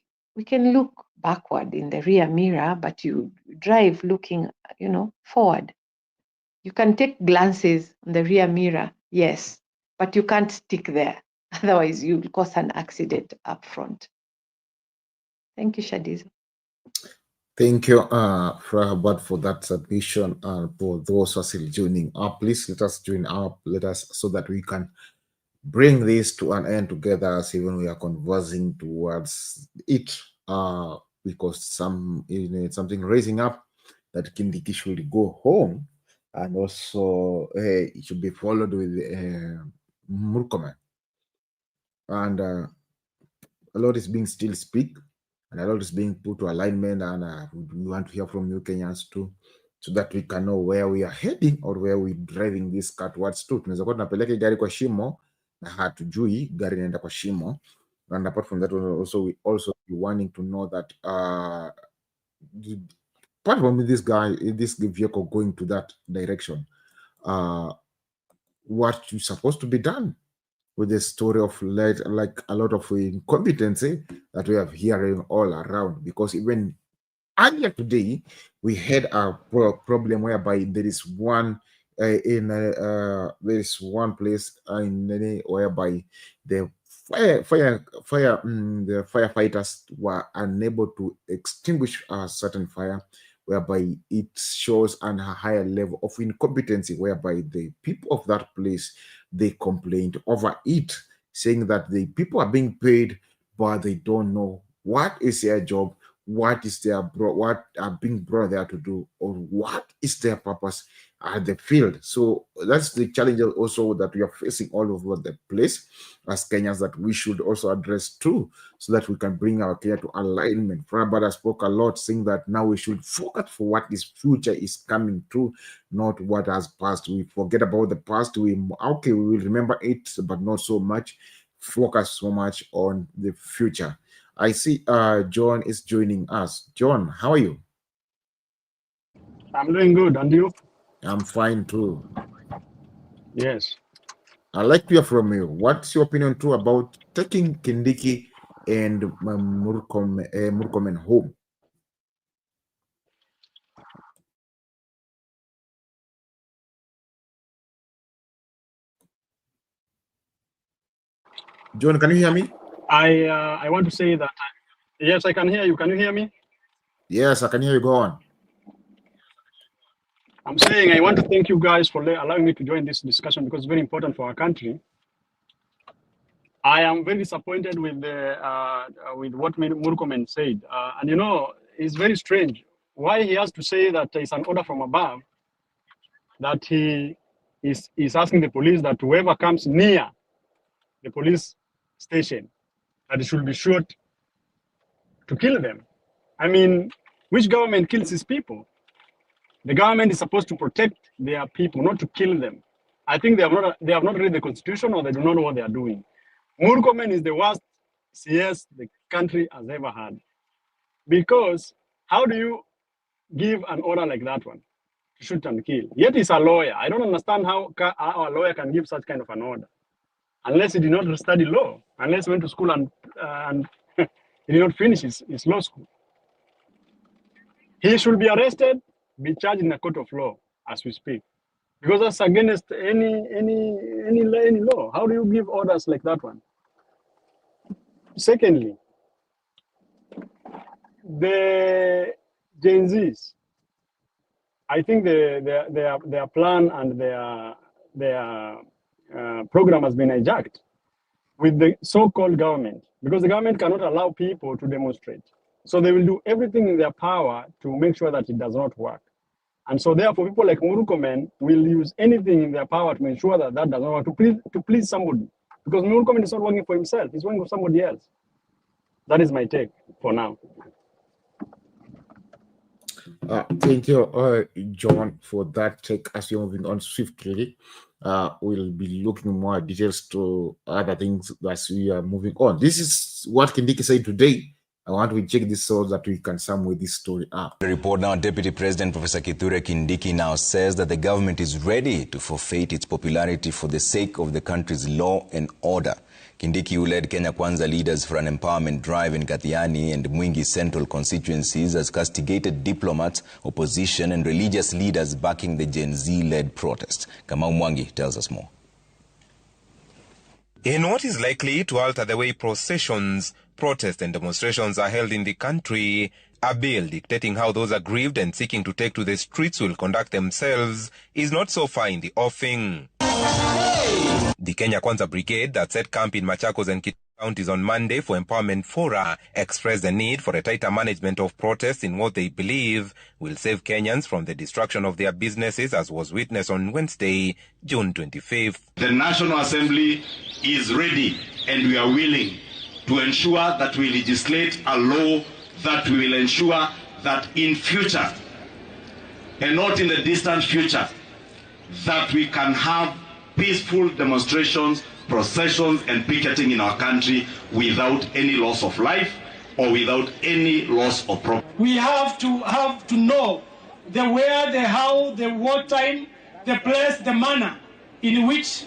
can look backward in the rear mirror, but you drive looking, forward. You can take glances in the rear mirror, yes, but you can't stick there. Otherwise, you'll cause an accident up front. Thank you, Shadiza. Thank you, Frahabad, for that submission. For those who are still joining up, please let us join up. Let us, so that we can bring this to an end together, as even we are conversing towards it. Because something raising up that Kindiki should go home, and also it should be followed with Murkomen. And a lot is being still speak, and a lot is being put to alignment, and we want to hear from you Kenyans too, so that we can know where we are heading or where we're driving this car towards to. Tunaweza kuwa tunapeleka gari kwa shimo na hatujui gari inaenda kwa shimo. And apart from that, we also be wanting to know that apart from this vehicle going to that direction, what is supposed to be done with the story of like a lot of incompetency that we are hearing all around. Because even earlier today, we had a problem whereby there is one there is one place whereby the the firefighters were unable to extinguish a certain fire, whereby it shows a higher level of incompetency, whereby the people of that place, they complained over it, saying that the people are being paid, but they don't know what is their job, what is their what are being brought there to do, or what is their purpose at the field. So that's the challenge also that we are facing all over the place as Kenyans, that we should also address too, so that we can bring our Kenya to alignment. Prabhupada spoke a lot, saying that now we should focus for what this future is coming to, not what has passed. We forget about the past. We will remember it, but not so much. Focus so much on the future. I see John is joining us. John, how are you? I'm doing good, and you? I'm fine too. Yes. I'd like to hear from you. What's your opinion too about taking Kindiki and Murkomen home? John, can you hear me? I want to say that yes, I can hear you. Can you hear me? Yes, I can hear you. Go on. I'm saying I want to thank you guys for allowing me to join this discussion, because it's very important for our country. I am very disappointed with what Murkomen said, and you know, it's very strange why he has to say that it's an order from above, that he is asking the police that whoever comes near the police station, that it should be shot to kill them. I mean, which government kills its people? The government is supposed to protect their people, not to kill them. I think they have not read the constitution, or they do not know what they are doing. Murkomen is the worst CS the country has ever had. Because how do you give an order like that one, to shoot and kill? Yet he's a lawyer. I don't understand how a lawyer can give such kind of an order, unless he did not study law, unless he went to school and he did not finish his law school. He should be arrested, be charged in a court of law as we speak, because that's against any law. How do you give orders like that one? Secondly, the Gen Zs, I think their plan and their program has been hijacked with the so-called government, because the government cannot allow people to demonstrate. So they will do everything in their power to make sure that it does not work. And so therefore, people like Murkomen will use anything in their power to ensure that that does not work, to please somebody. Because Murkomen is not working for himself, he's working for somebody else. That is my take for now. Thank you, John, for that take. As you're moving on swiftly, we'll be looking more details to other things as we are moving on. This is what Kindiki said today. I want to check this so that we can sum with this story up. The report now, Deputy President Professor Kithure Kindiki now says that the government is ready to forfeit its popularity for the sake of the country's law and order. Kindiki, who led Kenya Kwanza leaders for an empowerment drive in Kathiani and Mwingi central constituencies, has castigated diplomats, opposition and religious leaders backing the Gen Z-led protest. Kamau Mwangi tells us more. In what is likely to alter the way processions, protests and demonstrations are held in the country, a bill dictating how those aggrieved and seeking to take to the streets will conduct themselves is not so far in the offing. The Kenya Kwanza Brigade that set camp in Machakos and Kitui counties on Monday for empowerment fora expressed the need for a tighter management of protests in what they believe will save Kenyans from the destruction of their businesses, as was witnessed on Wednesday, June 25th. The National Assembly is ready and we are willing to ensure that we legislate a law that will ensure that in future, and not in the distant future, that we can have peaceful demonstrations, processions and picketing in our country without any loss of life or without any loss of property. We have to know the where, the how, the what time, the place, the manner in which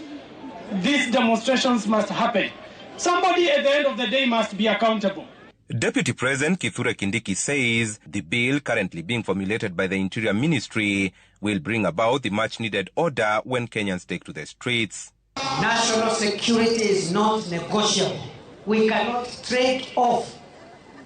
these demonstrations must happen. Somebody at the end of the day must be accountable. Deputy President Kithure Kindiki says the bill currently being formulated by the Interior Ministry will bring about the much-needed order when Kenyans take to the streets. National security is not negotiable. We cannot trade off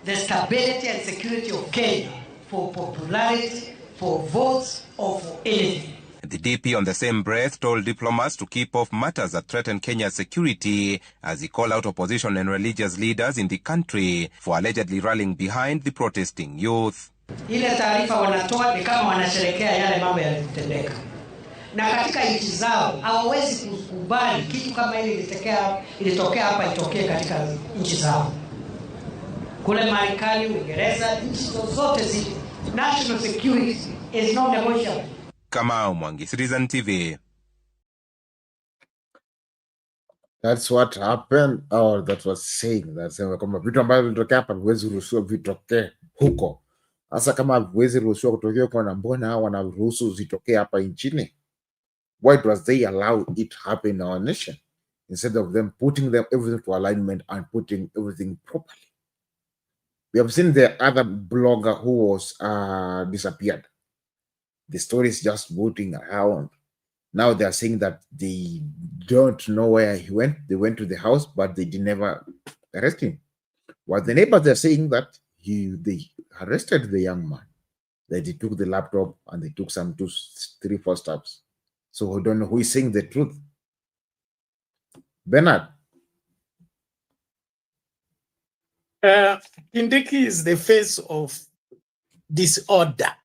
the stability and security of Kenya for popularity, for votes, or for anything. The DP on the same breath told diplomats to keep off matters that threaten Kenya's security as he called out opposition and religious leaders in the country for allegedly rallying behind the protesting youth. Ile taarifa wanatoa ni kama wanasherekea yale mambo yalitendeka. Na katika nchi zao hawawezi kukubali kitu kama hili ilitokea hapa itokee katika nchi zao. Kule Marekani, Uingereza, nchi zote zile, national security is not negotiable. Kamau Mwangi, Citizen TV. That's what happened, or that was saying that kama vitu ambavyo vilitokea hapa viwezi ruhusiwa vitokee huko. Sasa kama viwezi ruhusiwa kutokea huko, na mbona hao wanaruhusu zitokee hapa nchini? Why does they allow it happen in our nation instead of them putting everything to alignment and putting everything properly? We have seen the other blogger who was disappeared. The story is just booting around. Now they are saying that they don't know where he went. They went to the house, but they did never arrest him. While the neighbors are saying that they arrested the young man, that they took the laptop and they took some 2, 3, 4 steps. So we don't know who is saying the truth. Bernard. Kindiki is the face of disorder,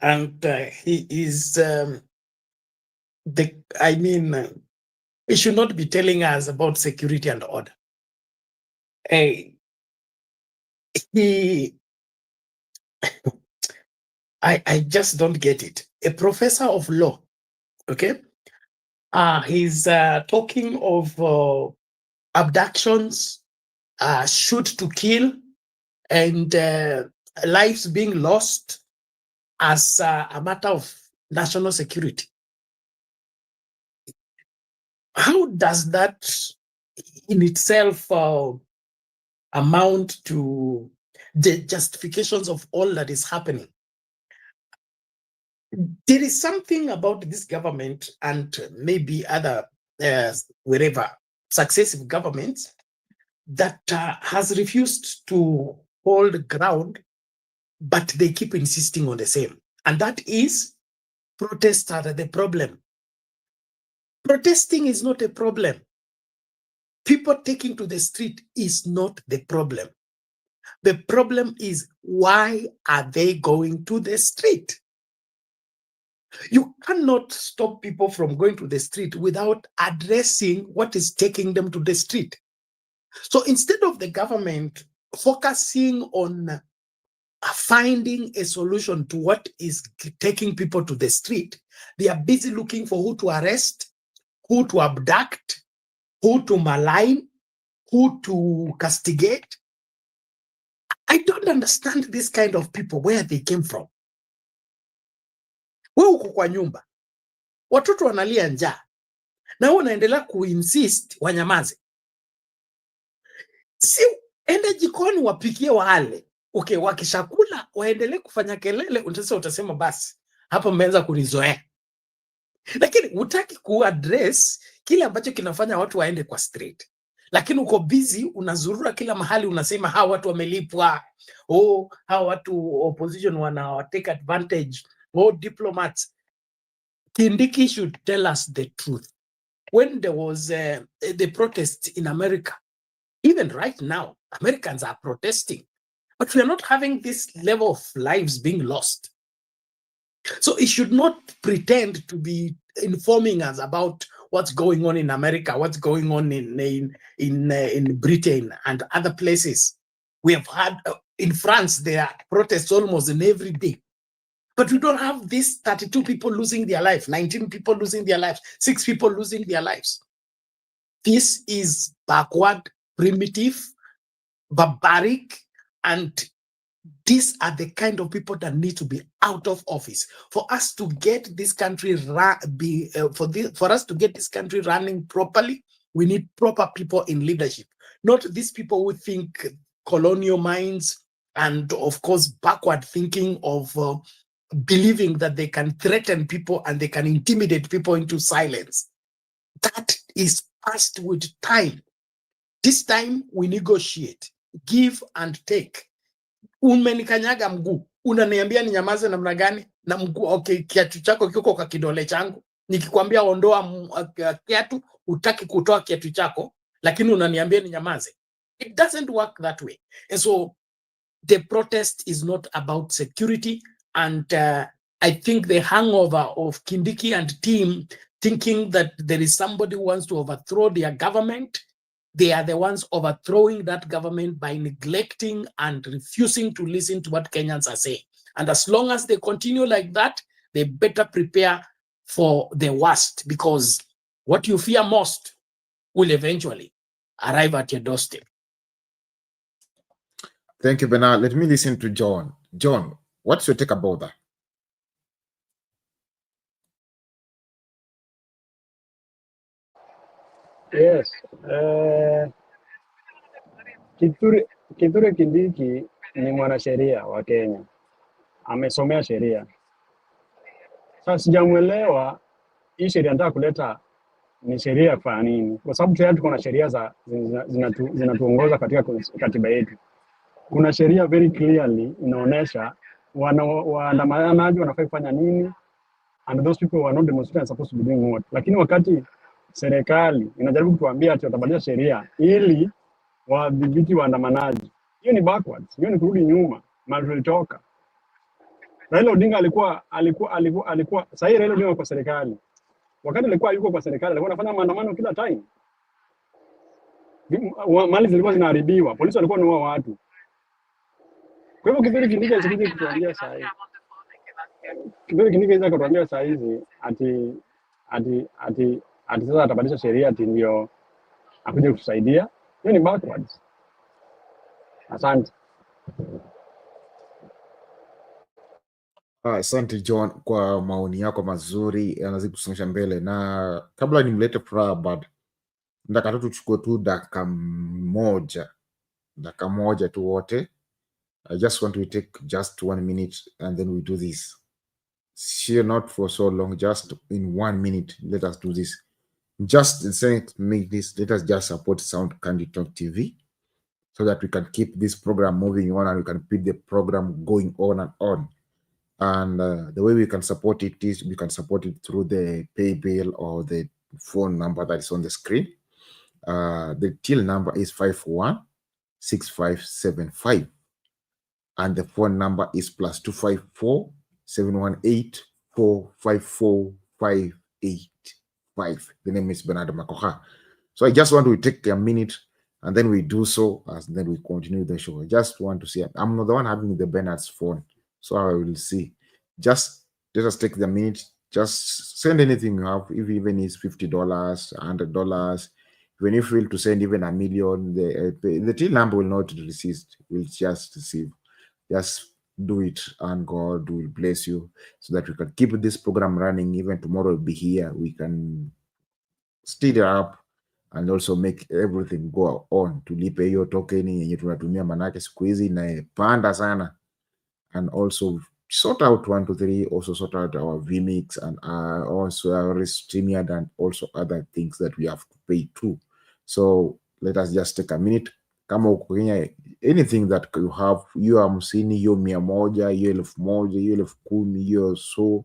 and he is he should not be telling us about security and order. I just don't get it. A professor of law, okay? He's talking of abductions, shoot to kill, and lives being lost as a matter of national security. How does that in itself amount to the justifications of all that is happening? There is something about this government and maybe other wherever successive governments that has refused to hold ground, but they keep insisting on the same. And that is protests are the problem. Protesting is not a problem. People taking to the street is not the problem. The problem is, why are they going to the street? You cannot stop people from going to the street without addressing what is taking them to the street. So instead of the government focusing on finding a solution to what is taking people to the street, they are busy looking for who to arrest, who to abduct, who to malign, who to castigate. I don't understand this kind of people, where they came from. Wewe uko kwa nyumba, watoto wanalia njaa, na wewe unaendelea kuinsist wanyamaze. Si ende jikoni wapikie wale. Okay, wakishakula waendelee kufanya kelele, utasema basi hapa mmeanza kunizoea. Lakini hutaki kuaddress kile ambacho kinafanya watu waende kwa street. Lakini uko busy unazurura kila mahali, unasema hawa watu wamelipwa, hawa watu opposition wana take advantage, diplomats. Kindiki should tell us the truth. When there was the protest in America, even right now, Americans are protesting, but we are not having this level of lives being lost. So he should not pretend to be informing us about what's going on in America, what's going on in Britain and other places. We have had in France, there are protests almost in every day. But we don't have this 32 people losing their life, 19 people losing their lives, 6 people losing their lives. This is backward, primitive, barbaric, and these are the kind of people that need to be out of office. For us to get this country for us to get this country running properly, we need proper people in leadership, not these people who think colonial minds and, of course, backward thinking of believing that they can threaten people and they can intimidate people into silence. That is past with time. This time we negotiate, give and take. Umenikanyaga mguu, unaniambia ninyamaze namna gani? Na okay, kiatu chako kiko kwa kidole changu, nikikwambia ondoa kiatu utaki kutoa kiatu chako, lakini unaniambia ninyamaze. It doesn't work that way. And so the protest is not about security, and I think the hangover of Kindiki and team thinking that there is somebody who wants to overthrow their government. They are the ones overthrowing that government by neglecting and refusing to listen to what Kenyans are saying. And as long as they continue like that, they better prepare for the worst, because what you fear most will eventually arrive at your doorstep. Thank you, Bernard. Let me listen to John. John, what's your take about that? Yes. Kithure Kindiki ni mwanasheria wa Kenya, amesomea sheria. Sasa sijamuelewa hii sheria anataka kuleta ni sheria kwa nini? Kwa sababu tayari tuko na sheria zinatuongoza katika katiba yetu. Kuna sheria very clearly inaonyesha waandamanaji wanafaa kufanya nini, and those people who are not demonstrating are supposed to be doing what. Lakini wakati serikali inajaribu kutuambia ati watabadilisha sheria ili wadhibiti waandamanaji, hiyo ni backwards, hiyo ni kurudi nyuma mahali tulitoka. Raila Odinga alikuwa sahi. Raila Odinga kwa serikali, wakati alikuwa yuko kwa serikali alikuwa anafanya maandamano kila time, mali zilikuwa zinaharibiwa, polisi walikuwa wanaua watu. Kwa hivyo Kithure Kindiki asikije kutuambia saa hii, Kithure Kindiki anaweza kutuambia saa hizi ati sasa atabadilisha sheria ati ndio akuje kutusaidia. Hiyo ni backwards. Asante. Asante John kwa maoni yako mazuri, yanazidi kusongesha mbele. Na kabla nimlete Prabad, nataka tuchukue tu dakika moja tu wote. I just want to take just 1 minute and then we do this. Share not for so long, just in 1 minute. Let us do this. Just saying to make this, let us just support Sound Candy Talk TV so that we can keep this program moving on and we can keep the program going on and on. And the way we can support it is we can support it through the pay bill or the phone number that is on the screen. The till number is 516575 and the phone number is +254 718 454 585. The name is Bernard Makoha. So I just want to take a minute and then we do so, and then we continue the show. I just want to see, I'm not the one having the Bernard's phone, so I will see. Just let us take the minute, just send anything you have, if even it's $50, $100, when you feel to send even $1 million, the till number will not resist, will just receive. Just do it and God will bless you so that we can keep this program running. Even tomorrow will be here, we can steer it up and also make everything go on. Tulipe hiyo token yenye tunatumia, manake siku hizi inapanda sana, and also sort out 1 2 3, also sort out our vmix and also our StreamYard and also other things that we have to pay too. So let us just take a minute. Kama uko Kenya, anything that you have, hiyo 50, hiyo 100, hiyo 1000, hiyo 10,000, hiyo so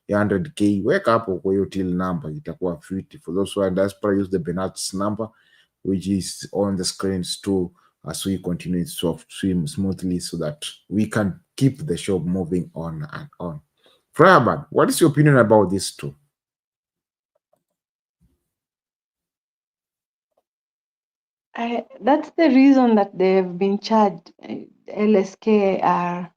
100k, weka hapo kwa hiyo till number, itakuwa fiti. For those who are in diaspora, use the Bernard's number which is on the screens too, as we continue to swim smoothly so that we can keep the show moving on and on. Prabad, what is your opinion about this too? That's the reason that they've been charged. LSK are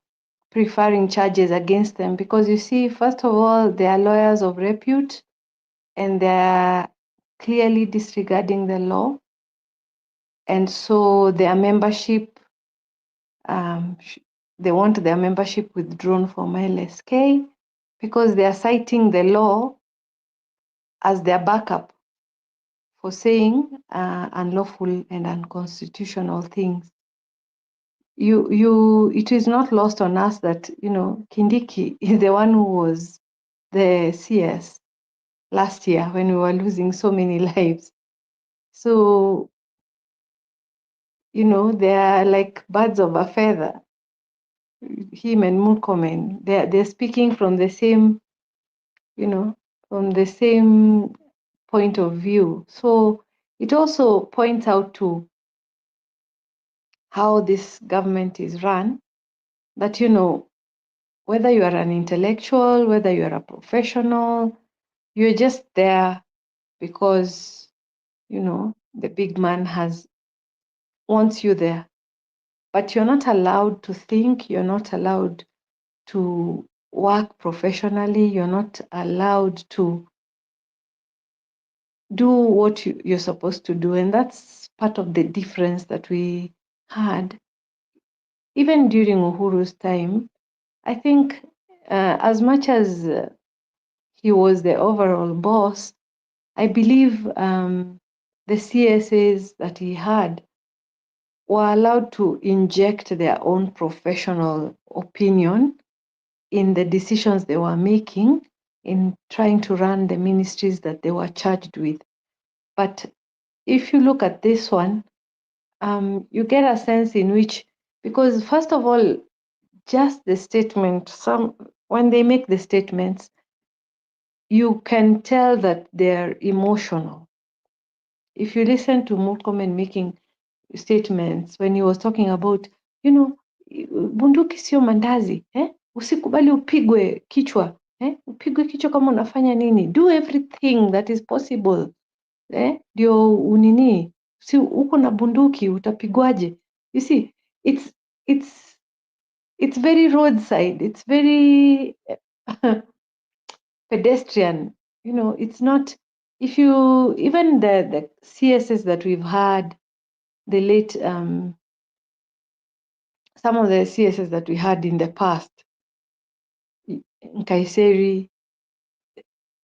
preferring charges against them because, you see, first of all, they are lawyers of repute and they're clearly disregarding the law. And so their membership, they want their membership withdrawn from LSK because they are citing the law as their backup for saying unlawful and unconstitutional things. It is not lost on us that, Kindiki is the one who was the CS last year when we were losing so many lives. So, they are like birds of a feather. him and Murkomen, they're speaking from the same, from the same point of view. So it also points out to how this government is run, that, whether you are an intellectual, whether you are a professional, you're just there because, the big man wants you there. But you're not allowed to think, you're not allowed to work professionally, you're not allowed to do what you're supposed to do. And that's part of the difference that we had. Even during Uhuru's time, I think as much as he was the overall boss, I believe the CSAs that he had were allowed to inject their own professional opinion in the decisions they were making in trying to run the ministries that they were charged with. But if you look at this one, you get a sense in which, because first of all, just the statement, when they make the statements, you can tell that they're emotional. If you listen to Murkomen making statements when he was talking about, bunduki sio mandazi, usikubali upigwe kichwa, upigwe kichwa kama unafanya nini, do everything that is possible, ndio unini, si uko na bunduki utapigwaje. You see, it's very roadside, it's very pedestrian, it's not. If you, even the CSS that we've had, the late some of the CSS that we had in the past, Kaiseri,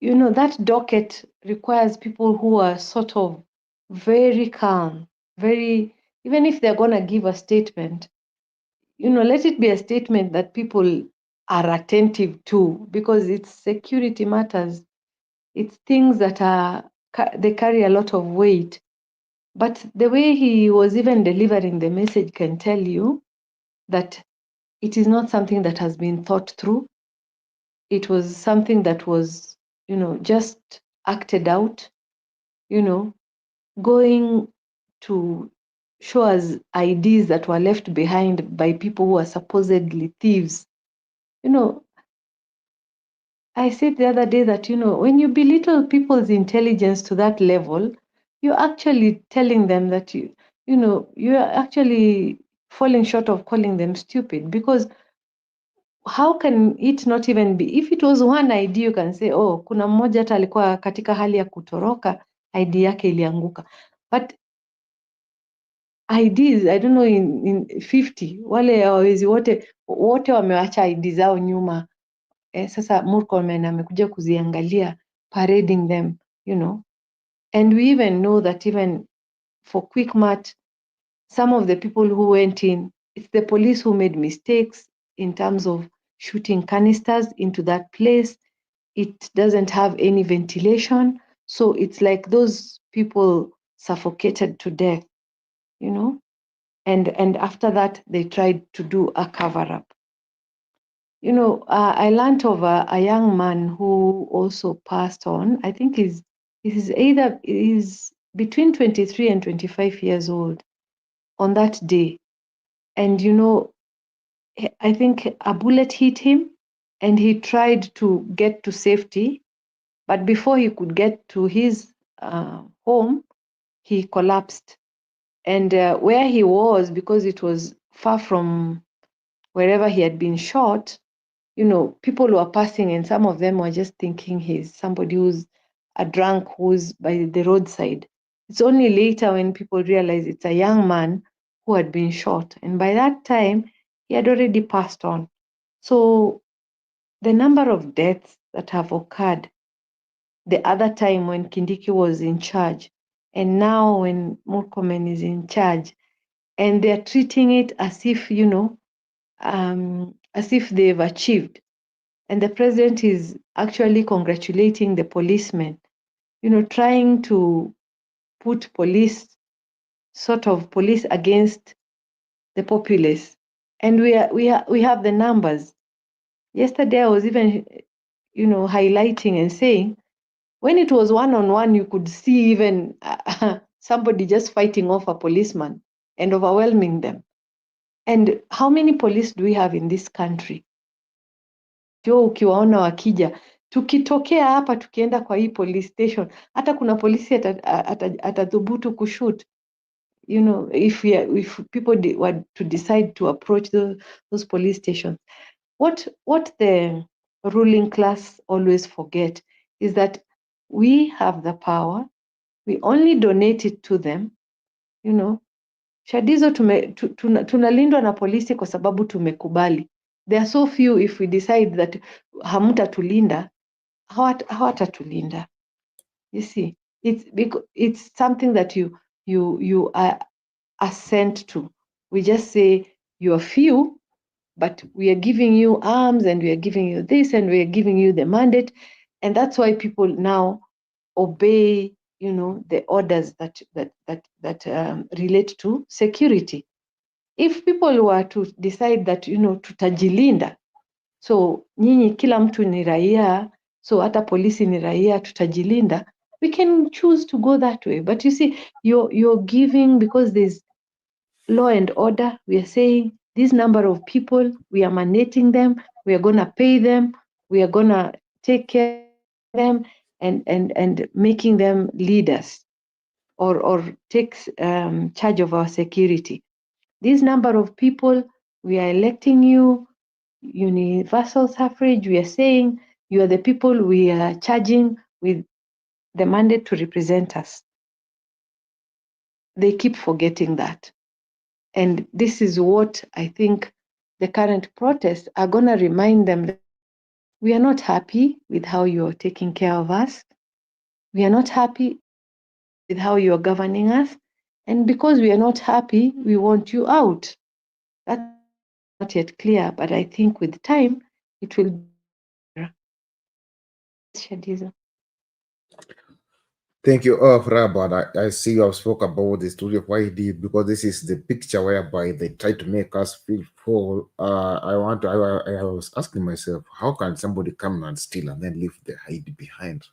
that docket requires people who are sort of very calm, even if they're going to give a statement, let it be a statement that people are attentive to, because it's security matters. It's things that they carry a lot of weight. But the way he was even delivering the message can tell you that it is not something that has been thought through. It was something that was, just acted out, going to show us IDs that were left behind by people who are supposedly thieves. I said the other day that, when you belittle people's intelligence to that level, you're actually telling them that you're actually falling short of calling them stupid, because how can it not even be, if it was one ID you can say, oh, kuna mmoja hata alikuwa katika hali ya kutoroka, ID yake ilianguka. But IDs, I don't know, in 50, wale hawawezi wote wamewacha ID zao nyuma. Sasa Murkomen amekuja kuziangalia, parading them, And we even know that even for Quickmart, some of the people who went in, it's the police who made mistakes in terms of shooting canisters into that place. It doesn't have any ventilation. So it's like those people suffocated to death, And after that, they tried to do a cover-up. I learned of a young man who also passed on. I think he's between 23 and 25 years old on that day. And, I think a bullet hit him and he tried to get to safety. But before he could get to his home, he collapsed. And where he was, because it was far from wherever he had been shot, people were passing and some of them were just thinking he's somebody who's a drunk who's by the roadside. It's only later when people realize it's a young man who had been shot. And by that time, he had already passed on. So the number of deaths that have occurred the other time when Kindiki was in charge, and now when Murkomen is in charge, and they're treating it as if, as if they've achieved. And the president is actually congratulating the policemen, trying to put police against the populace. And we have the numbers. Yesterday I was even, highlighting and saying, when it was one-on-one, you could see even somebody just fighting off a policeman and overwhelming them. And how many police do we have in this country? Jo, ukiwaona wakija, tukitokea hapa tukienda kwa hii police station, hata kuna polisi atathubutu kushoot. If people were to decide to approach those police stations. What the ruling class always forget is that we have the power, we only donate it to them. Shadizo tunalindwa na polisi kwa sababu tumekubali. There are so few, if we decide that hamutatulinda, hawatatulinda. You see, it's something that you are assent to. We just say you're few, but we are giving you arms and we are giving you this and we are giving you the mandate. And that's why people now obey, the orders that relate to security. If people were to decide that, tutajilinda, so nyinyi kila mtu ni raia, so hata polisi ni raia, tutajilinda, we can choose to go that way. But you see, you're giving, because there's law and order, we are saying this number of people, we are mandating them, we are going to pay them, we are going to take care of them and making them leaders or take charge of our security. This number of people, we are electing you, universal suffrage, we are saying you are the people we are charging with the mandate to represent us. They keep forgetting that. And this is what I think the current protests are going to remind them that we are not happy with how you are taking care of us. We are not happy with how you are governing us. And because we are not happy, we want you out. That's not yet clear, but I think with time, it will be clearer. Shadiza. Thank you, Rabad. I see you have spoken about the story of YD, because this is the picture whereby they try to make us feel full. I was asking myself, how can somebody come and steal and then leave the ID behind?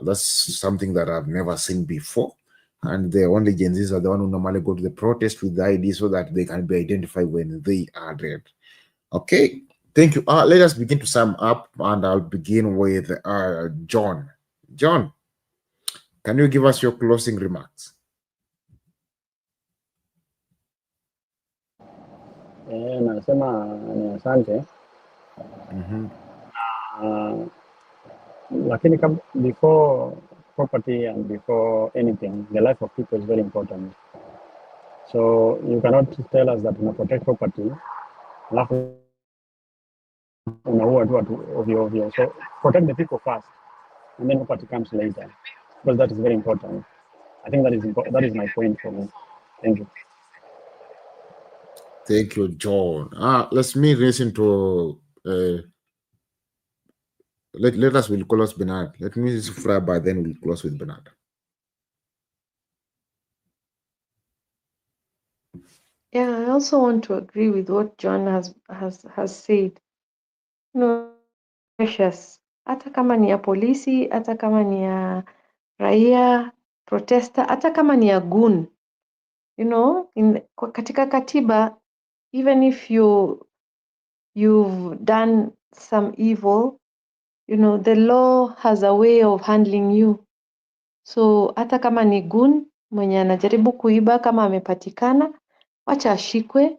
That's something that I've never seen before. And the only Gen Zs are the one who normally go to the protest with the ID so that they can be identified when they are dead. Okay, thank you. Let us begin to sum up, and I'll begin with John. John, can you give us your closing remarks? Nasema ni asante. Lakini before property and before anything, the life of people is very important. So you cannot tell us that we protect property, alafu unaua tu ovyo ovyo. So protect the people first, and then property comes later, because that is very important. I think that is my point for me. Thank you. Thank you, John. Let's listen to let us will close Bernard. Let me fry by then we'll close with Bernard. Yeah, I also want to agree with what John has said. Precious. Hata kama ni ya polisi, hata kama ni ya raia, protester, hata kama ni ya goon. Katika katiba, even if you've done some evil, the law has a way of handling you. So hata kama ni goon mwenye anajaribu kuiba, kama amepatikana, wacha ashikwe,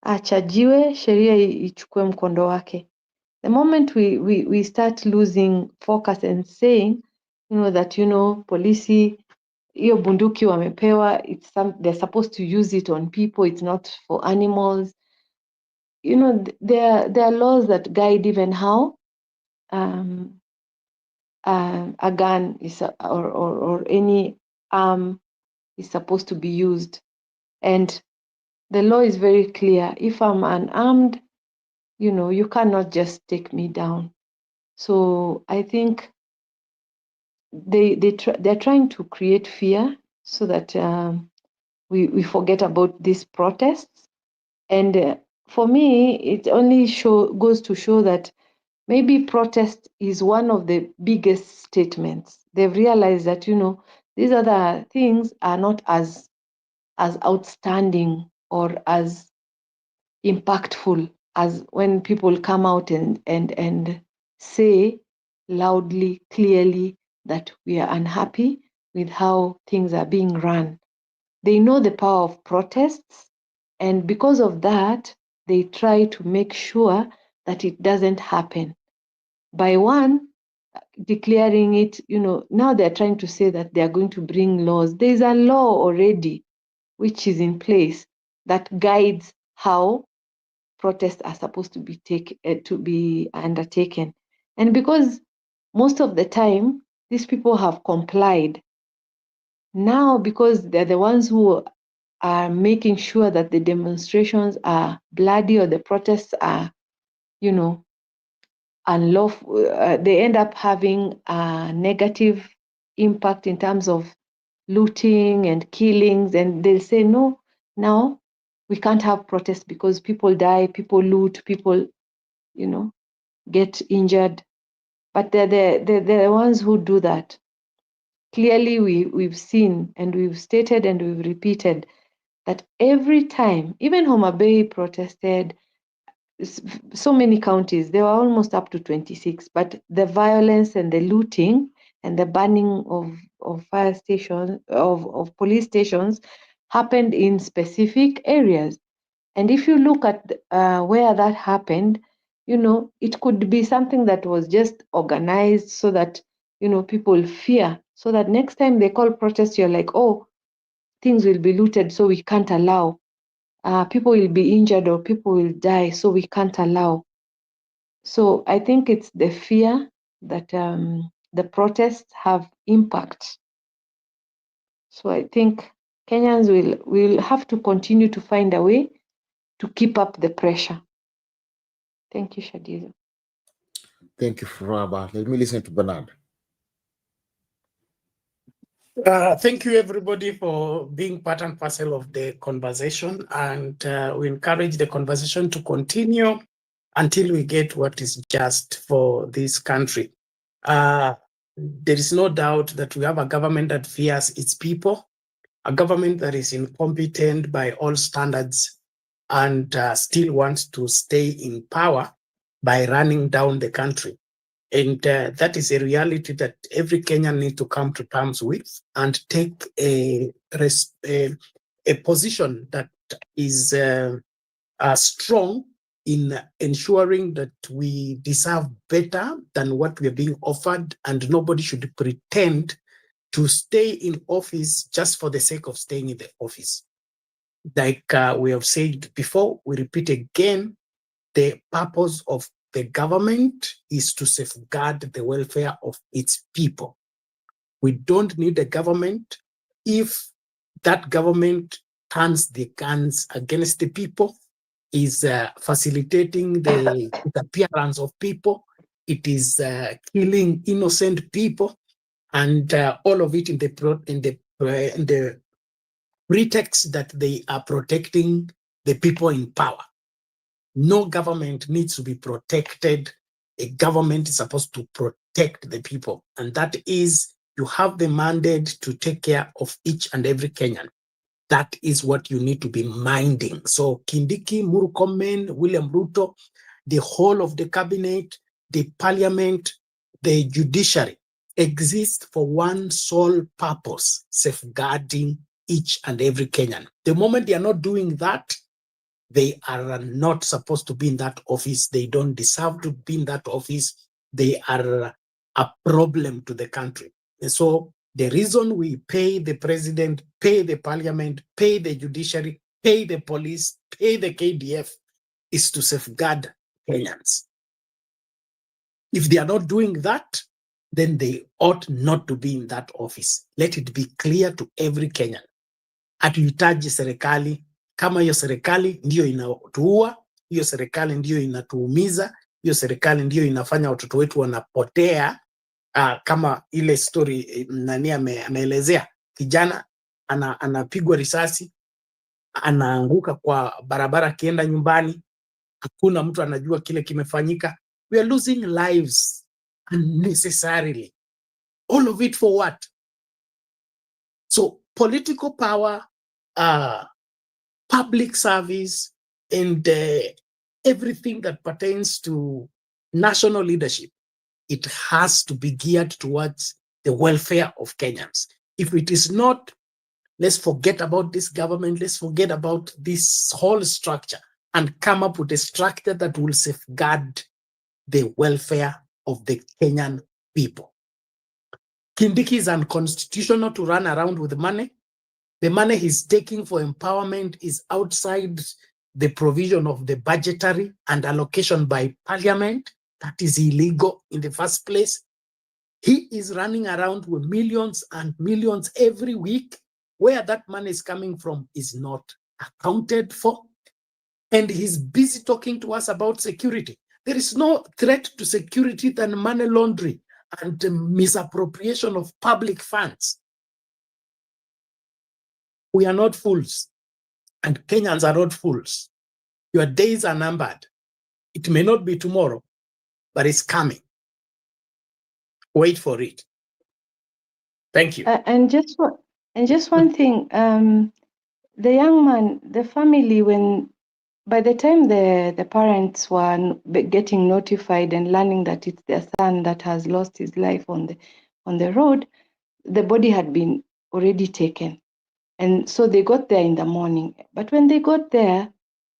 achajiwe, sheria ichukue mkondo wake. The moment we start losing focus and saying, that polisi hiyo bunduki wamepewa, they're supposed to use it on people, it's not for animals. There are laws that guide even how a gun is or any arm is supposed to be used. And the law is very clear. If I'm unarmed, you cannot just take me down. So I think they're trying to create fear so that we forget about these protests. And for me, it only goes to show that maybe protest is one of the biggest statements. They've realized that, these other things are not as outstanding or as impactful as when people come out and say loudly, clearly that we are unhappy with how things are being run. They know the power of protests, and because of that, they try to make sure that it doesn't happen. By one, declaring it, now they're trying to say that they are going to bring laws. There's a law already which is in place that guides how protests are supposed to be undertaken. And because most of the time these people have complied, now because they're the ones who are making sure that the demonstrations are bloody or the protests are, unlawful, they end up having a negative impact in terms of looting and killings, and they'll say, no, now we can't have protests because people die, people loot, people, get injured. But they're the ones who do that. Clearly, we've seen and we've stated and we've repeated that every time, even Homa Bay protested, so many counties, they were almost up to 26, but the violence and the looting and the burning of fire stations, of police stations happened in specific areas. And if you look at where that happened, it could be something that was just organized so that, people fear, so that next time they call protest, you're like, oh, things will be looted, so we can't allow. People will be injured or people will die, so we can't allow. So I think it's the fear that the protests have impact. So I think Kenyans will have to continue to find a way to keep up the pressure. Thank you, Shadiza. Thank you, Faraba. Let me listen to Bernard. Thank you, everybody, for being part and parcel of the conversation. And we encourage the conversation to continue until we get what is just for this country. There is no doubt that we have a government that fears its people, a government that is incompetent by all standards and still wants to stay in power by running down the country. And that is a reality that every Kenyan needs to come to terms with and take a position that is strong in ensuring that we deserve better than what we are being offered, and nobody should pretend to stay in office just for the sake of staying in the office. Like we have said before, we repeat again, the purpose of the government is to safeguard the welfare of its people. We don't need a government if that government turns the guns against the people, is facilitating the disappearance of people, it is killing innocent people, and all of it in the pretext that they are protecting the people in power. No government needs to be protected. A government is supposed to protect the people. And that is, you have the mandate to take care of each and every Kenyan. That is what you need to be minding. So Kindiki, Murkomen, William Ruto, the whole of the cabinet, the parliament, the judiciary exist for one sole purpose, safeguarding each and every Kenyan. The moment they are not doing that, they are not supposed to be in that office. They don't deserve to be in that office. They are a problem to the country. And so the reason we pay the president, pay the parliament, pay the judiciary, pay the police, pay the KDF is to safeguard Kenyans. If they are not doing that, then they ought not to be in that office. Let it be clear to every Kenyan. Hatuhitaji serikali. Kama hiyo serikali ndio inatuua, hiyo serikali ndio inatuumiza, hiyo serikali ndio inafanya watoto wetu wanapotea, kama ile story nani ameelezea, kijana anapigwa risasi, anaanguka kwa barabara akienda nyumbani, hakuna mtu anajua kile kimefanyika. We are losing lives unnecessarily. All of it for what? So political power, public service, and everything that pertains to national leadership, it has to be geared towards the welfare of Kenyans. If it is not, let's forget about this government, let's forget about this whole structure and come up with a structure that will safeguard the welfare of the Kenyan people. Kindiki is unconstitutional to run around with money. The money he's taking for empowerment is outside the provision of the budgetary and allocation by parliament. That is illegal in the first place. He is running around with millions and millions every week. Where that money is coming from is not accounted for. And he's busy talking to us about security. There is no threat to security than money laundering and misappropriation of public funds. We are not fools, and Kenyans are not fools. Your days are numbered. It may not be tomorrow, but it's coming. Wait for it. Thank you. And just one thing, the young man, the family, by the time the parents were getting notified and learning that it's their son that has lost his life on the road, the body had been already taken. And so they got there in the morning. But when they got there,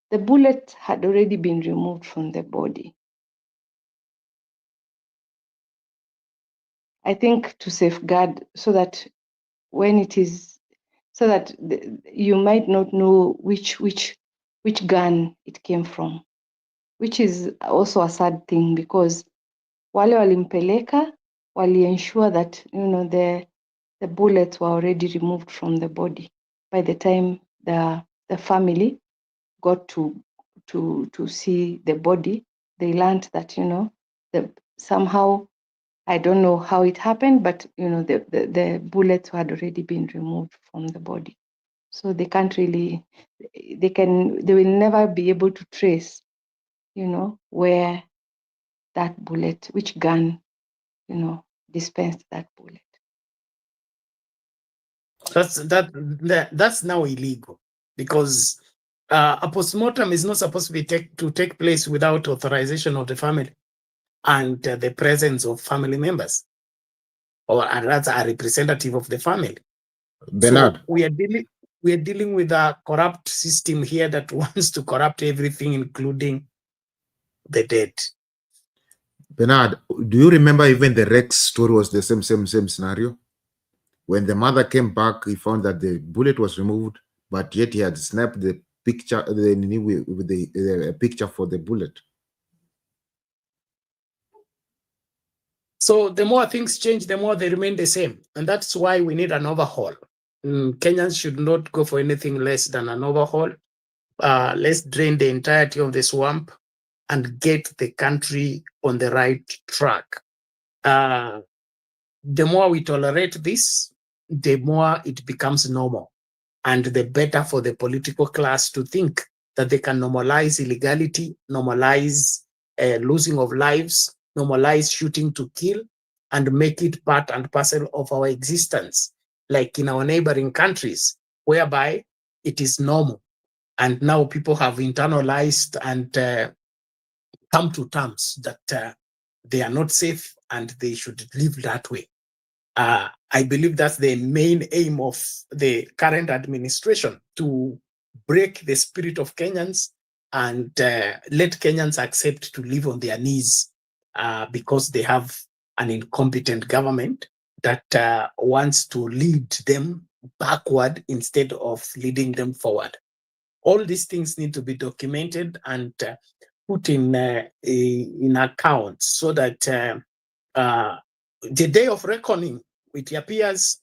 the bullet had already been removed from the body. I think to safeguard, so that when it is, so that you might not know which gun it came from, which is also a sad thing, because wale walimpeleka ensure that the bullets were already removed from the body. By the time the family got to see the body, they learned that somehow, I don't know how it happened, but the bullets had already been removed from the body. So they can't really, they will never be able to trace, where that bullet, which gun, dispensed that bullet. That's now illegal, because a postmortem is not supposed to take place without authorization of the family and the presence of family members, or rather a representative of the family. Bernard. So we are dealing with a corrupt system here that wants to corrupt everything, including the dead. Bernard, do you remember even the Rex story was the same scenario? When the mother came back, he found that the bullet was removed, but yet he had snapped the picture, the picture for the bullet. So the more things change, the more they remain the same. And that's why we need an overhaul. Kenyans should not go for anything less than an overhaul. Let's drain the entirety of the swamp and get the country on the right track. The more we tolerate this, the more it becomes normal, and the better for the political class to think that they can normalize illegality, normalize losing of lives, normalize shooting to kill, and make it part and parcel of our existence, like in our neighboring countries, whereby it is normal. And now people have internalized and come to terms that they are not safe and they should live that way. I believe that's the main aim of the current administration, to break the spirit of Kenyans and let Kenyans accept to live on their knees because they have an incompetent government that wants to lead them backward instead of leading them forward. All these things need to be documented and put in accounts, so that the day of reckoning, it appears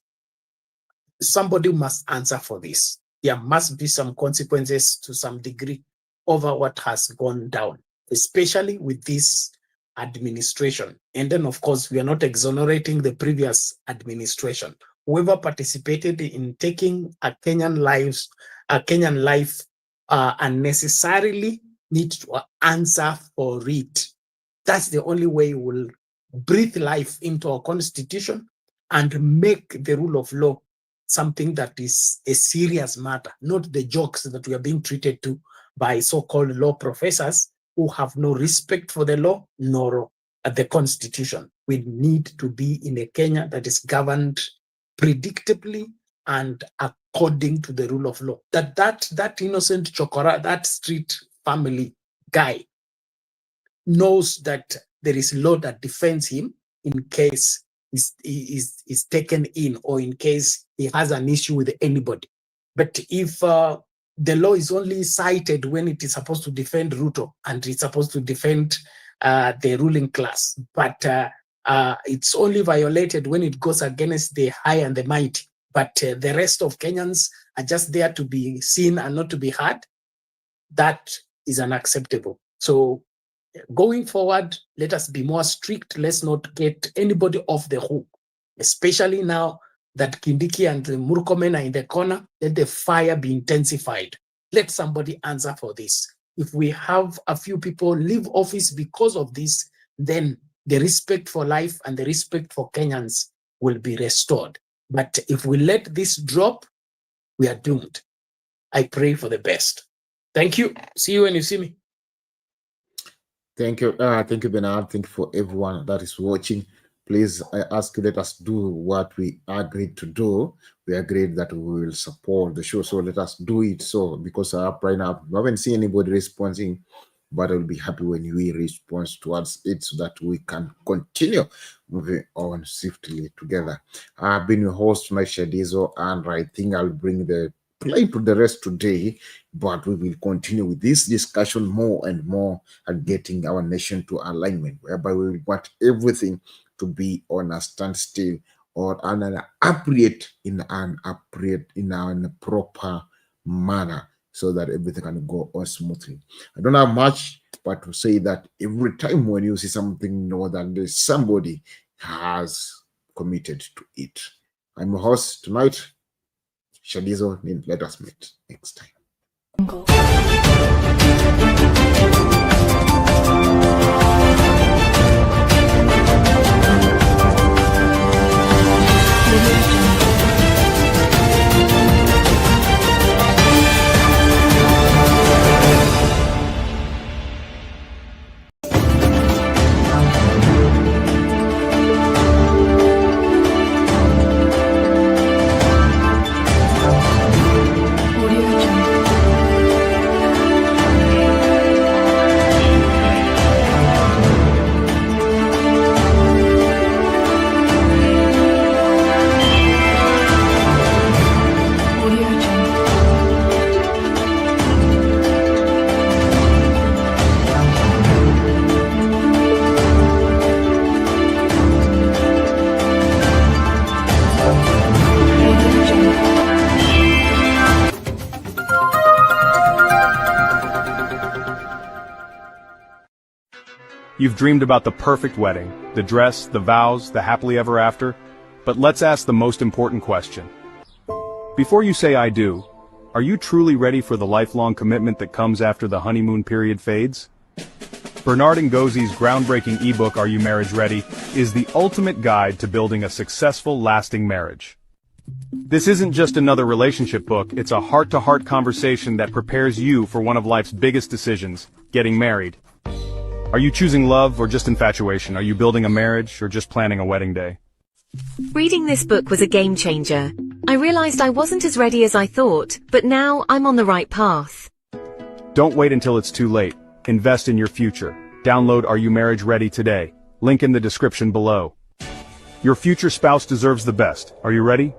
somebody must answer for this. There must be some consequences to some degree over what has gone down, especially with this administration. And then, of course, we are not exonerating the previous administration. Whoever participated in taking a Kenyan lives Kenyan life unnecessarily need to answer for it. That's the only way we'll breathe life into our constitution and make the rule of law something that is a serious matter, not the jokes that we are being treated to by so-called law professors who have no respect for the law nor the constitution. We need to be in a Kenya that is governed predictably and according to the rule of law. That innocent chokora, that street family guy knows that there is law that defends him in case is taken in or in case he has an issue with anybody. But if the law is only cited when it is supposed to defend Ruto and it's supposed to defend the ruling class, but it's only violated when it goes against the high and the mighty, but the rest of Kenyans are just there to be seen and not to be heard, that is unacceptable. So going forward, let us be more strict. Let's not get anybody off the hook, especially now that Kindiki and Murkomen are in the corner. Let the fire be intensified. Let somebody answer for this. If we have a few people leave office because of this, then the respect for life and the respect for Kenyans will be restored. But if we let this drop, we are doomed. I pray for the best. Thank you. See you when you see me. Thank you, Bernard. Thank you for everyone that is watching. Please, I ask you, let us do what we agreed to do. We agreed that we will support the show, so let us do it. So, because right now, we haven't seen anybody responding, but I'll be happy when we respond towards it so that we can continue moving on swiftly together. I've been your host, Mike Shadizo, and I think I'll bring the play to the rest today, but we will continue with this discussion more and more and getting our nation to alignment, whereby we want everything to be on a standstill or an appropriate in a proper manner so that everything can go on smoothly. I don't have much, but to say that every time when you see something, know that somebody has committed to it. I'm your host tonight, Shadizo. Let us meet next time. You've dreamed about the perfect wedding, the dress, the vows, the happily ever after. But let's ask the most important question. Before you say I do, are you truly ready for the lifelong commitment that comes after the honeymoon period fades? Bernard Ngozzi's groundbreaking ebook, Are You Marriage Ready?, is the ultimate guide to building a successful, lasting marriage. This isn't just another relationship book, it's a heart-to-heart conversation that prepares you for one of life's biggest decisions, getting married. Are you choosing love or just infatuation? Are you building a marriage or just planning a wedding day? Reading this book was a game changer. I realized I wasn't as ready as I thought, but now I'm on the right path. Don't wait until it's too late. Invest in your future. Download Are You Marriage Ready today. Link in the description below. Your future spouse deserves the best. Are you ready?